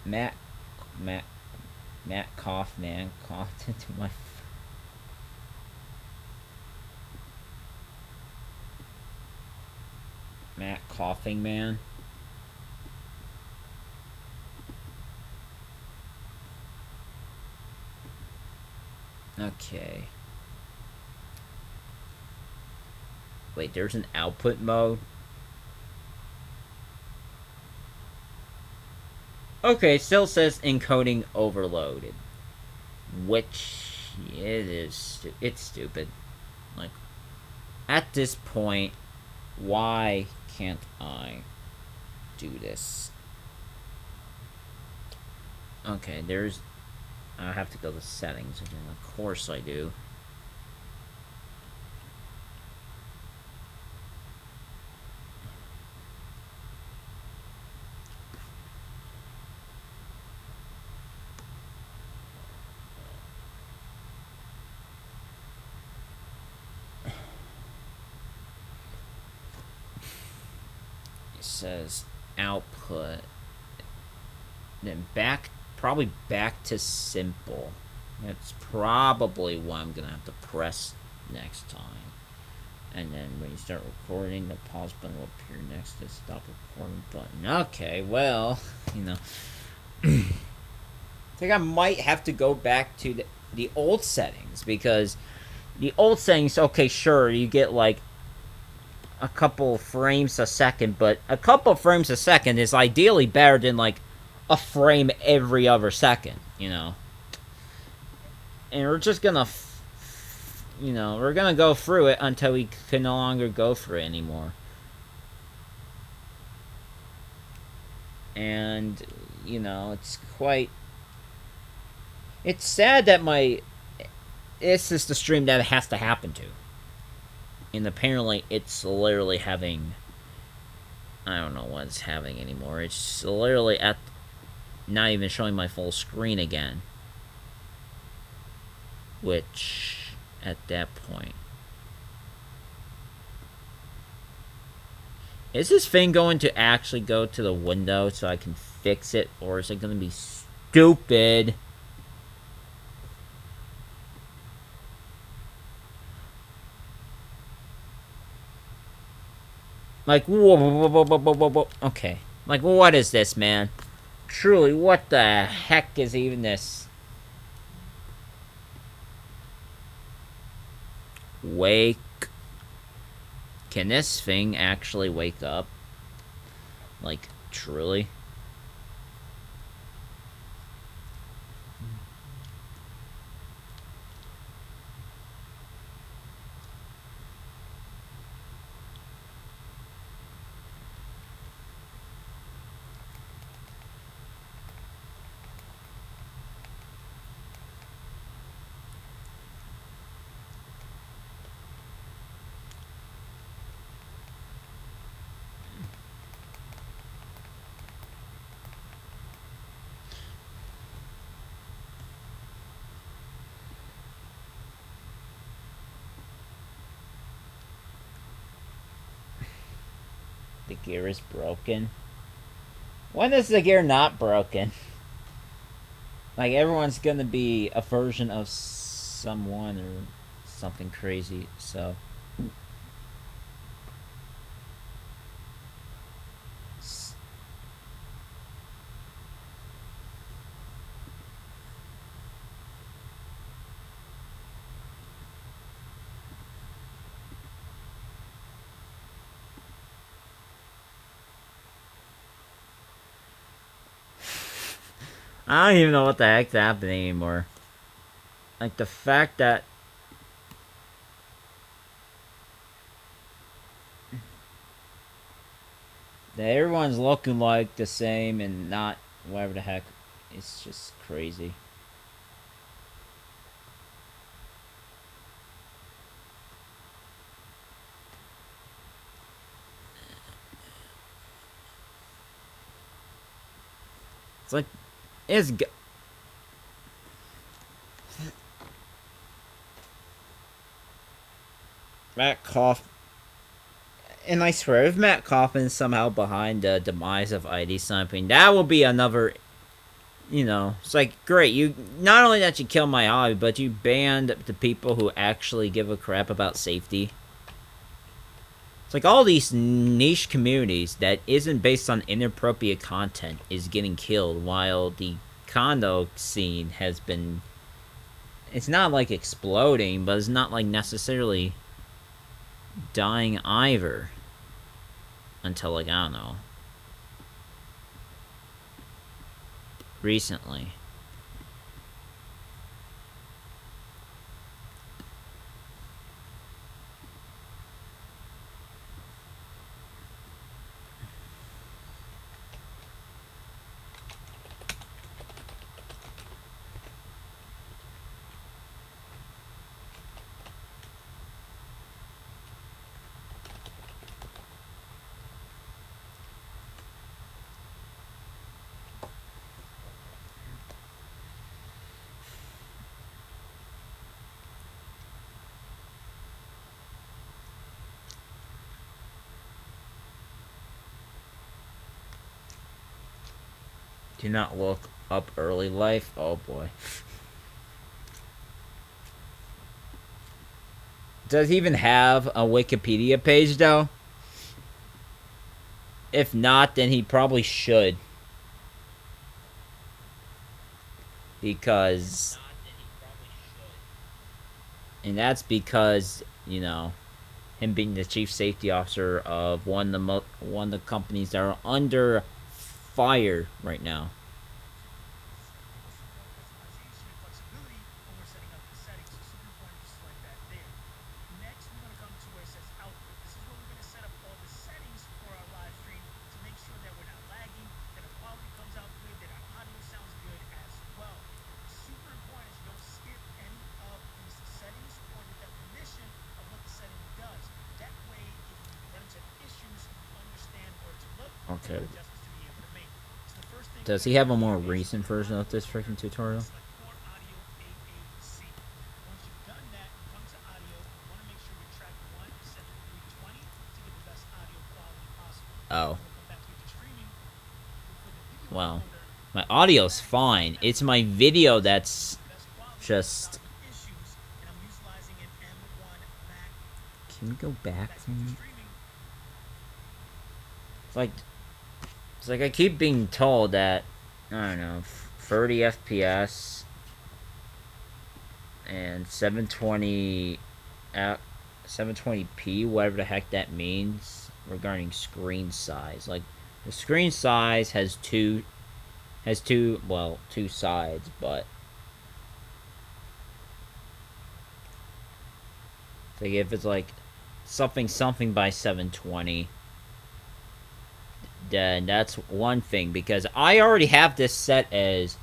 Matt Kaufman coughed into my... Matt Coughing Man. Okay. Wait, there's an output mode? Okay, it still says encoding overloaded. Which, it's stupid. Like, at this point, why can't I do this? Okay, I have to go to settings again. Of course I do. It says output. Then probably back to simple. That's probably what I'm gonna have to press next time. And then when you start recording, the pause button will appear next to the stop recording button. Okay, well, I think I might have to go back to the old settings, because the old settings, okay, sure, you get like a couple frames a second, but a couple frames a second is ideally better than like a frame every other second, And we're just gonna, we're gonna go through it until we can no longer go through it anymore. And, it's sad that this is the stream that it has to happen to. And apparently it's literally having, I don't know what it's having anymore. It's literally not even showing my full screen again. Which, at that point... Is this thing going to actually go to the window so I can fix it? Or is it going to be stupid? Like, whoa. Okay. Like, what is this, man? Truly, what the heck is even this? Wake. Can this thing actually wake up? Like, truly? The gear is broken. When is the gear not broken? Like, everyone's gonna be a version of someone or something crazy, so... I don't even know what the heck's happening anymore. Like, the fact that... Everyone's looking like the same and not whatever the heck. It's just crazy. It's like, it's Matt Cough. And I swear, if Matt Coffin's somehow behind the demise of ID Sniping, that will be another. It's like, great, you not only that you kill my hobby, but you banned the people who actually give a crap about safety. It's like all these niche communities that isn't based on inappropriate content is getting killed, while the condo scene has been. It's not like exploding, but it's not like necessarily dying either. Until, like, I don't know, recently. Do not look up early life. Oh boy. Does he even have a Wikipedia page though? If not, then he probably should. Because. And that's because, him being the chief safety officer of one of the companies that are under fire right now. Okay. Does he have a more recent version of this freaking tutorial? Oh. Well, my audio's fine. It's my video that's just. Can we go back from? It's like I keep being told that, I don't know, 30 FPS and 720p, whatever the heck that means, regarding screen size. Like, the screen size has two sides, but like if it's like something by 720, then that's one thing, because I already have this set as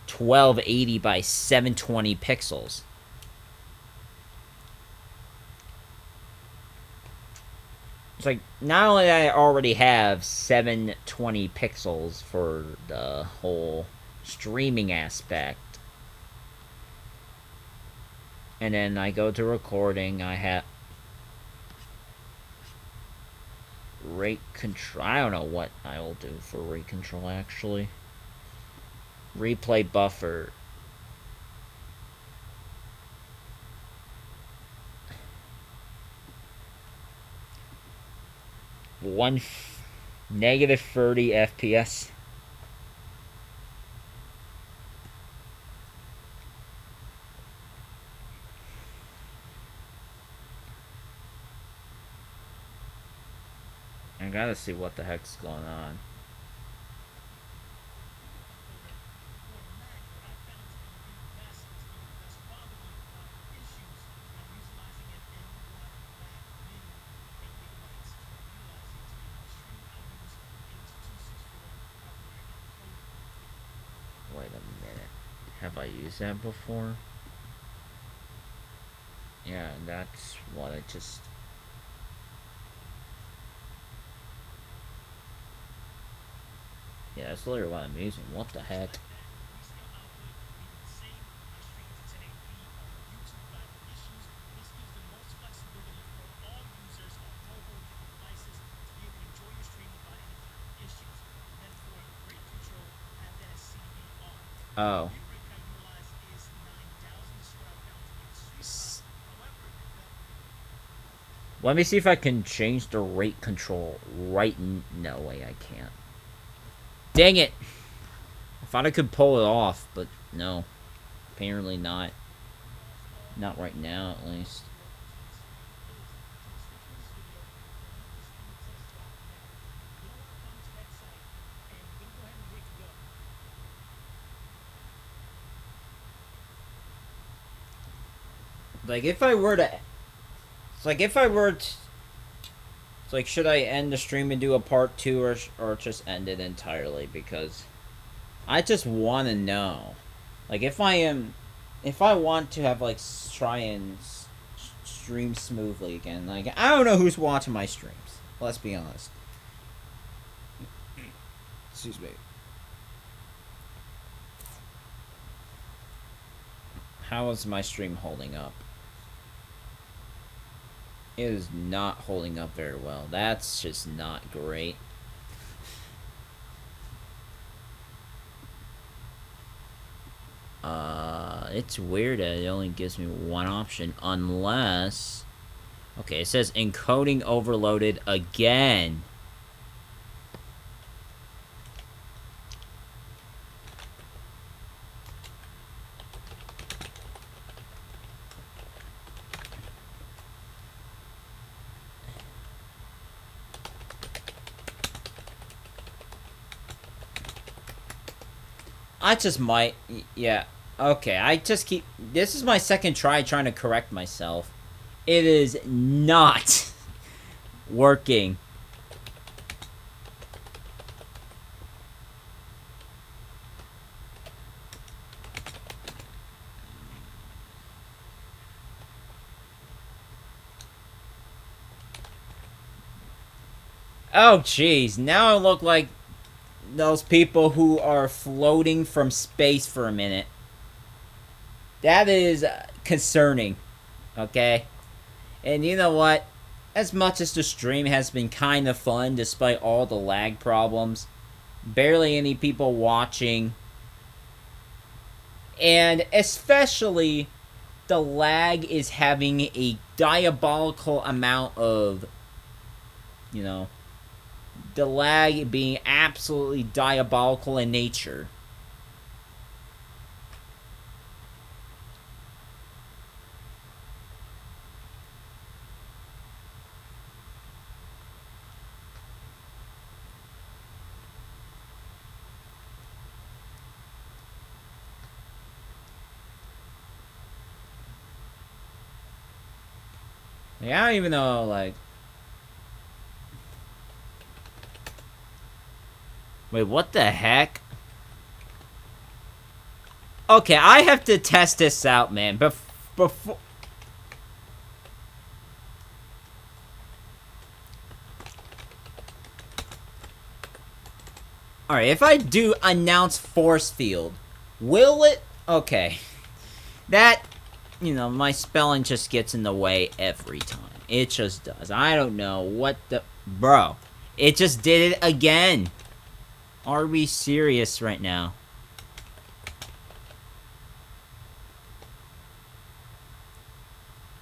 1280 by 720 pixels. It's like, not only that I already have 720 pixels for the whole streaming aspect, and then I go to recording, I have rate control. I don't know what I will do for rate control, actually. Replay buffer. Negative 30 FPS. I gotta see what the heck's going on. Wait a minute. Have I used that before? Yeah, that's what I just... Yeah, that's literally what I'm using. What the heck? Oh. Let me see if I can change the rate control right no way I can't. Dang it! I thought I could pull it off, but no. Apparently not. Not right now, at least. Like, if I were to... It's like, if I were to... It's like, should I end the stream and do a part 2 or just end it entirely? Because I just want to know. Like, if I want to have, like, try and stream smoothly again, like, I don't know who's watching my streams. Let's be honest. Excuse me. How is my stream holding up? It is not holding up very well. That's just not great. It's weird that it only gives me one option, unless... Okay, it says encoding overloaded again. I just might... Yeah. Okay, I just keep... This is my second try trying to correct myself. It is not working. Oh, jeez. Now I look like those people who are floating from space for a minute. That is concerning. Okay? And you know what? As much as the stream has been kind of fun, despite all the lag problems, barely any people watching, and especially the lag is having a diabolical amount of, you know, the lag being absolutely diabolical in nature. Like, I don't even know, like... Wait, what the heck? Okay, I have to test this out, man. Before... Alright, if I do announce force field, will it... Okay. That... You know, my spelling just gets in the way every time. It just does. I don't know what the... Bro. It just did it again. Are we serious right now?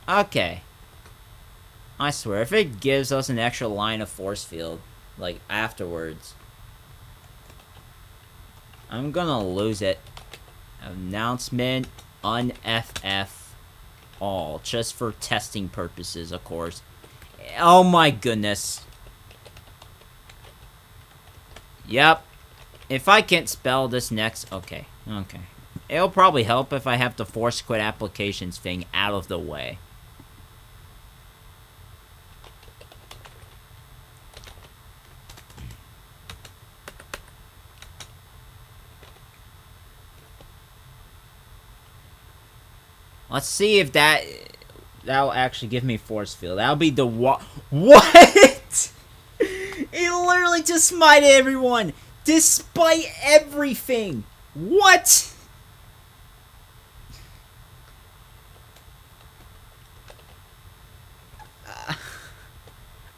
Okay. I swear, if it gives us an extra line of force field, like, afterwards, I'm gonna lose it. Announcement, un-FF all, just for testing purposes, of course. Oh my goodness. Yep. If I can't spell this next... Okay. Okay. It'll probably help if I have the force quit applications thing out of the way. Let's see if that'll actually give me force field. That'll be the what? It literally just smited everyone, despite everything. What?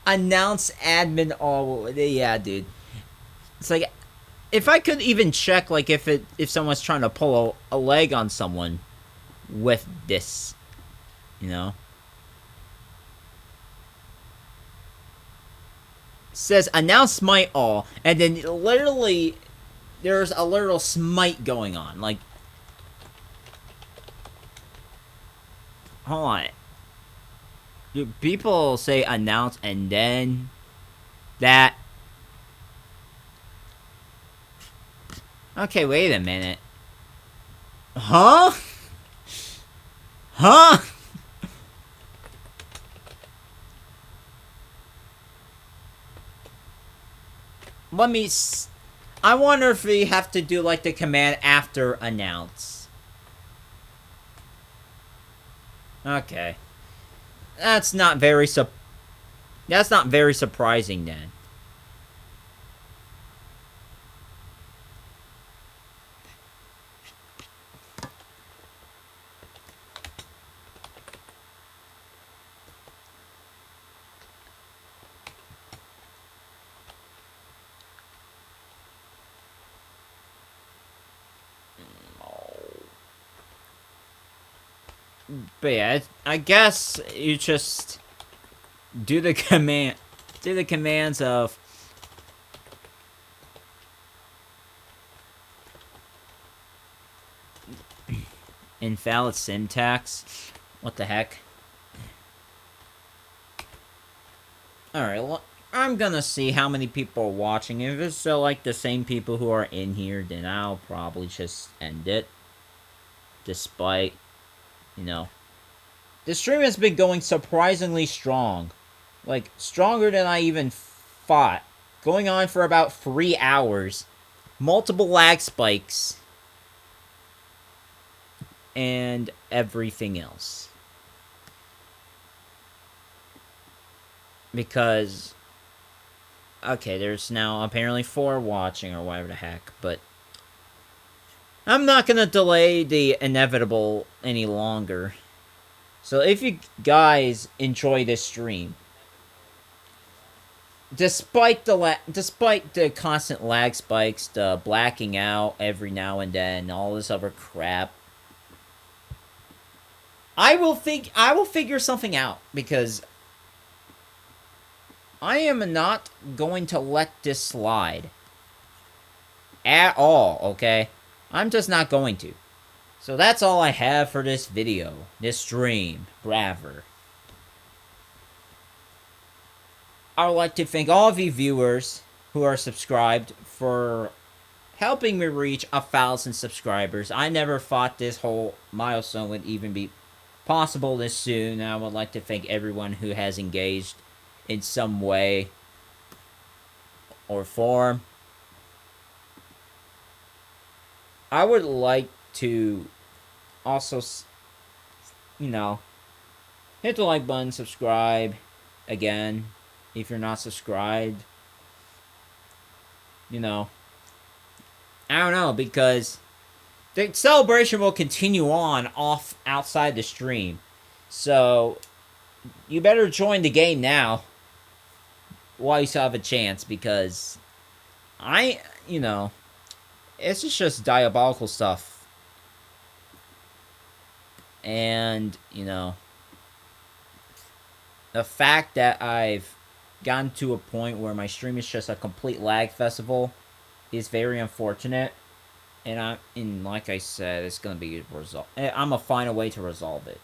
Announce admin all. Yeah, dude. It's like, if I could even check, like, if someone's trying to pull a leg on someone with this, you know. It says announce smite all, and then literally there's a literal smite going on. Like, hold on. Do people say announce and then that? Okay, wait a minute. Huh? Huh? Let me... I wonder if we have to do, like, the command after announce. Okay. That's not very surprising, then. But yeah, I guess you just do the commands of invalid syntax. What the heck? Alright, well, I'm gonna see how many people are watching. If it's still like the same people who are in here, then I'll probably just end it. Despite, you know, the stream has been going surprisingly strong. Like, stronger than I even thought. Going on for about 3 hours. Multiple lag spikes. And everything else. Because, okay, there's now apparently 4 watching or whatever the heck, but I'm not gonna delay the inevitable any longer. So if you guys enjoy this stream, despite the constant lag spikes, the blacking out every now and then, all this other crap, I will figure something out, because I am not going to let this slide at all, okay? I'm just not going to. So that's all I have for this video, this stream, braver. I would like to thank all of you viewers who are subscribed for helping me reach 1,000 subscribers. I never thought this whole milestone would even be possible this soon. I would like to thank everyone who has engaged in some way or form. I would like to also, you know, hit the like button, subscribe again if you're not subscribed. You know, I don't know, because the celebration will continue on outside the stream. So you better join the game now while you still have a chance, because you know, it's just diabolical stuff. And, you know, the fact that I've gotten to a point where my stream is just a complete lag festival is very unfortunate. And like I said, it's gonna be resolved. I'm gonna find a way to resolve it.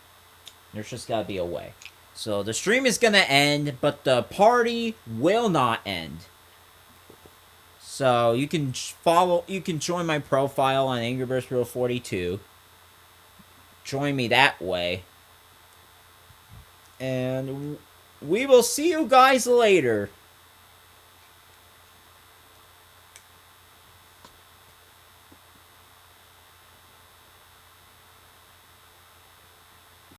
There's just gotta be a way. So the stream is gonna end, but the party will not end. So you can join my profile on Angry Birds Pro 42. Join me that way. And we will see you guys later.